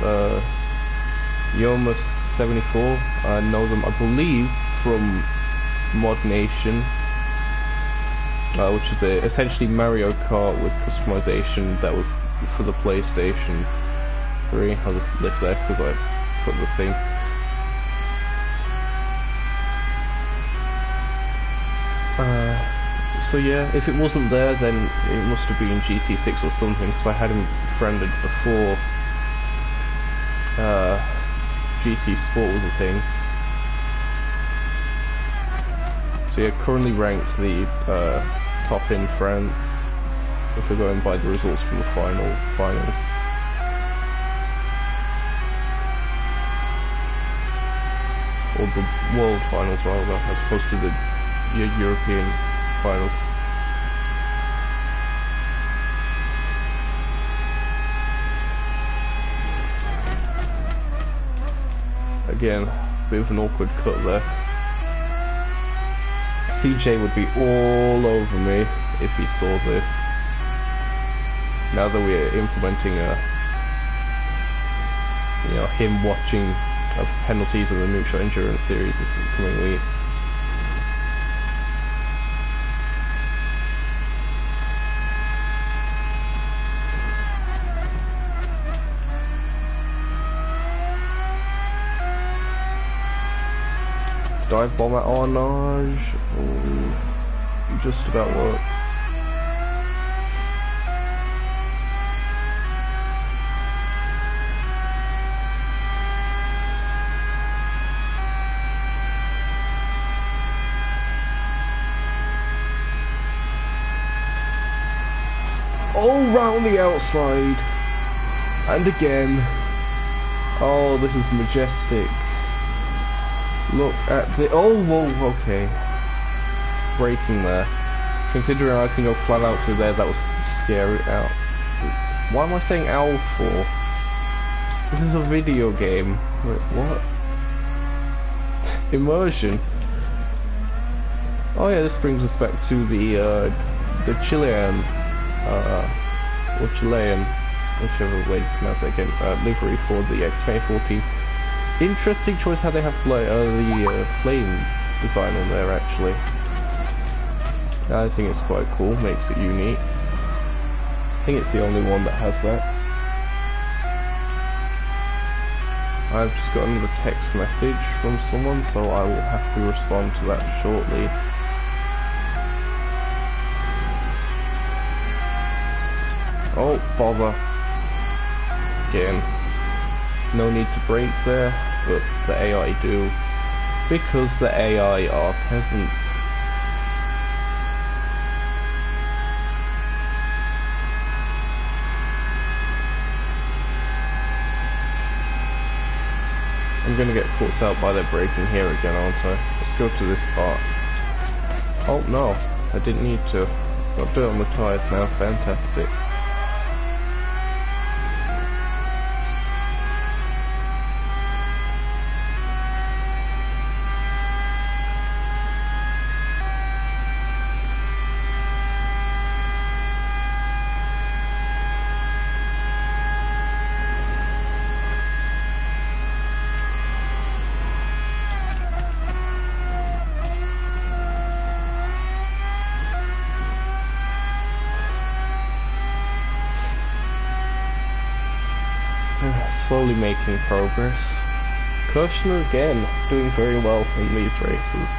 Yomus74. I know them, I believe, from Mod Nation, which is essentially Mario Kart with customization that was for the PlayStation 3. I'll just lift there because I put the thing. So yeah, if it wasn't there, then it must have been GT6 or something, because I had him friended before GT Sport was a thing. So yeah, currently ranked the top in France, if we're going by the results from the finals. Or the World Finals rather, as opposed to the European Finals. Again, bit of an awkward cut there. CJ would be all over me if he saw this. Now that we're implementing him watching of penalties in the Nukeshot Endurance Series this coming week. dive bomb at Arnage. Oh, just about works. All round the outside. And again. Oh, this is majestic. Look at the... Oh, whoa, okay. Braking there. Considering I can go flat out through there, that was scary. Ow. Why am I saying ow for? This is a video game. Wait, what? Immersion. Oh yeah, this brings us back to the Chilean, or Chilean, whichever way to pronounce it again, livery for the X2014. Interesting choice how they have the flame design on there, actually. I think it's quite cool, makes it unique. I think it's the only one that has that. I've just got another text message from someone, so I will have to respond to that shortly. Oh, bother. Again. No need to brake there, but the AI do. Because the AI are peasants. I'm gonna get caught out by their braking here again, aren't I? Let's go to this part. Oh no, I didn't need to. Got dirt on the tyres now, fantastic. Slowly making progress. Kirshner again, doing very well in these races.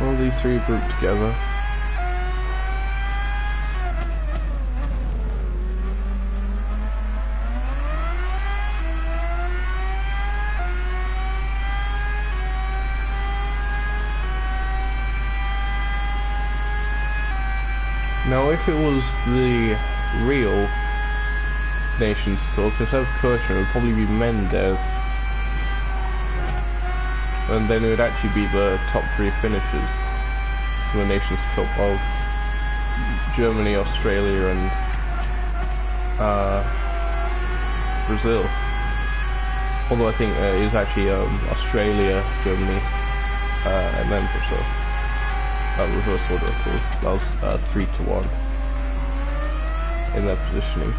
All these three grouped together. Now if it was the real Nations Cup, instead of Kirshner, it would probably be Mendes. And then it would actually be the top three finishers in the Nations Cup of Germany, Australia and Brazil. Although I think it was actually Australia, Germany, and then Brazil. Reverse order, of course. That was 3-1 in their positioning.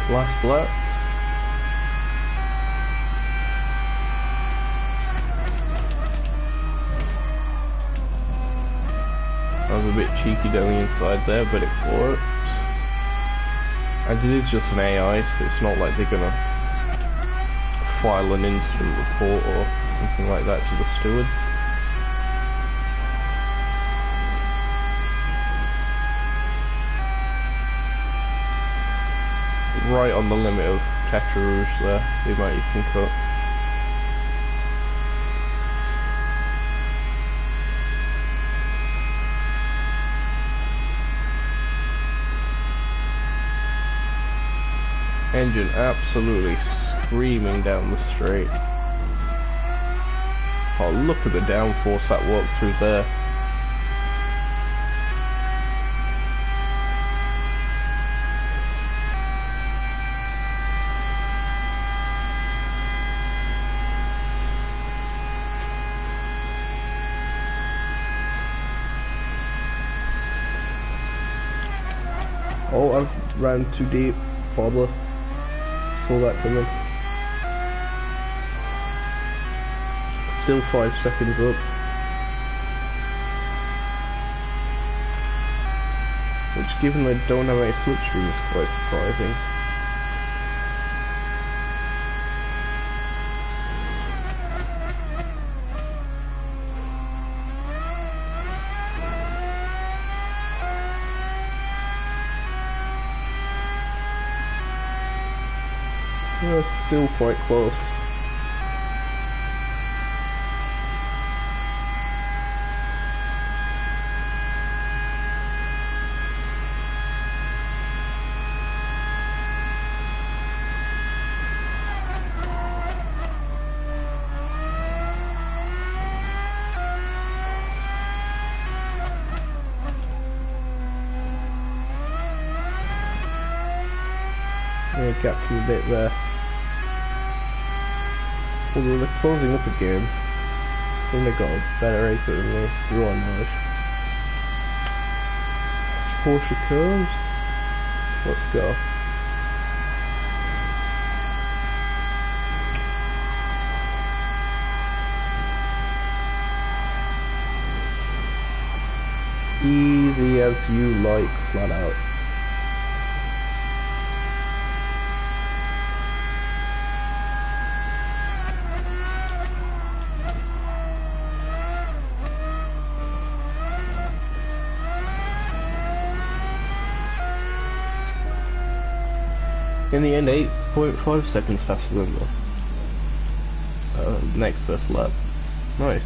Last lap. I was a bit cheeky down the inside there, but it worked. And it is just an AI, so it's not like they're gonna file an incident report or something like that to the stewards. Right on the limit of Quatre Rouge there, the amount you can cut. Engine absolutely screaming down the straight. Oh, look at the downforce that walked through there. Oh, I've ran too deep. Bother. Saw that coming. Still 5 seconds up. Which, given they don't have any slipstream, is quite surprising. Yeah, still quite close. Yeah, gapped you a bit there. Although they're closing up again. I think they've got a better exit than me. Zero on knowledge. Porsche comes. Let's go. Easy as you like, flat out. In the end, 8.5 seconds faster than the next first lap. Nice.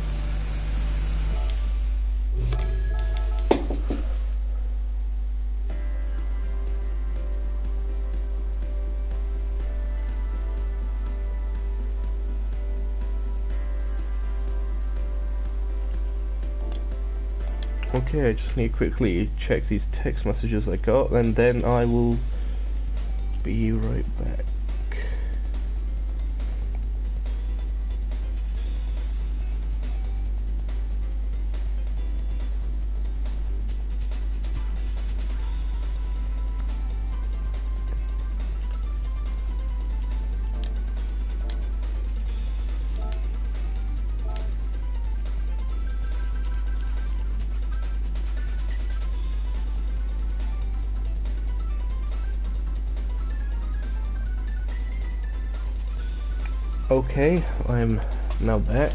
Okay, I just need to quickly check these text messages I got, and then I will be right back. Okay, I'm now back.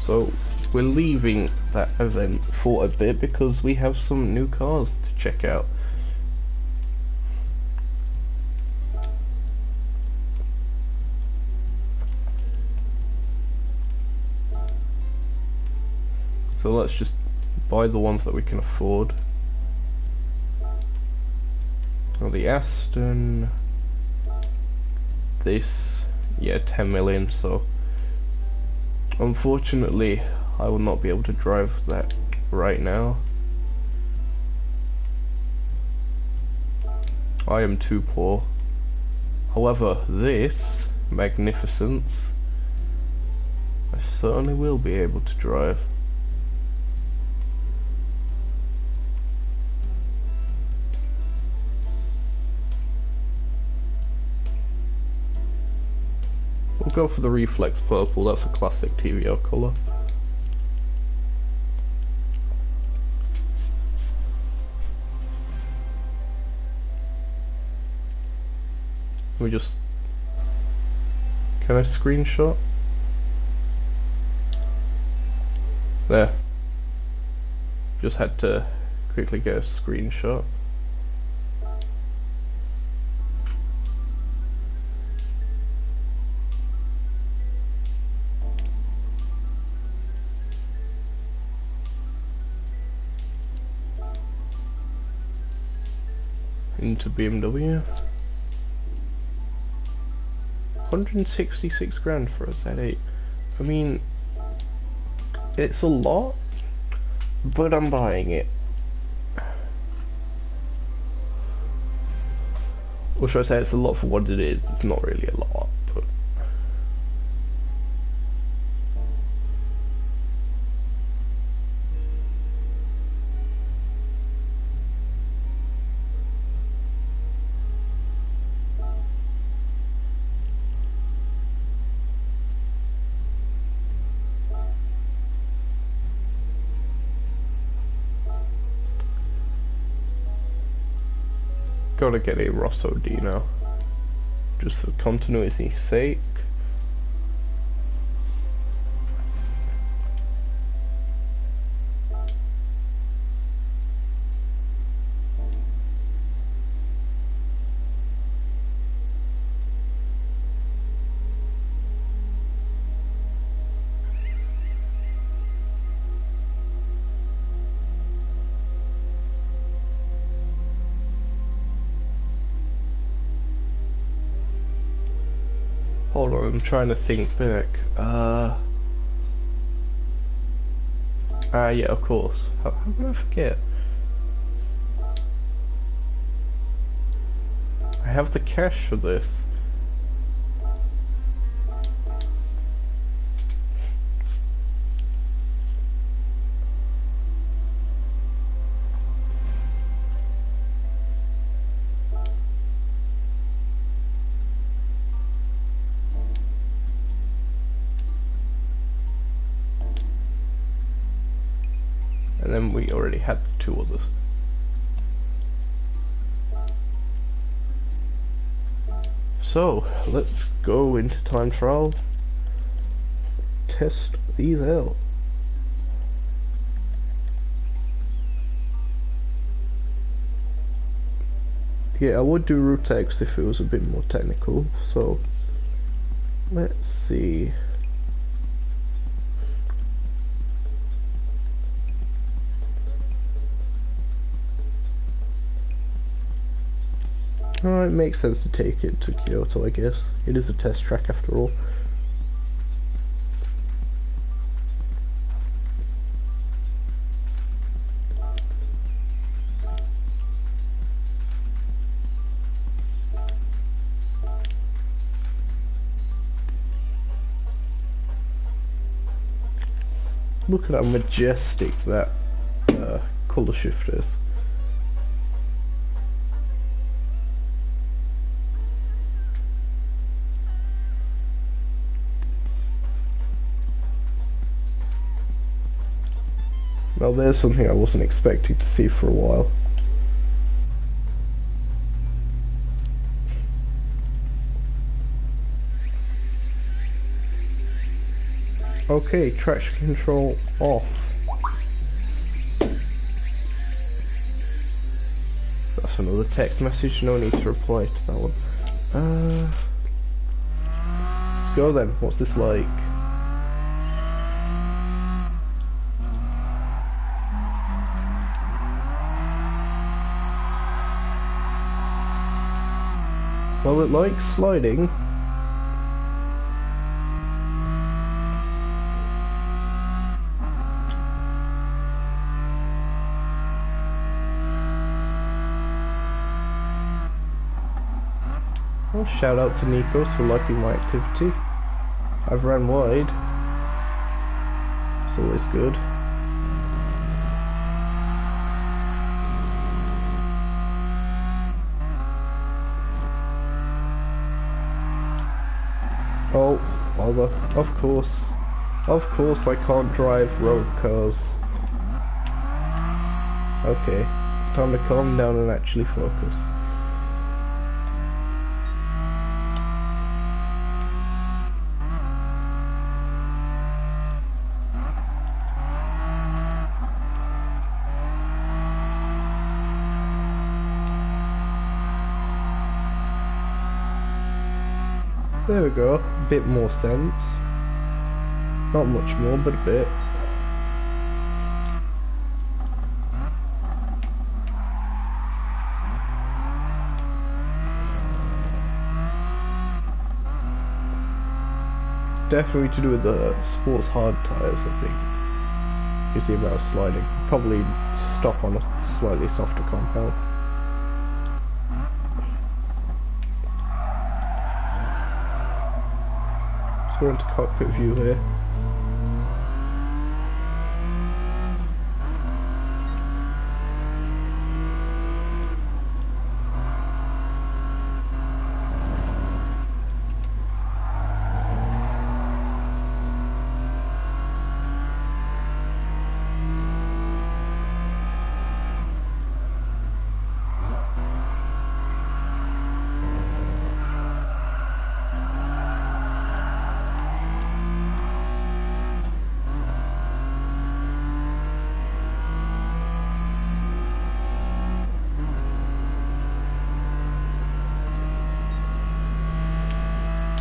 So we're leaving that event for a bit because we have some new cars to check out. So let's just buy the ones that we can afford. Oh, the Aston, this, yeah, 10 million, so unfortunately I will not be able to drive that right now. I am too poor. However, this magnificence I certainly will be able to drive. We'll go for the Reflex Purple, that's a classic TVO colour. We just... Can I screenshot? There. Just had to quickly get a screenshot. Into BMW. 166 grand for a Z8. I mean, It's a lot, but I'm buying it. Or should I say it's a lot for what it is? It's not really a lot, but... Gotta get a Rosso D now. Just for continuity's sake. Hold on, I'm trying to think back. Yeah, of course. How could I forget? I have the cash for this. And then we already had the two others. So, let's go into time trial. Test these out. Yeah, I would do root X if it was a bit more technical, so let's see. Oh, it makes sense to take it to Kyoto, I guess. It is a test track after all. Look at how majestic that colour shift is. Now there's something I wasn't expecting to see for a while. Okay, traction control off. That's another text message, no need to reply to that one. Let's go then, what's this like? Well, it likes sliding. Well, shout out to Nikos for liking my activity. I've ran wide. It's always good. Oh, bother. Of course I can't drive road cars. Okay, time to calm down and actually focus. There we go, a bit more sense. Not much more, but a bit. Definitely to do with the sports hard tyres, I think. is the amount of sliding. Probably stop on a slightly softer compound. Let's go into cockpit view here.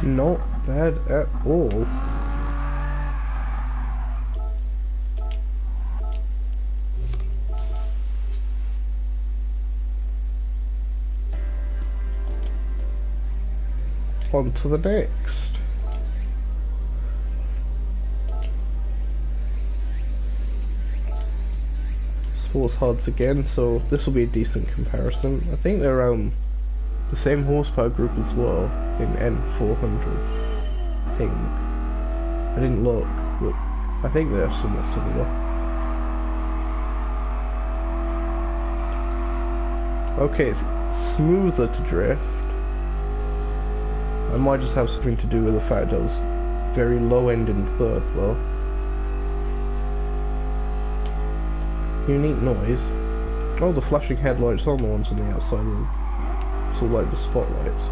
Not bad at all. On to the next. Sports hards again, so this will be a decent comparison. I think they're around the same horsepower group as well in N400. I think. I didn't look, but I think they're somewhat similar. Okay, it's smoother to drift. I might just have something to do with the fact I was very low end in third though. Unique noise. Oh, the flashing headlights on the ones on the outside room. So like the spotlights.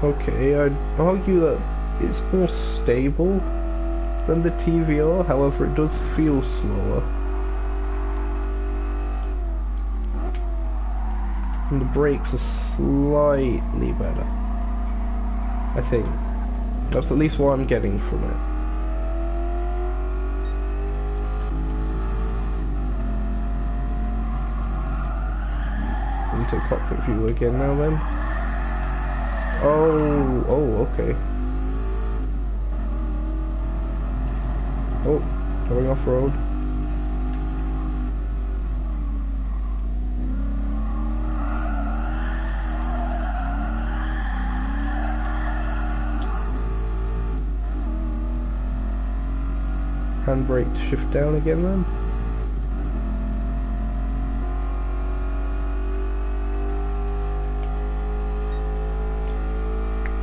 Okay, I'd argue that it's more stable than the TVR, however it does feel slower. And the brakes are slightly better. I think. That's at least what I'm getting from it. Into cockpit view again now then. Oh, okay. Oh, going off road. Handbrake to shift down again then.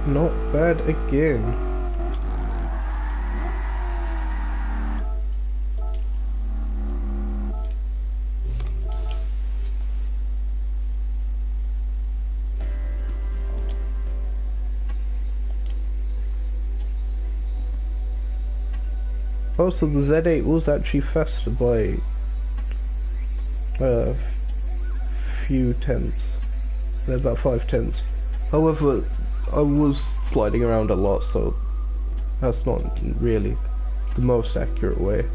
Not bad again. Oh, so the Z8 was actually faster by a few tenths. About 5 tenths. However, I was sliding around a lot, so that's not really the most accurate way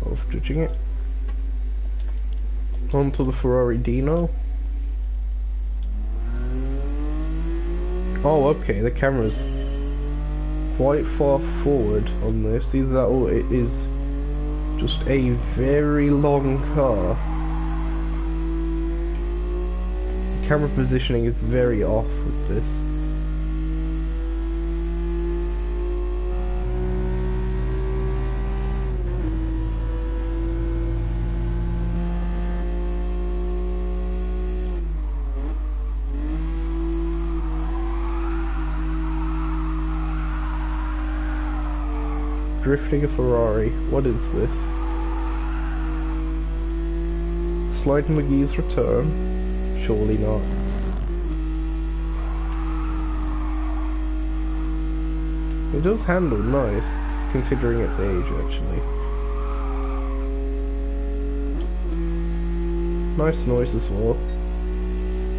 of judging it. On to the Ferrari Dino. Oh, okay, the camera's quite far forward on this. Either that or it is just a very long car. Camera positioning is very off with this. Drifting a Ferrari. What is this? Slide McGee's return? Surely not. It does handle nice, considering its age, actually. Nice noise as well.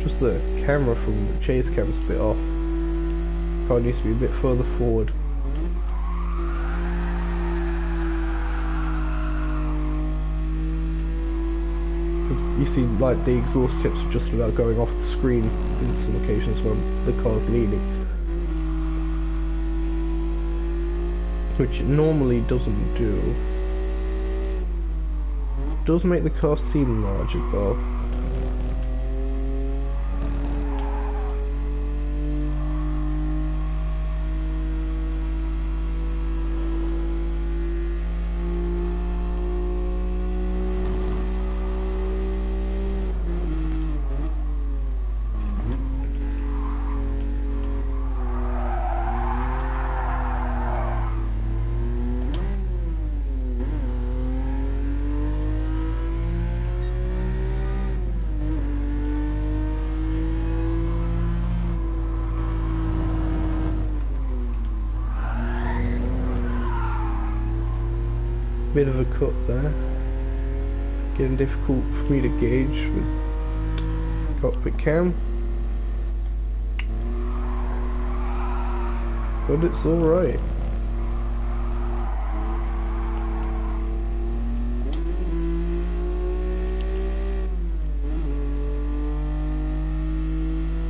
Just the camera from the chase cam's a bit off. Car needs to be a bit further forward. You see, like, the exhaust tips are just about going off the screen in some occasions when the car's leaning. Which it normally doesn't do. Does make the car seem larger though. Bit of a cut there. Getting difficult for me to gauge with cockpit cam. But it's alright.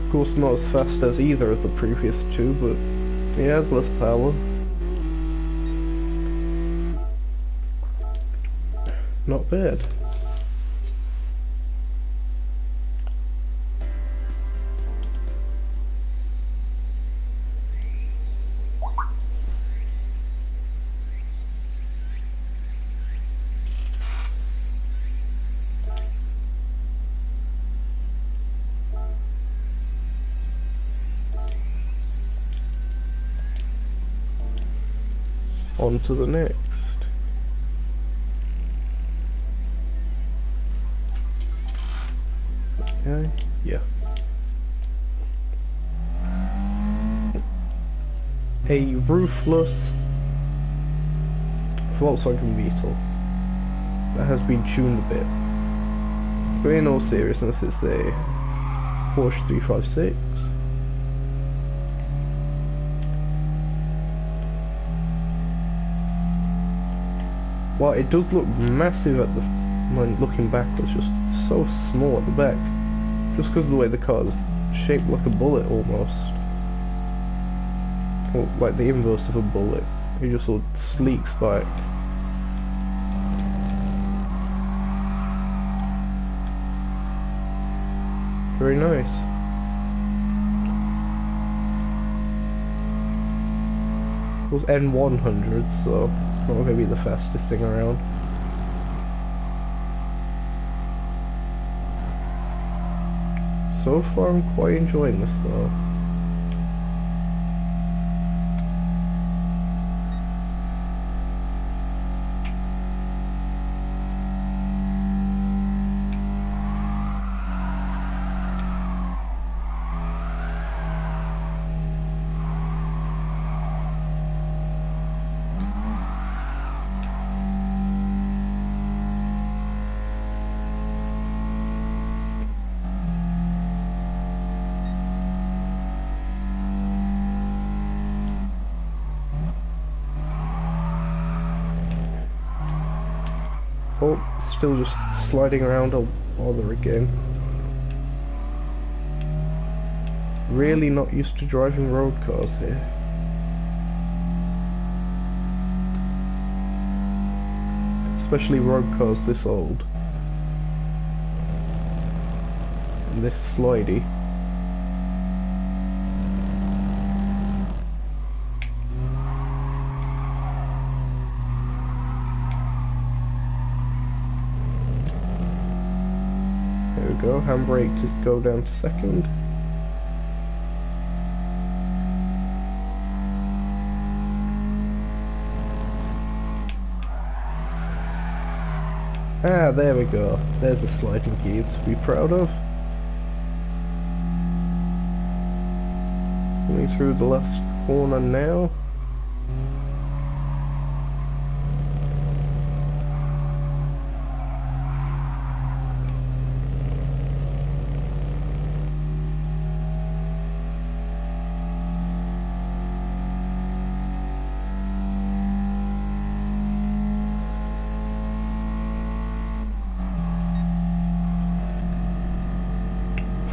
Of course not as fast as either of the previous two, but it has less power. Not bad. On to the next. Okay, yeah. A roofless Volkswagen Beetle that has been tuned a bit. But in all seriousness, it's a Porsche 356. Well, it does look massive at the when looking back. It's just so small at the back, just because of the way the car is shaped like a bullet almost, or like the inverse of a bullet. It just sort of sleeks back. Very nice. It was N100, so not going to be the fastest thing around. So far I'm quite enjoying this though. Oh, still just sliding around a bother again. Really not used to driving road cars here. Especially road cars this old. And this slidey. Go, handbrake to go down to second. Ah, there we go. There's a sliding key to be proud of. Coming through the last corner now.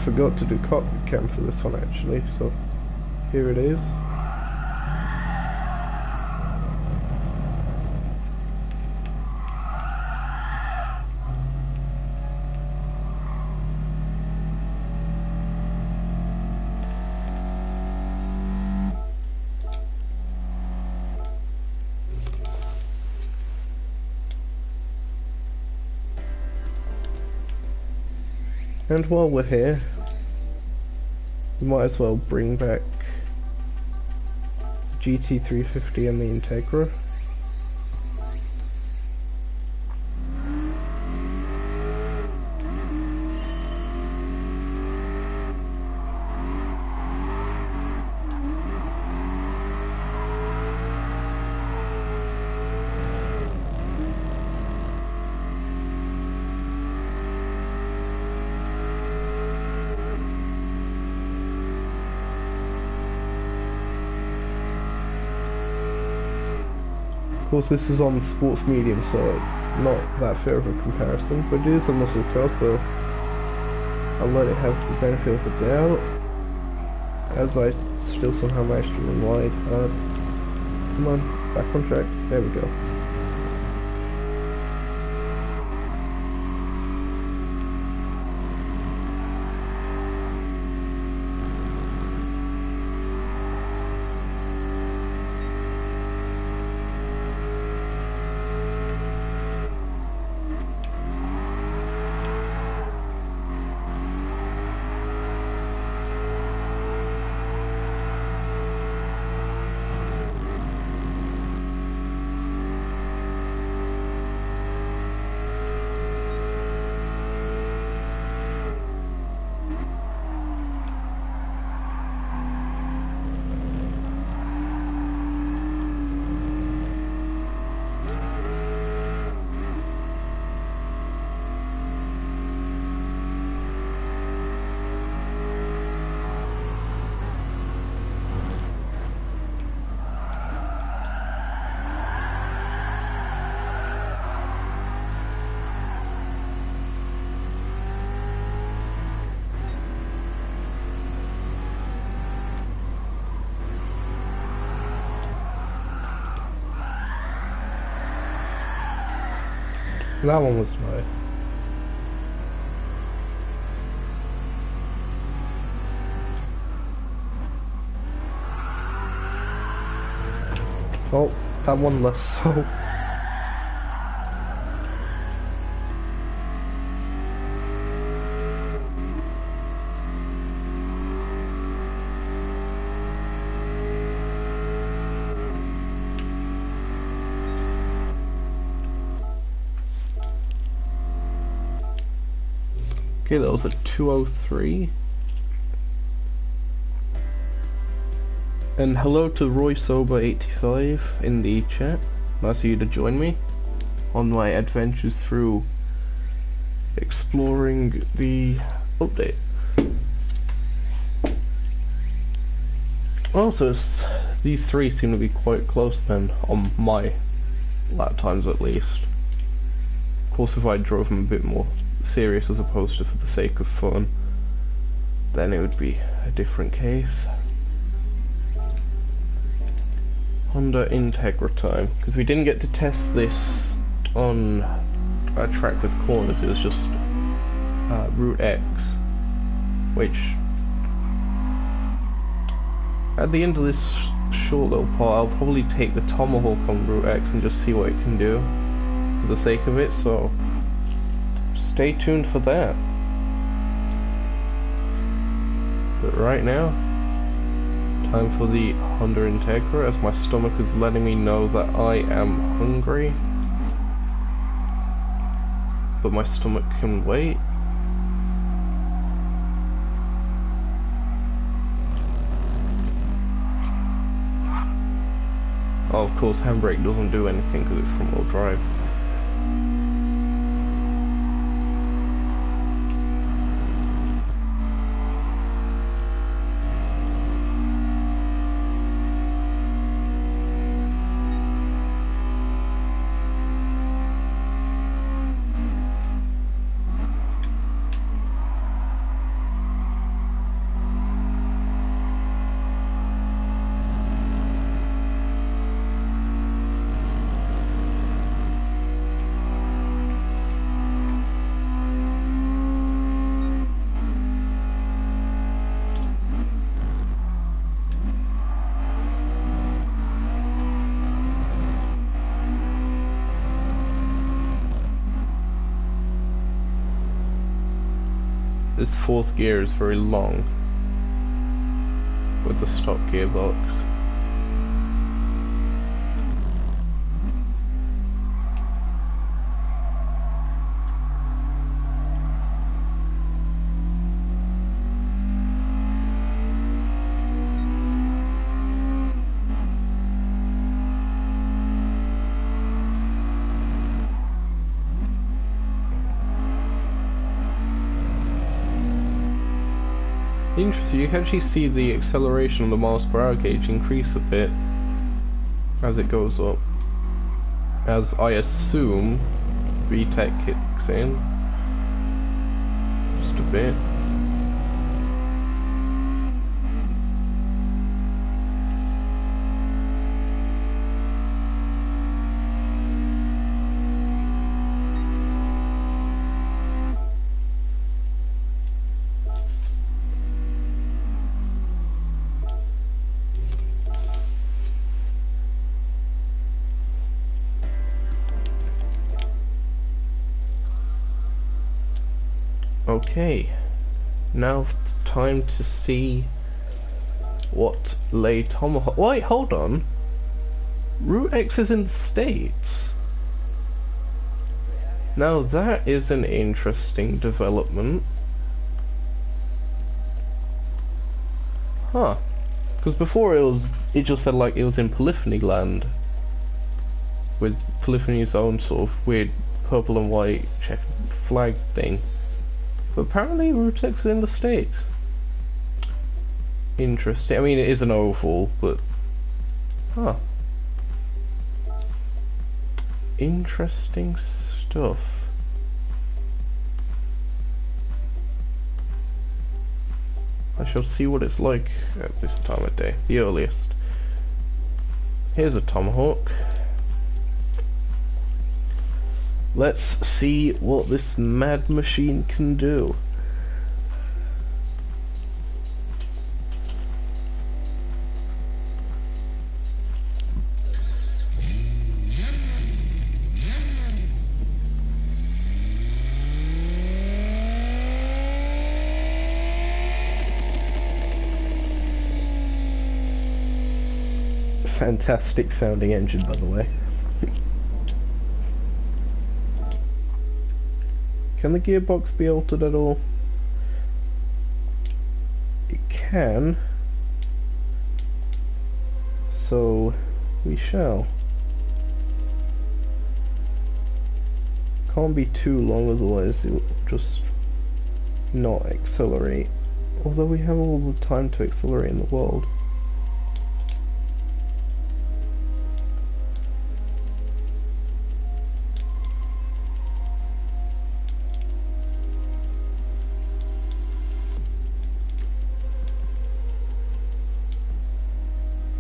Forgot to do cockpit cam for this one actually, so here it is. And while we're here, we might as well bring back GT350 and the Integra. Of course, this is on sports medium, so not that fair of a comparison, but it is a muscle car, so I'll let it have the benefit of the doubt, as I still somehow managed to run wide. Come on, back on track, there we go. That one was nice. Oh, that one less so. Okay, that was a 203. And hello to Roy Sober 85 in the chat. Nice of you to join me on my adventures through exploring the update. Also, these three seem to be quite close then, on my lap times at least. Of course, if I drove them a bit more serious as opposed to for the sake of fun, then it would be a different case. Honda Integra time, because we didn't get to test this on a track with corners, it was just Route X, which at the end of this short little part I'll probably take the Tomahawk on Route X and just see what it can do for the sake of it, so stay tuned for that. But right now, time for the Honda Integra, as my stomach is letting me know that I am hungry. but my stomach can wait. Oh, of course, handbrake doesn't do anything because it's front-wheel drive. This fourth gear is very long with the stock gearbox. Interesting, you can actually see the acceleration of the miles per hour gauge increase a bit as it goes up. As I assume VTEC kicks in just a bit. Okay, now time to see what lay Tomahawk. Wait, hold on. Route X is in the States. Now that is an interesting development. Huh? Because before it just said like it was in Polyphony land, with Polyphony's own sort of weird purple and white check flag thing. But apparently Route X is in the States. Interesting. I mean, it is an oval, but... Huh. Interesting stuff. I shall see what it's like at this time of day, the earliest. Here's a Tomahawk. Let's see what this mad machine can do. Fantastic sounding engine, by the way. Can the gearbox be altered at all? It can. So we shall. Can't be too long, otherwise it will just not accelerate. Although we have all the time to accelerate in the world.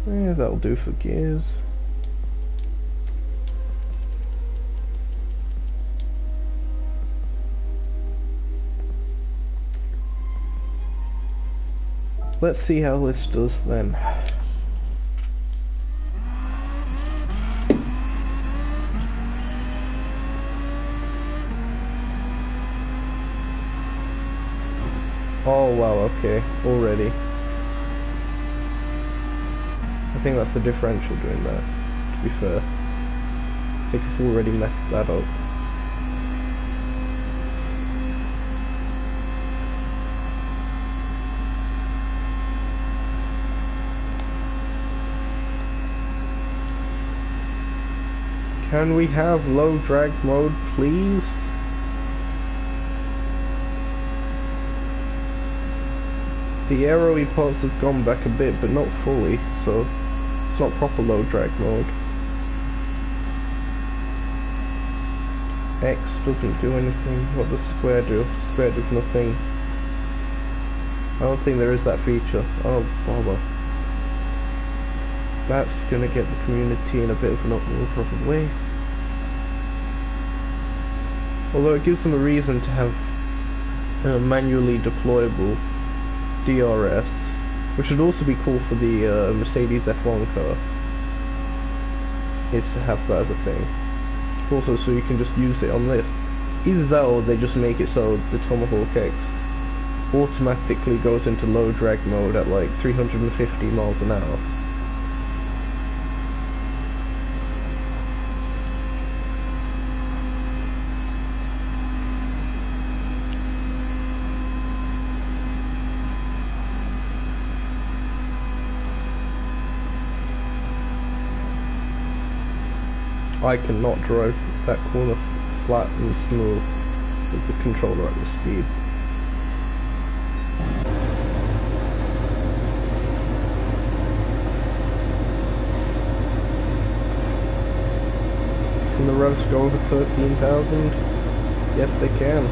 Yeah, that'll do for gears. Let's see how this does then. Oh wow, okay, already. I think that's the differential doing that, to be fair. I think I've already messed that up. Can we have low drag mode, please? The arrowy parts have gone back a bit, but not fully, so it's not proper low drag mode. X doesn't do anything. What does square do? Square does nothing. I don't think there is that feature. Oh, bother. That's gonna get the community in a bit of an uproar probably. Although it gives them a reason to have manually deployable DRS, which would also be cool for the Mercedes F1 car, is to have that as a thing. Also, so you can just use it on this. Either that or they just make it so the Tomahawk X automatically goes into low drag mode at like 350 miles an hour. I cannot drive that corner flat and smooth with the controller at this speed. Can the revs go over 13,000? Yes, they can.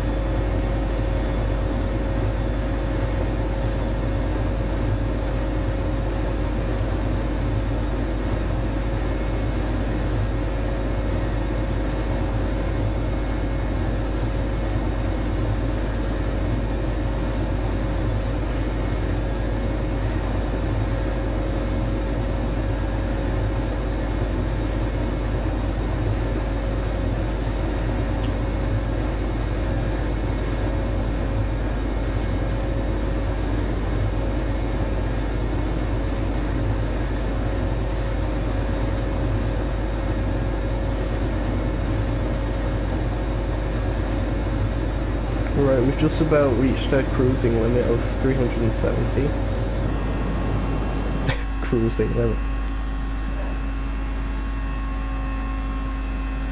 Right, we've just about reached our cruising limit of 370. Cruising limit.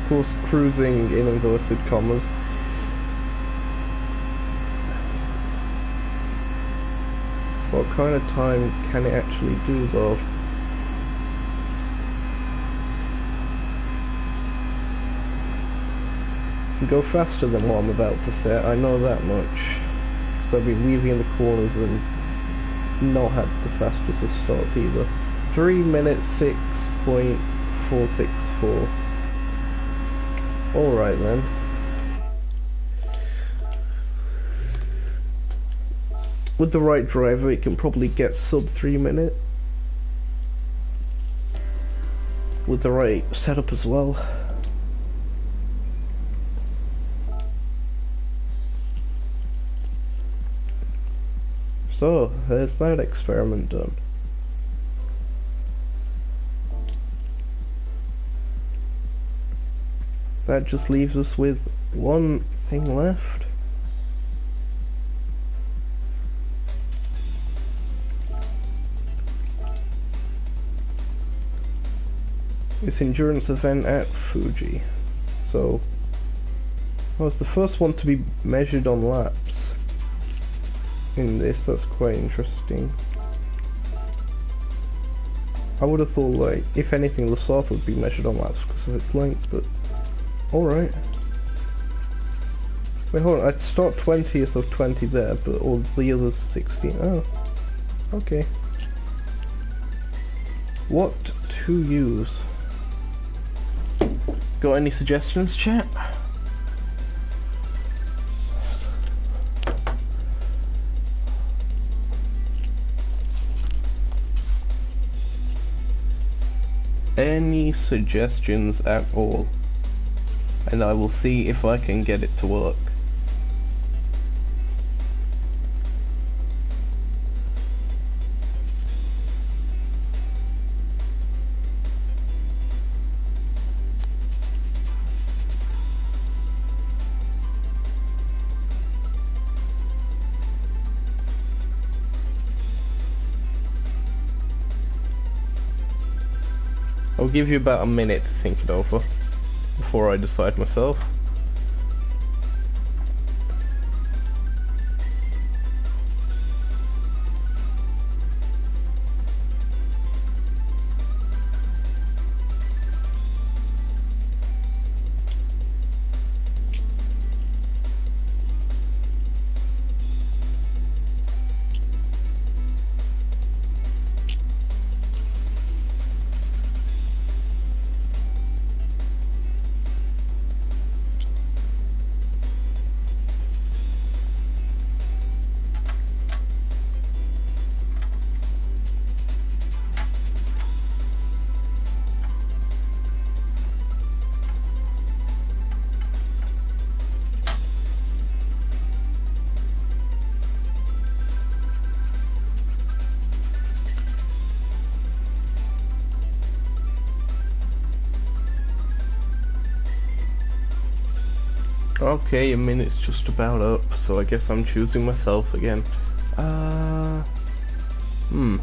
Of course, cruising in inverted commas. What kind of time can it actually do though? Go faster than what I'm about to say, I know that much. So I've been weaving in the corners and not had the fastest of starts either. 3 minutes 6.464. Alright then. With the right driver it can probably get sub 3 minutes. With the right setup as well. So, there's that experiment done. That just leaves us with one thing left. This endurance event at Fuji. So, I was the first one to be measured on laps. In this, that's quite interesting. I would have thought, like, if anything, the South would be measured on laps because of its length, but alright. Wait, hold on, I'd start 20th of 20 there, but all the others 16. Oh, okay. What to use? Got any suggestions, chat? Any suggestions at all, and I will see if I can get it to work. I'll give you about a minute to think it over. before I decide myself. Okay, a minute's just about up, so I guess I'm choosing myself again. Hmm.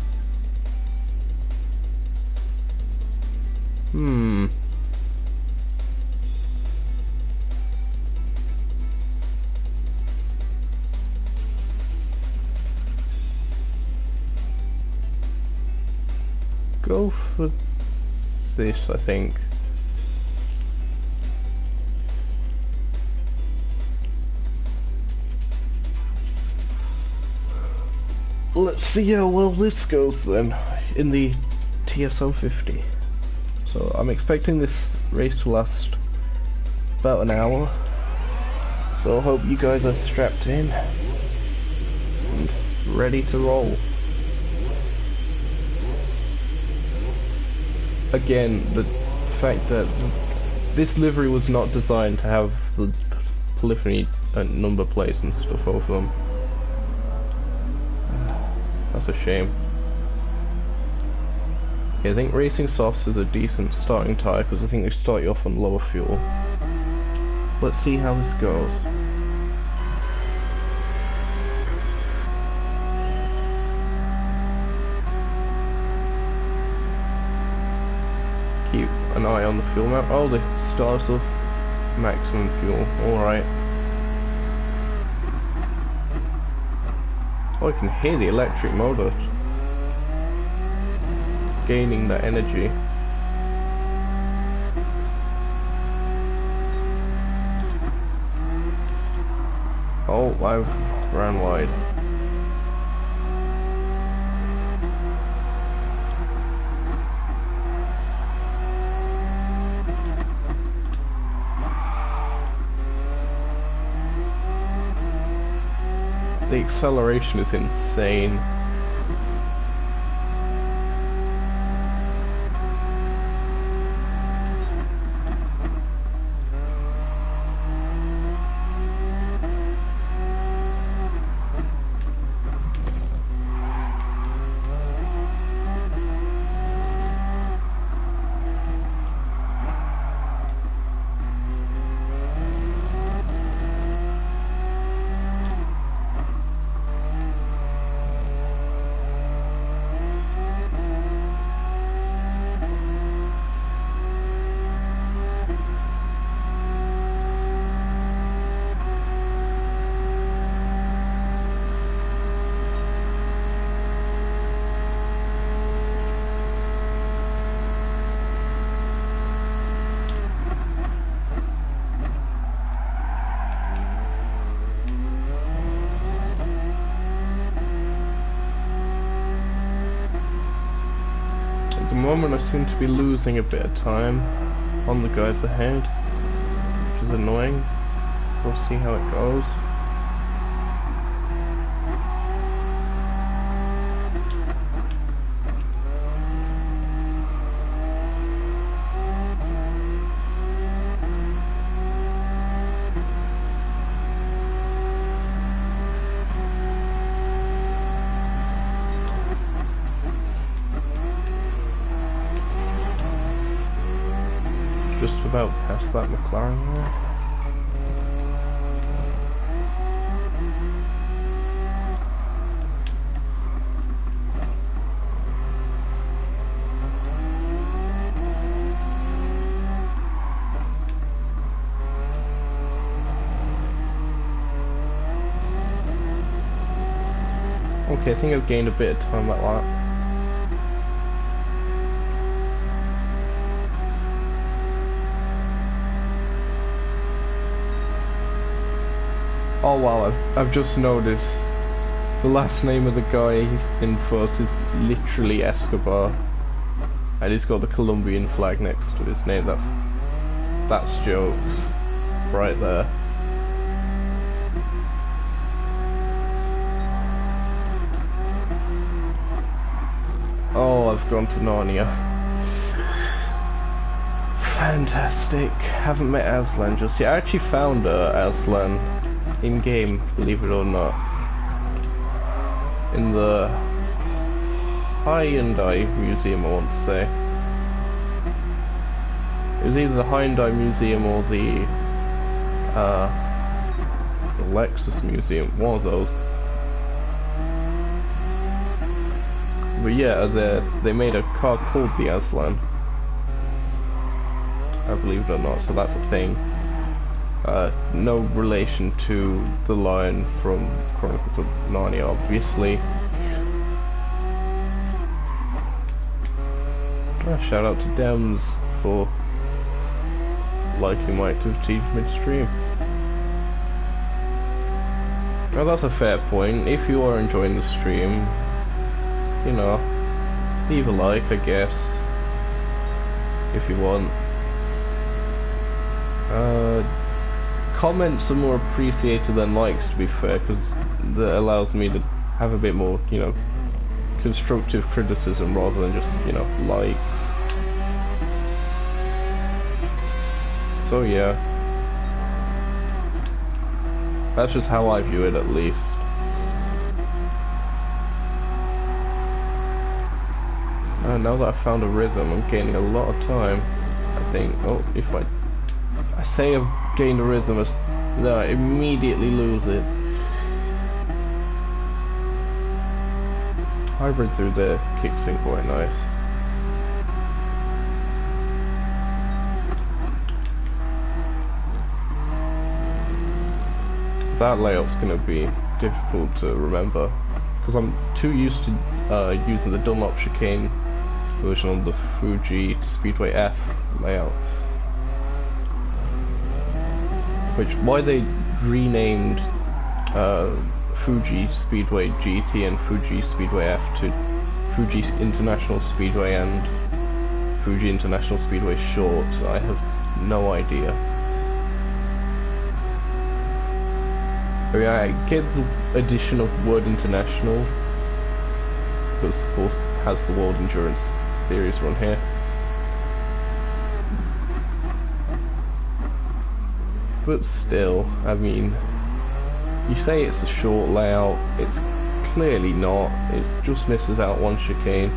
Go for this, I think. Let's see how well this goes then, in the TSO 50. So I'm expecting this race to last about an hour. So I hope you guys are strapped in and ready to roll. Again, the fact that this livery was not designed to have the polyphony and number plates and stuff over them. That's a shame. Yeah, I think racing softs is a decent starting tyre because I think they start you off on lower fuel. Let's see how this goes. Keep an eye on the fuel map. Oh, this starts off maximum fuel. Alright. Oh, I can hear the electric motor gaining that energy. Oh, I've ran wide. The acceleration is insane. At the moment I seem to be losing a bit of time on the guys ahead, which is annoying. We'll see how it goes. Just about past that McLaren there. Okay, I think I've gained a bit of time like that. Oh wow, I've just noticed the last name of the guy in first is literally Escobar, and he's got the Colombian flag next to his name. That's jokes right there. Oh, I've gone to Narnia. Fantastic. Haven't met Aslan just yet. I actually found Aslan in game, believe it or not, in the Hyundai Museum, I want to say. It was either the Hyundai Museum or the Lexus Museum, one of those. But yeah, they made a car called the Aslan, I believe it or not, so that's a thing. No relation to the lion from Chronicles of Narnia, obviously. Shout out to Dems for liking my activities midstream. Now that's a fair point. If you are enjoying the stream, you know, leave a like, I guess, if you want. Comments are more appreciated than likes, to be fair, because that allows me to have a bit more, you know, constructive criticism rather than just, you know, likes. So yeah, that's just how I view it, at least. Now that I've found a rhythm, I'm gaining a lot of time, I think. Oh, if I say I've gained a rhythm, no, I immediately lose it. Hybrid through there kicks in quite nice. That layout's going to be difficult to remember because I'm too used to using the Dunlop chicane version on the Fuji Speedway F layout. Why they renamed Fuji Speedway GT and Fuji Speedway F to Fuji International Speedway and Fuji International Speedway Short, I have no idea. Oh yeah, I get the addition of the word international because of course it has the World Endurance Series run here. But still, I mean, you say it's a short layout, it's clearly not. It just misses out one chicane.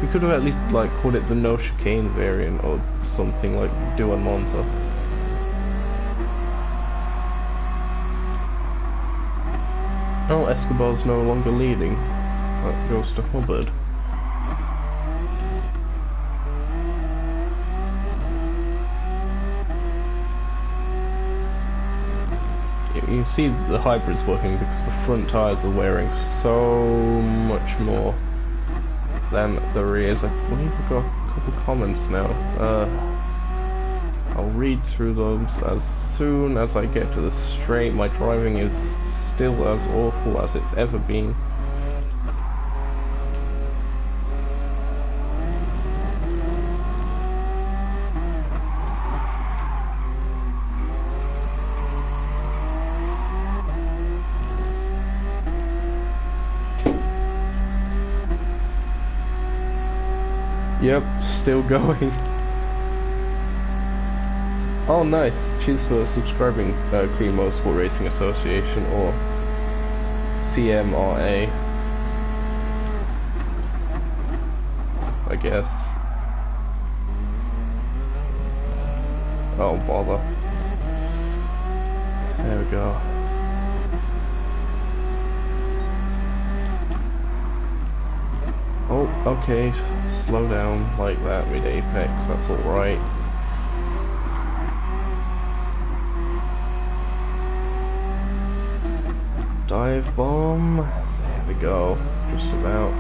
We could have at least like called it the no chicane variant or something like do on Monza. Oh, Escobar's no longer leading. That goes to Hubbard. You can see the hybrid's working because the front tyres are wearing so much more than the rears. I believe we've got a couple comments now. I'll read through those as soon as I get to the straight. My driving is still as awful as it's ever been. Yep, still going. Oh nice, cheers for subscribing, Clean Motorsport Racing Association, or CMRA, I guess. Oh bother. There we go. Oh, okay, slow down like that mid-apex, that's alright. Dive bomb, there we go, just about.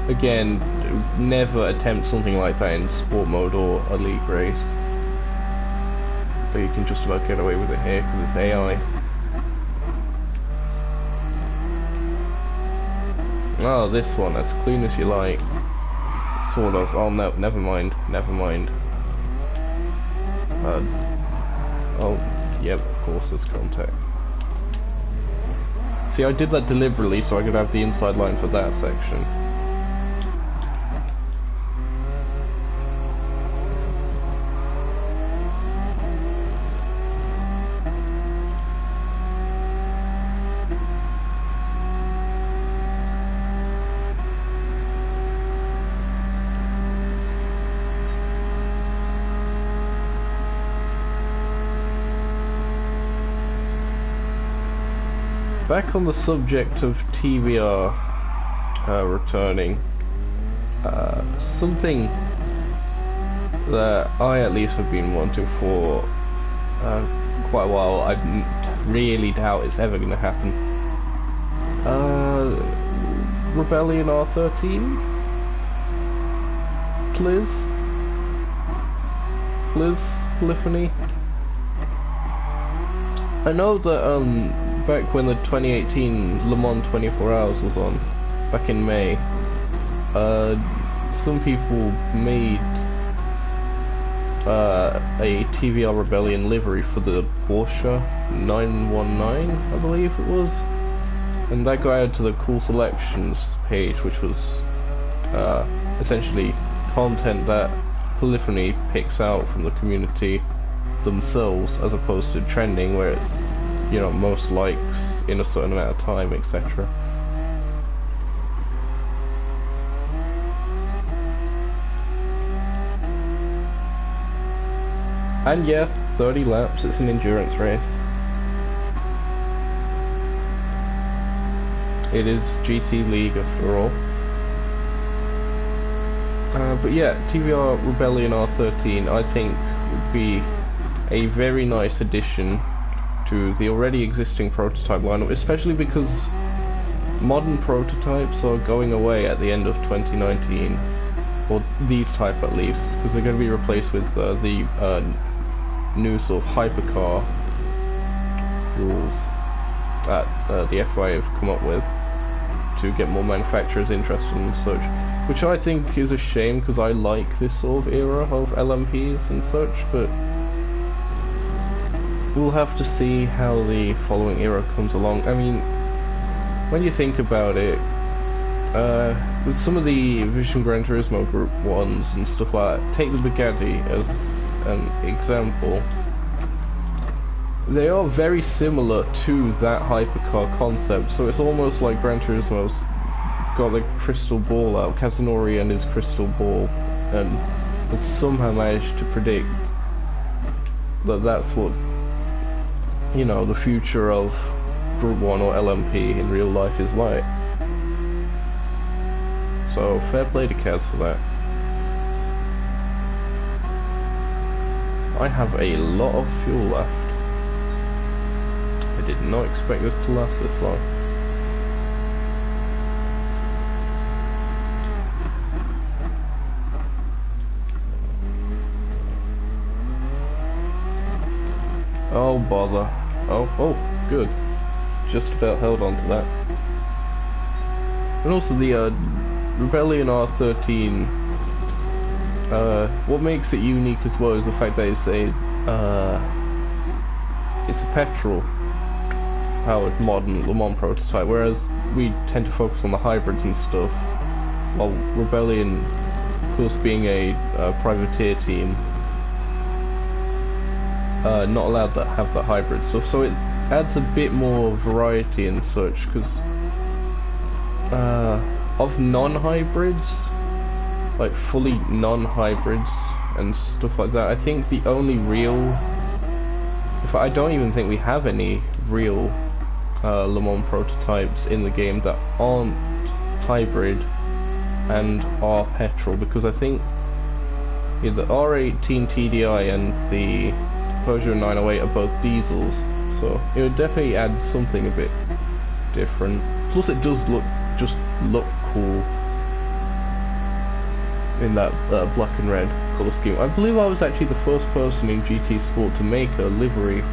Again, never attempt something like that in sport mode or elite race. But you can just about get away with it here because it's AI. Oh, this one, as clean as you like. Sort of. Oh no, never mind, never mind. Oh, yep, of course there's contact. See, I did that deliberately so I could have the inside line for that section. Back on the subject of TVR returning, something that I at least have been wanting for quite a while, I really doubt it's ever going to happen. Rebellion R13? Polyphony? I know that back when the 2018 Le Mans 24 Hours was on, back in May, some people made a TVR Rebellion livery for the Porsche 919, I believe it was, and that got added to the cool selections page, which was essentially content that Polyphony picks out from the community themselves, as opposed to trending where it's, you know, most likes in a certain amount of time, etc. And yeah, 30 laps, it's an endurance race. It is GT League after all. But yeah, TVR Rebellion R13 I think would be a very nice addition to the already existing prototype lineup, especially because modern prototypes are going away at the end of 2019, or these type at least, because they're going to be replaced with the new sort of hypercar rules that the FIA have come up with to get more manufacturers interested and such, which I think is a shame because I like this sort of era of LMPs and such, but we'll have to see how the following era comes along. I mean, when you think about it, with some of the Vision Gran Turismo Group 1s and stuff like that, take the Bugatti as an example, they are very similar to that hypercar concept, so it's almost like Gran Turismo's got the crystal ball out, Kazunori and his crystal ball, and has somehow managed to predict that that's what, you know, the future of Group 1 or LMP in real life is like. So fair play to Kaz for that. I have a lot of fuel left. I did not expect this to last this long. Oh bother. Oh, good. Just about held on to that. And also the Rebellion R13, what makes it unique as well is the fact that it's a petrol powered modern Le Mans prototype, whereas we tend to focus on the hybrids and stuff, while Rebellion, of course, being a privateer team, not allowed to have that hybrid stuff, so it adds a bit more variety and such, because of non-hybrids, like fully non-hybrids and stuff like that, I think the only real, I don't even think we have any real Le Mans prototypes in the game that aren't hybrid and are petrol, because I think the R18 TDI and the Peugeot 908 are both diesels, so it would definitely add something a bit different. Plus it does look cool in that black and red colour scheme. I believe I was actually the first person in GT Sport to make a livery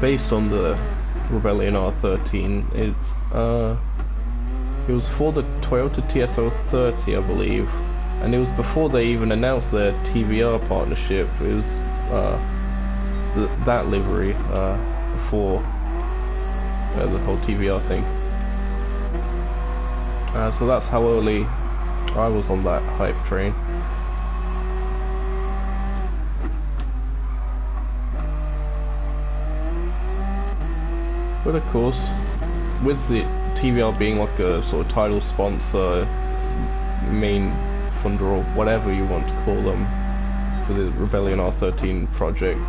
based on the Rebellion R13. It was for the Toyota TS030, I believe, and it was before they even announced their TVR partnership. It was that livery before the whole TVR thing. So that's how early I was on that hype train. But of course, with the TVR being like a sort of title sponsor, main funder, or whatever you want to call them, for the Rebellion R13 project,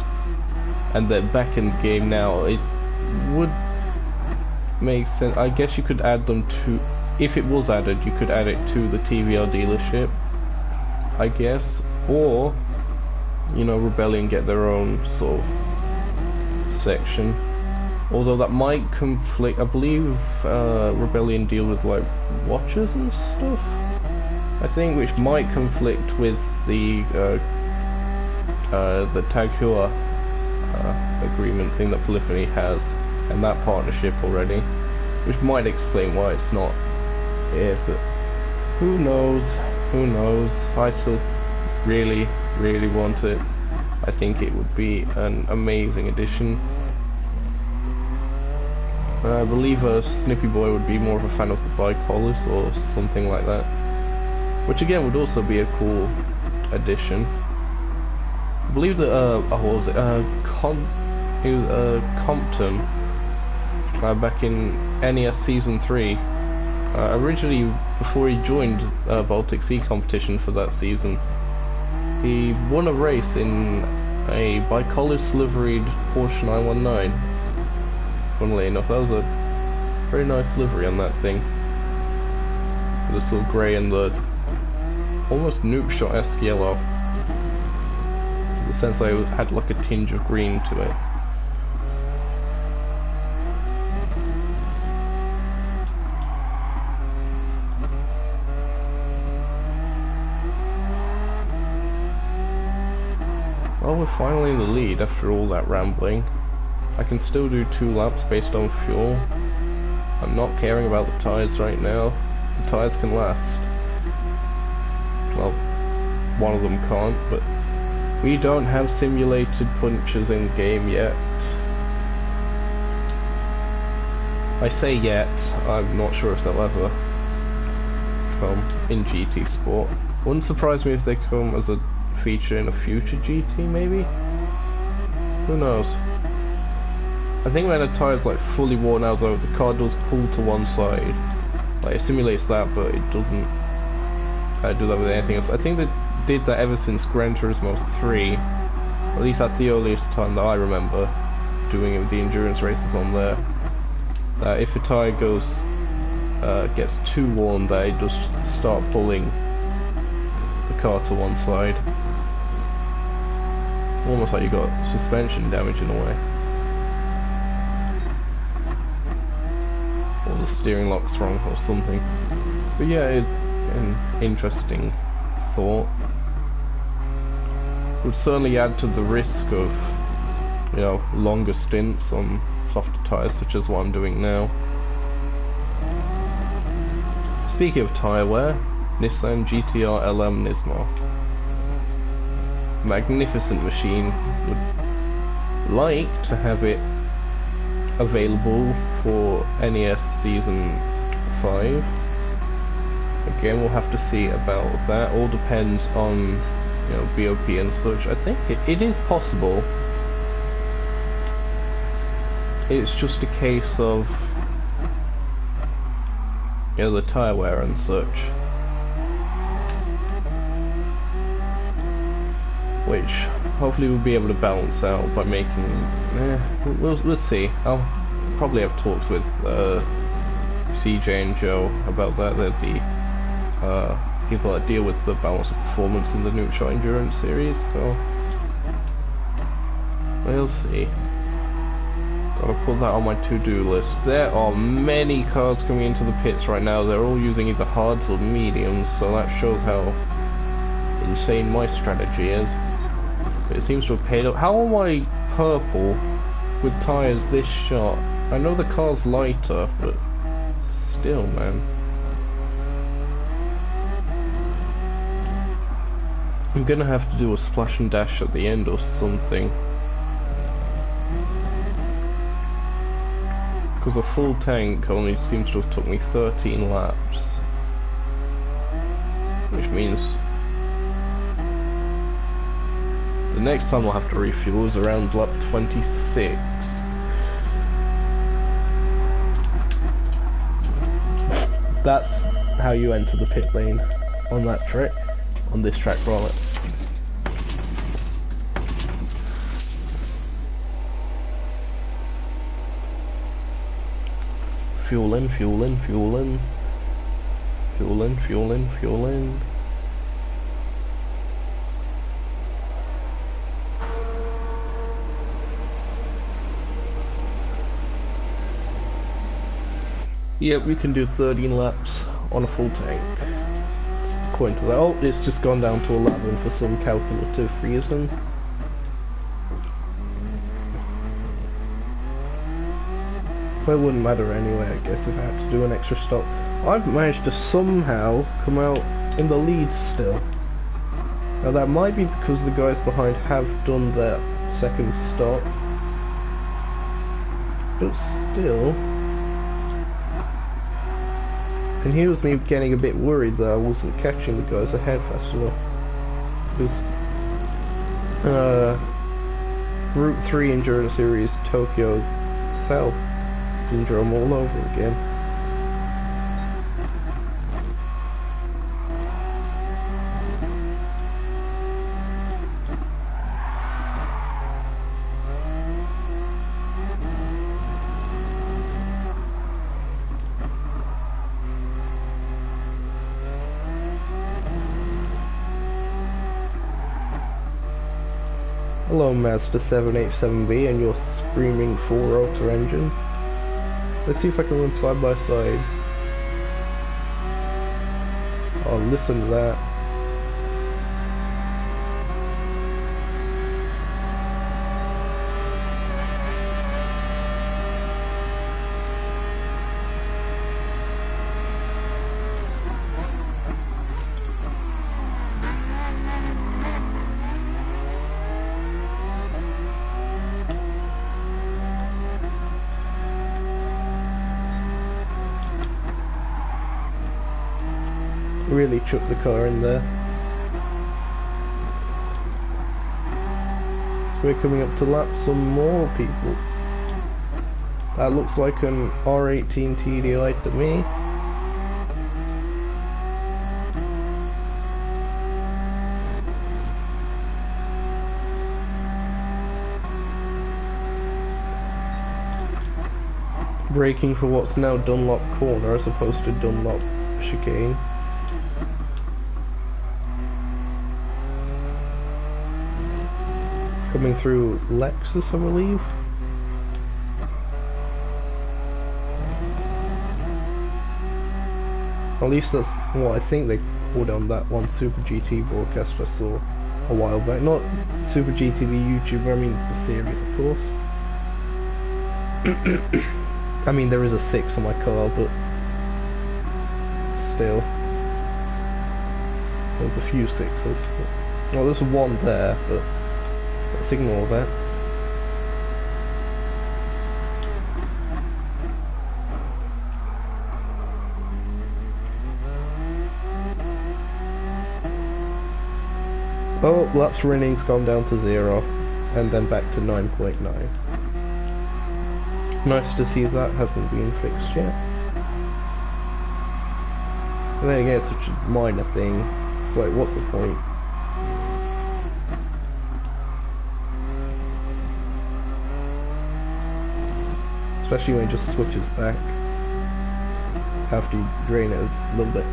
and they're back in the game now, it would make sense. I guess you could add them to, if it was added, you could add it to the TVR dealership, I guess, or, you know, Rebellion get their own sort of section. Although that might conflict. I believe Rebellion deal with like watches and stuff, I think, which might conflict with the Tag Heuer agreement thing that Polyphony has, and that partnership already, which might explain why it's not here, but who knows, who knows. I still really want it. I think it would be an amazing addition. I believe Snippy Boy would be more of a fan of the bicolors or something like that, which again would also be a cool addition. I believe that what was it? Compton back in NES Season 3. Originally, before he joined Baltic Sea competition for that season, he won a race in a bicolor liveried Porsche 919. Funnily enough, that was a very nice livery on that thing. The sort of grey and the almost Nukeshot-esque yellow. In the sense that it had like a tinge of green to it. Well, we're finally in the lead after all that rambling. I can still do 2 laps based on fuel. I'm not caring about the tyres right now. The tyres can last. Well, one of them can't, but we don't have simulated punches in game yet. I say yet, I'm not sure if they'll ever come in GT Sport. Wouldn't surprise me if they come as a feature in a future GT, maybe? Who knows? I think when a tire's like fully worn out though, the car does pull to one side. Like it simulates that, but it doesn't do that with anything else. I think they did that ever since Gran Turismo 3. At least that's the earliest time that I remember doing it with the endurance races on there. If a tire gets too worn, they just start pulling the car to one side. Almost like you got suspension damage in a way. Or the steering lock's wrong or something. But yeah, it's an interesting thought. Would certainly add to the risk of, you know, longer stints on softer tyres such as what I'm doing now. Speaking of tyre wear, Nissan GTR LM Nismo. Magnificent machine. Would like to have it available for NES Season 5. Again, we'll have to see about that. All depends on, you know, BOP and such. I think it is possible. It's just a case of, you know, the tyre wear and such. Which hopefully we'll be able to balance out by making. We'll see. I'll probably have talks with CJ and Joe about that. They're the people that deal with the balance of performance in the Nukeshot Endurance series. So we'll see. Gotta put that on my to-do list. There are many cars coming into the pits right now. They're all using either hards or mediums, so that shows how insane my strategy is. But it seems to have paid off. How am I purple with tyres this shot? I know the car's lighter, but still, man. I'm gonna have to do a splash and dash at the end or something. Because a full tank only seems to have took me 13 laps. Which means the next time I'll have to refuel is around lap 26. That's how you enter the pit lane on that track, on this track rather. Fuel in, fuel in, fuel in. Fuel in, fuel in, fuel in. Yep, we can do 13 laps on a full tank. According to that. Oh, it's just gone down to 11 for some calculative reason. Well, it wouldn't matter anyway, I guess, if I had to do an extra stop. I've managed to somehow come out in the lead still. Now that might be because the guys behind have done their second stop. But still... And here was me getting a bit worried that I wasn't catching the guys ahead fast enough. Because... Route 3 Endurance Series Tokyo South syndrome all over again. Hello Mazda 787B and your screaming 4-rotor engine. Let's see if I can run side by side. Oh, listen to that. Really chucked the car in there. So we're coming up to lap some more people. That looks like an R18 TDI to me. Braking for what's now Dunlop Corner as opposed to Dunlop Chicane. Coming through Lexus, I believe. At least that's what I think they called on that one Super GT broadcast I saw a while back. Not Super GT the YouTuber, I mean the series, of course. I mean there is a 6 on my car, but still. There's a few 6s. Well, there's one there, but let's ignore that. Oh, laps running's gone down to 0 and then back to 9.9. Nice to see that hasn't been fixed yet. And then again, it's such a minor thing. It's like, what's the point? Especially when it just switches back after you drain it a little bit.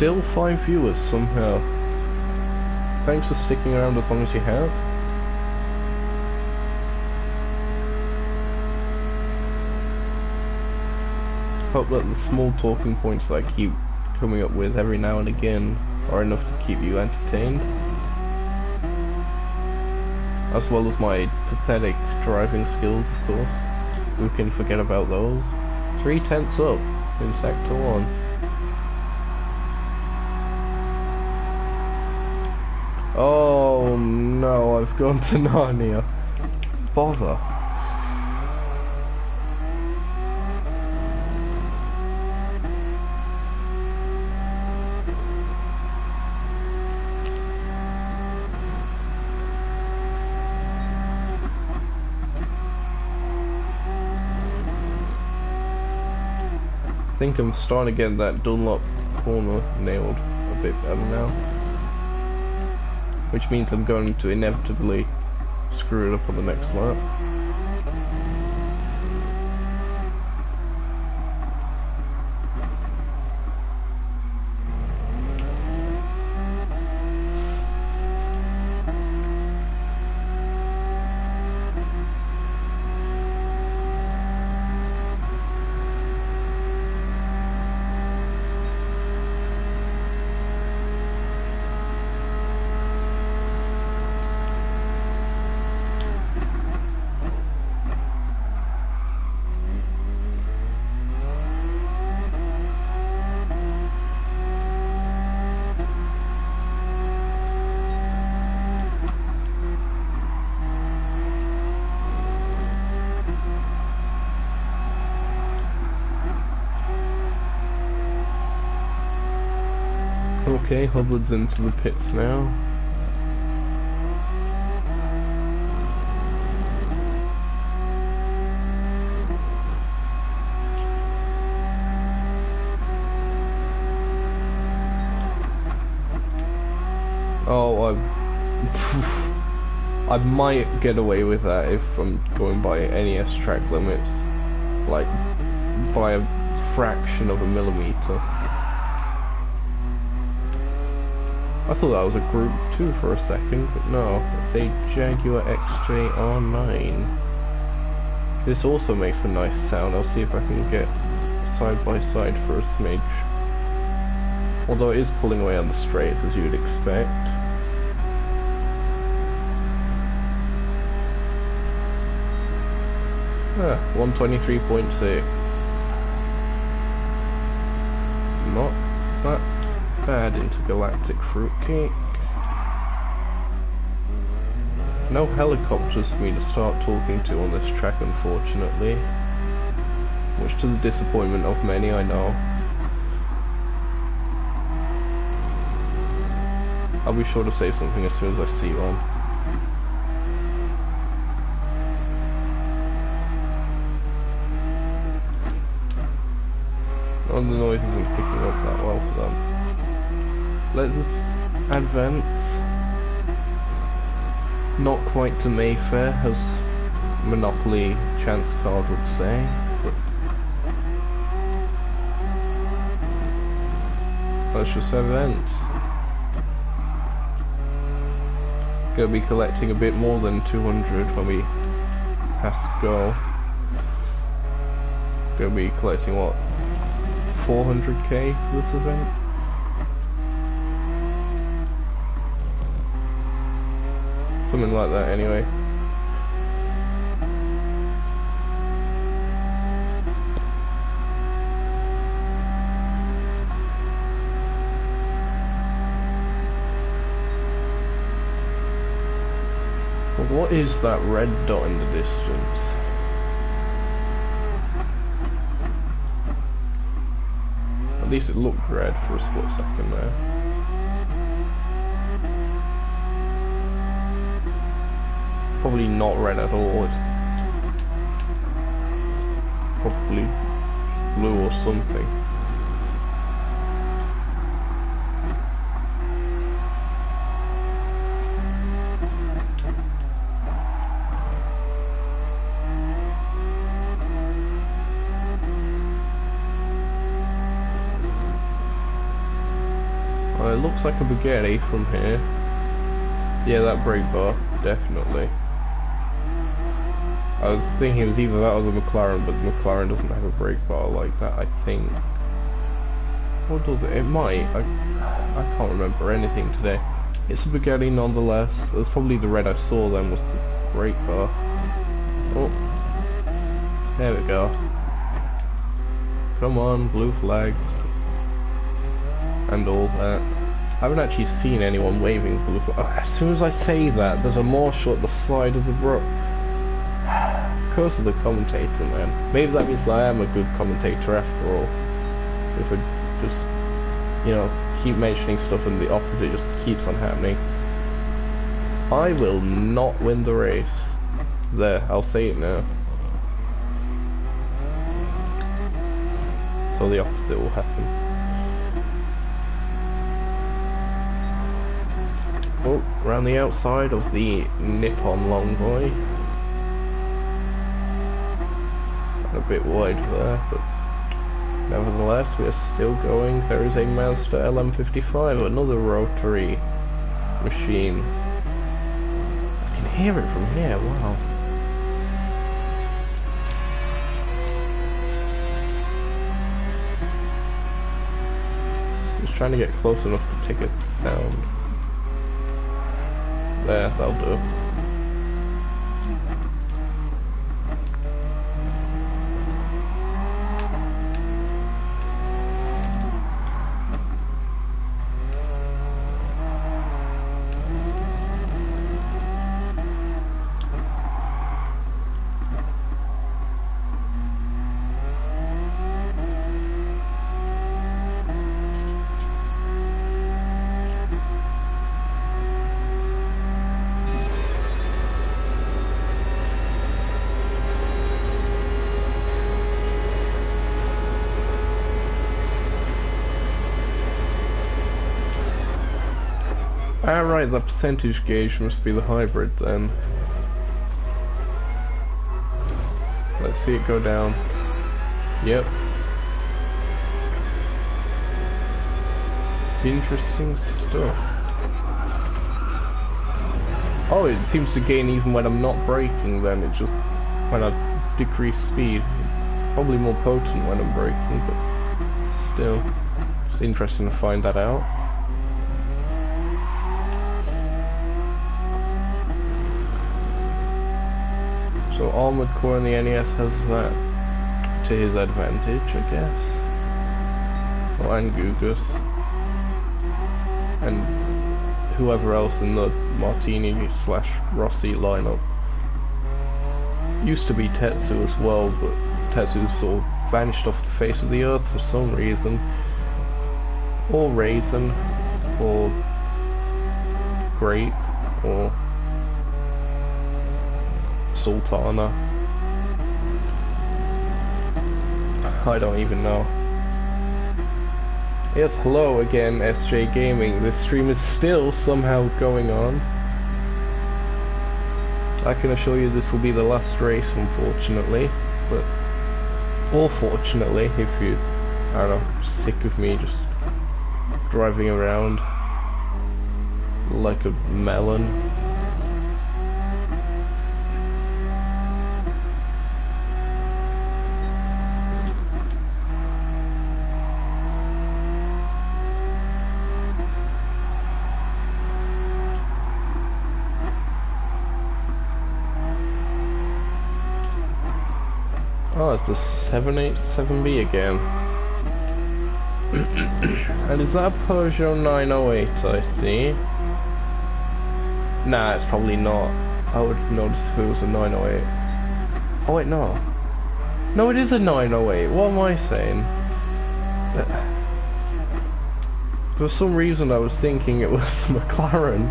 Still 5 viewers somehow. Thanks for sticking around as long as you have. Hope that the small talking points that I keep coming up with every now and again are enough to keep you entertained. As well as my pathetic driving skills, of course. Who can forget about those? 3/10 up in Sector 1. Oh no, I've gone to Narnia. Bother. I think I'm starting to get that Dunlop corner nailed a bit better now. Which means I'm going to inevitably screw it up on the next lap. Okay, Hubbard's into the pits now. Oh, I might get away with that if I'm going by NES track limits, like by a fraction of a millimeter. I thought that was a Group 2 for a second, but no, it's a Jaguar XJ-R9. This also makes a nice sound. I'll see if I can get side by side for a smidge. Although it is pulling away on the straights as you would expect. Ah, 123.6. Not that bad. Intergalactic fruitcake. No helicopters for me to start talking to on this track, unfortunately. Much to the disappointment of many, I know. I'll be sure to say something as soon as I see one. Oh, the noise isn't picking up that well for them. Let's advance. Not quite to Mayfair, as Monopoly Chance Card would say, but let's just advance. Gonna be collecting a bit more than 200 when we pass go. Gonna be collecting what, 400k for this event? Something like that anyway. But what is that red dot in the distance? At least it looked red for a split second there. Probably not red at all, it's probably blue or something. It looks like a Bugatti from here. Yeah, that brake bar, definitely. I was thinking it was either that or the McLaren, but the McLaren doesn't have a brake bar like that, I think. What does it? It might. I can't remember anything today. It's a Bugatti nonetheless. That's probably the red I saw then was the brake bar. Oh. There we go. Come on, blue flags. And all that. I haven't actually seen anyone waving blue flags. As soon as I say that, there's a marshal at the side of the road. Curse of the commentator, man. Maybe that means that I am a good commentator after all. If I just, you know, keep mentioning stuff and the opposite just keeps on happening. I will not win the race. There, I'll say it now. So the opposite will happen. Oh, around the outside of the Nippon long boy. A bit wide there, but nevertheless we are still going. There is a Mazda LM55, another rotary machine. I can hear it from here, wow. Just trying to get close enough to take a sound. There, that'll do. Right, the percentage gauge must be the hybrid then. Let's see it go down. Yep. Interesting stuff. Oh, it seems to gain even when I'm not braking then, it just when I decrease speed. Probably more potent when I'm braking, but still. It's interesting to find that out. So Armored Core in the NES has that to his advantage, I guess. Oh, and Gugus. And whoever else in the Martini/Rossi lineup. Used to be Tetsu as well, but Tetsu sort of vanished off the face of the earth for some reason. Or Raisin, or Grape, or Sultana. I don't even know. Yes, hello again, SJ Gaming. This stream is still somehow going on. I can assure you this will be the last race, unfortunately. But, or fortunately, if you, I don't know, sick of me just driving around like a melon. Oh, it's the 787B again. And is that a Peugeot 908 I see? Nah, it's probably not. I would notice if it was a 908. Oh wait, no. No, it is a 908. What am I saying? For some reason I was thinking it was McLaren.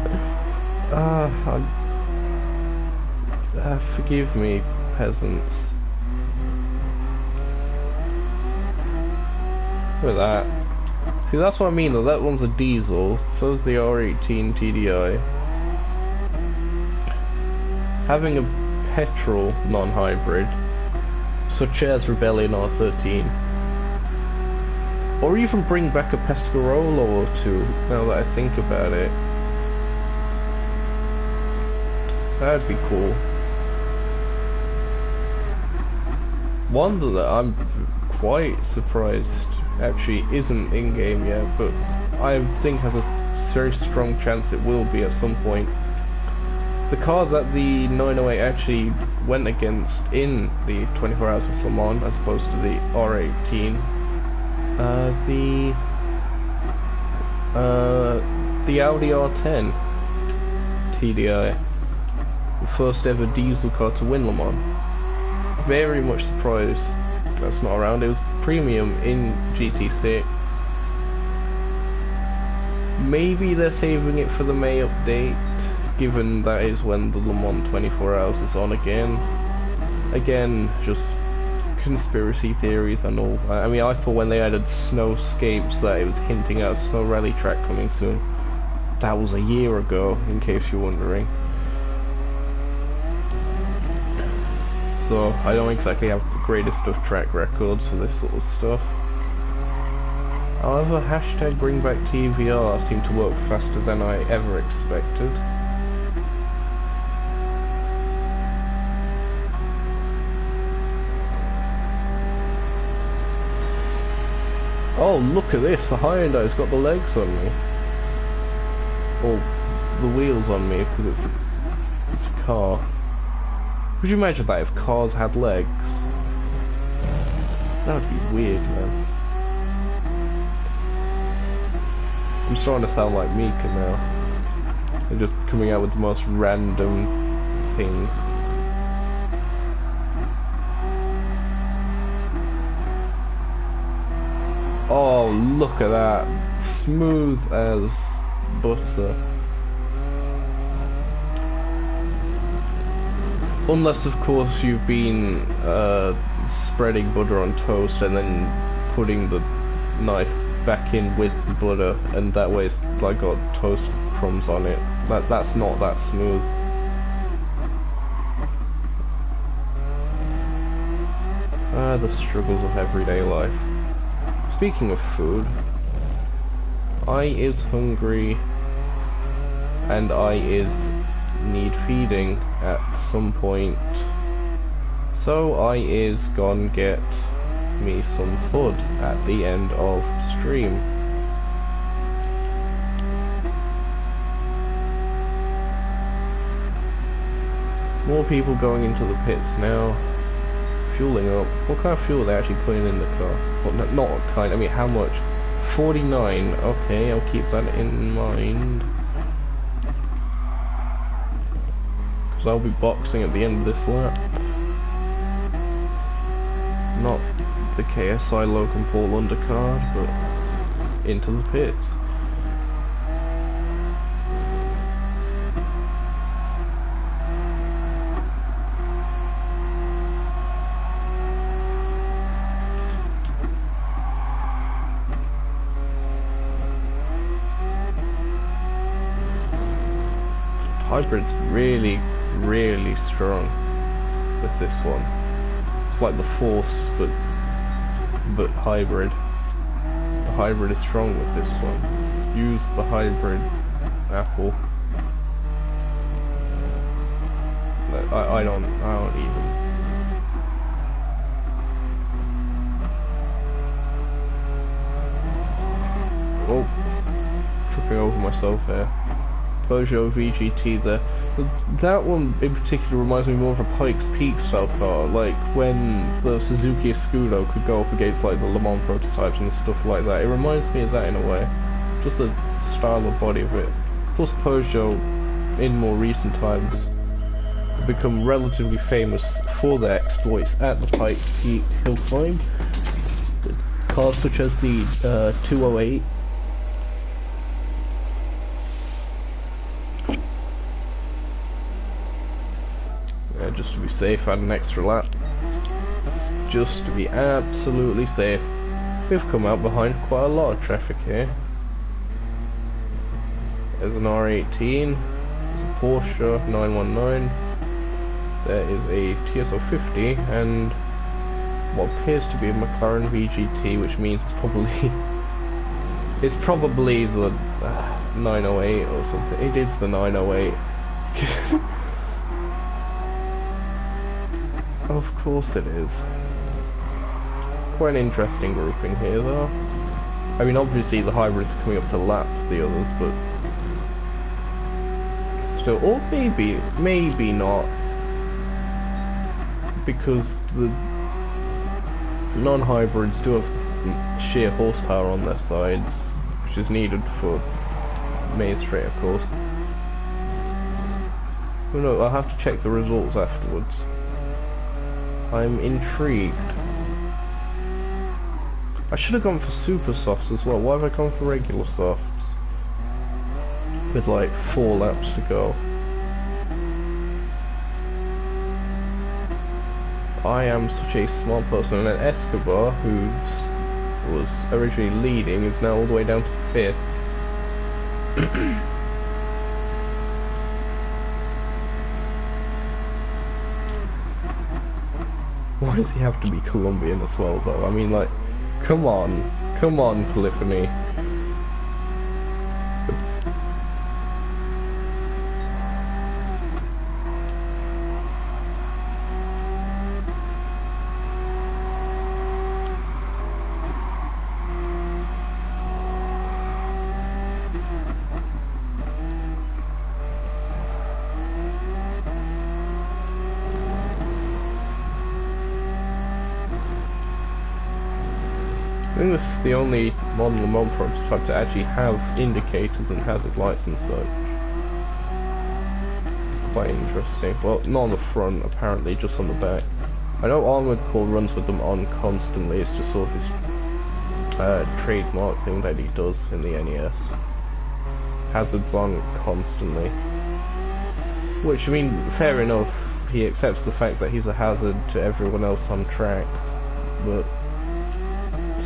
Forgive me, peasants. Look at that. See, that's what I mean though, that one's a diesel, so is the R18 TDI. Having a petrol non-hybrid, such as Rebellion R13, Or even bring back a Pescarolo or two, now that I think about it. That'd be cool. One that I'm quite surprised actually isn't in-game yet, but I think has a very strong chance it will be at some point. The car that the 908 actually went against in the 24 Hours of Le Mans, as opposed to the R18, the Audi R10 TDI, the first ever diesel car to win Le Mans. Very much surprised that's not around. It was premium in GT6. Maybe they're saving it for the May update, given that is when the Le Mans 24 Hours is on again. Again, just conspiracy theories and all that. I mean, I thought when they added snowscapes that it was hinting at a snow rally track coming soon. That was a year ago, in case you're wondering. So I don't exactly have the greatest of track records for this sort of stuff. However, hashtag bring back TVR seemed to work faster than I ever expected. Oh, look at this, the Hyundai's got the legs on me. Or the wheels on me, because it's a car. Would you imagine that if cars had legs? That would be weird, man. I'm starting to sound like Mika now. They're just coming out with the most random things. Oh, look at that. Smooth as butter. Unless, of course, you've been spreading butter on toast and then putting the knife back in with the butter, and that way it's like got toast crumbs on it. That's not that smooth. The struggles of everyday life. Speaking of food, I is hungry and I is need feeding at some point, so I is gonna get me some food at the end of stream. More people going into the pits now, fueling up. What kind of fuel are they actually putting in the car? Well, not what kind, I mean how much? 49, okay, I'll keep that in mind. Because I'll be boxing at the end of this lap. Not the KSI Logan Paul undercard, but into the pits. Hybrid's really strong with this one. It's like the Force, but hybrid. The hybrid is strong with this one. Use the hybrid apple. I don't even. Oh, tripping over myself there. Peugeot VGT there. That one in particular reminds me more of a Pikes Peak style car, like when the Suzuki Escudo could go up against like the Le Mans prototypes and stuff like that. It reminds me of that in a way. Just the style of body of it. Plus Peugeot, in more recent times, have become relatively famous for their exploits at the Pikes Peak hill climb. With cars such as the 208. Just to be safe, add an extra lap. Just to be absolutely safe. We've come out behind quite a lot of traffic here. There's an R18, there's a Porsche 919, there is a TSO50, and what appears to be a McLaren VGT, which means it's probably the 908 or something. It is the 908. Of course it is. Quite an interesting grouping here, though. I mean, obviously the hybrid's coming up to lap the others, but still, or maybe not, because the non-hybrids do have sheer horsepower on their sides, which is needed for main straight, of course. But no, I'll have to check the results afterwards. I'm intrigued. I should have gone for super softs as well. Why have I gone for regular softs? With like 4 laps to go. I am such a smart person, and Escobar, who was originally leading, is now all the way down to 5th. Why does he have to be Colombian as well, though? I mean, like, come on, Polyphony. I think this is the only modern Le Mans prototype to actually have indicators and hazard lights and such. Quite interesting. Well, not on the front, apparently, just on the back. I know Armored Core runs with them on constantly. It's just sort of his trademark thing that he does in the NES. Hazards on constantly. Which, I mean, fair enough. He accepts the fact that he's a hazard to everyone else on track, but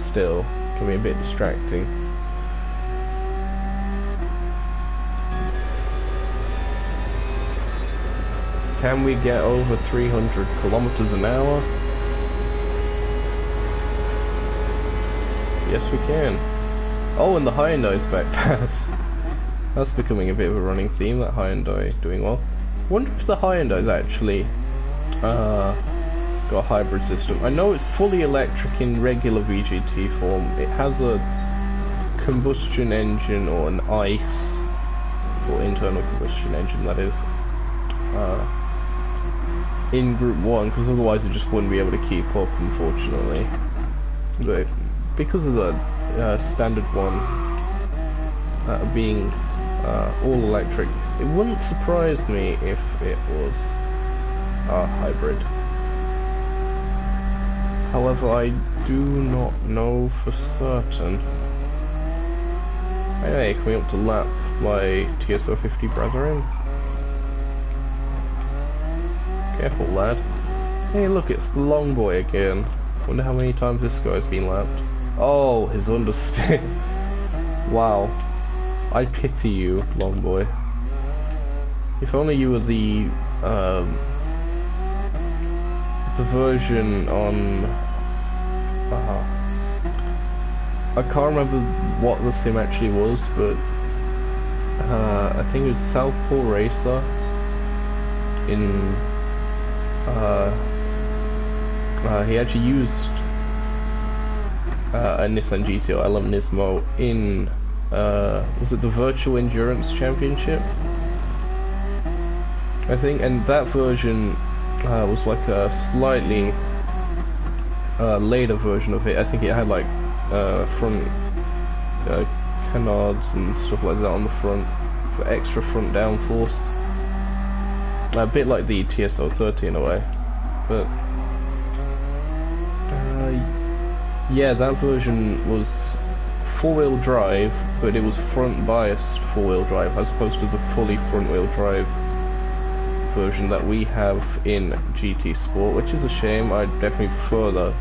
still can be a bit distracting. Can we get over 300 kilometers an hour? Yes, we can. Oh, and the Hyundai's back pass. That's becoming a bit of a running theme, that Hyundai doing well. Wonder if the Hyundai's actually got a hybrid system. I know it's fully electric in regular VGT form. It has a combustion engine, or an ICE, for internal combustion engine, that is, in Group 1, because otherwise it just wouldn't be able to keep up, unfortunately. But because of the standard one being all electric, it wouldn't surprise me if it was a hybrid. However, I do not know for certain. Anyway, coming up to lap my TSO50 brethren. Careful, lad. Hey, look, it's the long boy again. Wonder how many times this guy's been lapped. Oh, his understeer. Wow. I pity you, long boy. If only you were the version on... I can't remember what the sim actually was, but I think it was Southpaw Racer in... he actually used a Nissan GTO LM Nismo in... was it the Virtual Endurance Championship? I think, and that version was like a slightly later version of it. I think it had like front canards and stuff like that on the front for extra front downforce. A bit like the TSO30 in a way, but yeah, that version was four-wheel drive, but it was front-biased four-wheel drive as opposed to the fully front-wheel drive version that we have in GT Sport, which is a shame. I definitely prefer the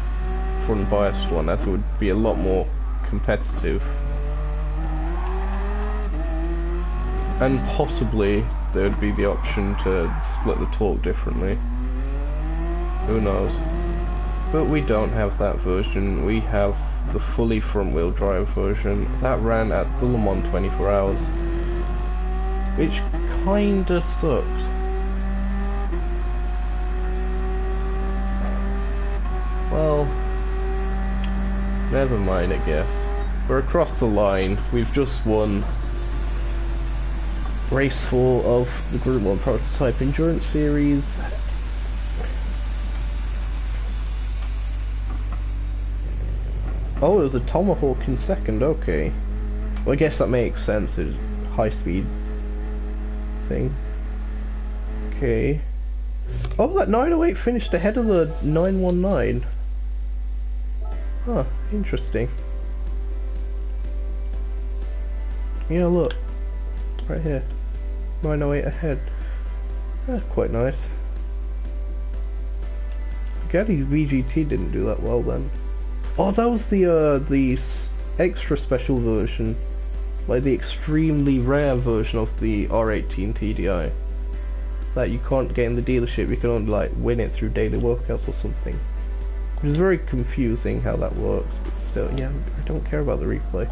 front-biased one, as it would be a lot more competitive, and possibly there would be the option to split the torque differently. Who knows? But we don't have that version. We have the fully front-wheel drive version that ran at the Le Mans 24 Hours, which kinda sucked. Well, never mind, I guess. We're across the line. We've just won Race 4 of the Group 1 Prototype Endurance Series. Oh, it was a Tomahawk in second, okay. Well, I guess that makes sense, it's a high-speed thing. Okay. Oh, that 908 finished ahead of the 919. Huh, interesting. Yeah, look. Right here. 908 ahead. That's quite nice. Gaddy's VGT didn't do that well then. Oh, that was the extra special version. Like the extremely rare version of the R18 TDI. That you can't get in the dealership, you can only like win it through daily workouts or something. It was very confusing how that works, but still, yeah, I don't care about the replay.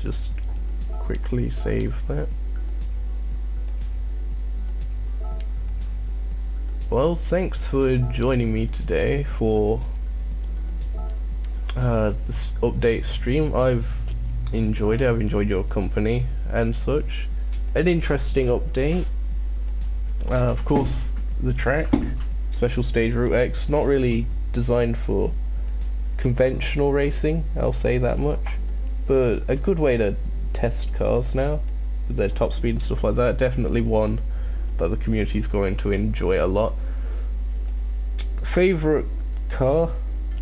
Just quickly save that. Well, thanks for joining me today for this update stream. I've enjoyed it, I've enjoyed your company and such. An interesting update. Of course, the track, Special Stage Route X, not really designed for conventional racing, I'll say that much. But a good way to test cars now, with their top speed and stuff like that. Definitely one that the community is going to enjoy a lot. Favourite car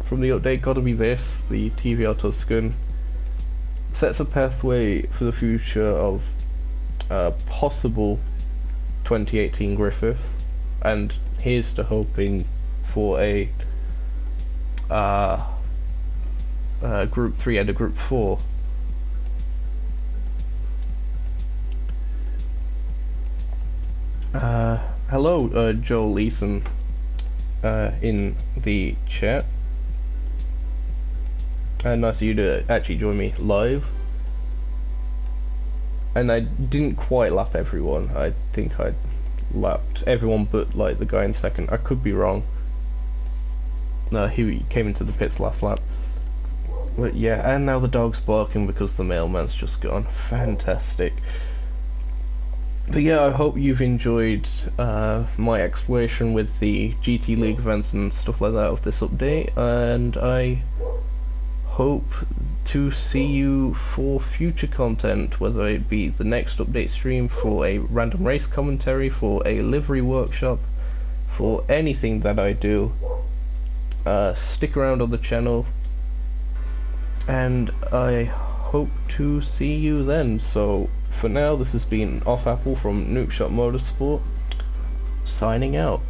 from the update gotta be this, the TVR Tuscan. Sets a pathway for the future of possible 2018 Griffith, and here's to hoping for a Group 3 and a Group 4. Hello, Joel Ethan, in the chat. Nice of you to actually join me live. And I didn't quite lap everyone. I think I lapped everyone but like the guy in second. I could be wrong. No, he came into the pits last lap. But yeah, and now the dog's barking because the mailman's just gone. Fantastic. But yeah, I hope you've enjoyed my exploration with the GT League events and stuff like that of this update, and I hope to see you for future content, whether it be the next update stream, for a random race commentary, for a livery workshop, for anything that I do. Stick around on the channel, and I hope to see you then. So for now, this has been offapple from Nukeshot Motorsport, signing out.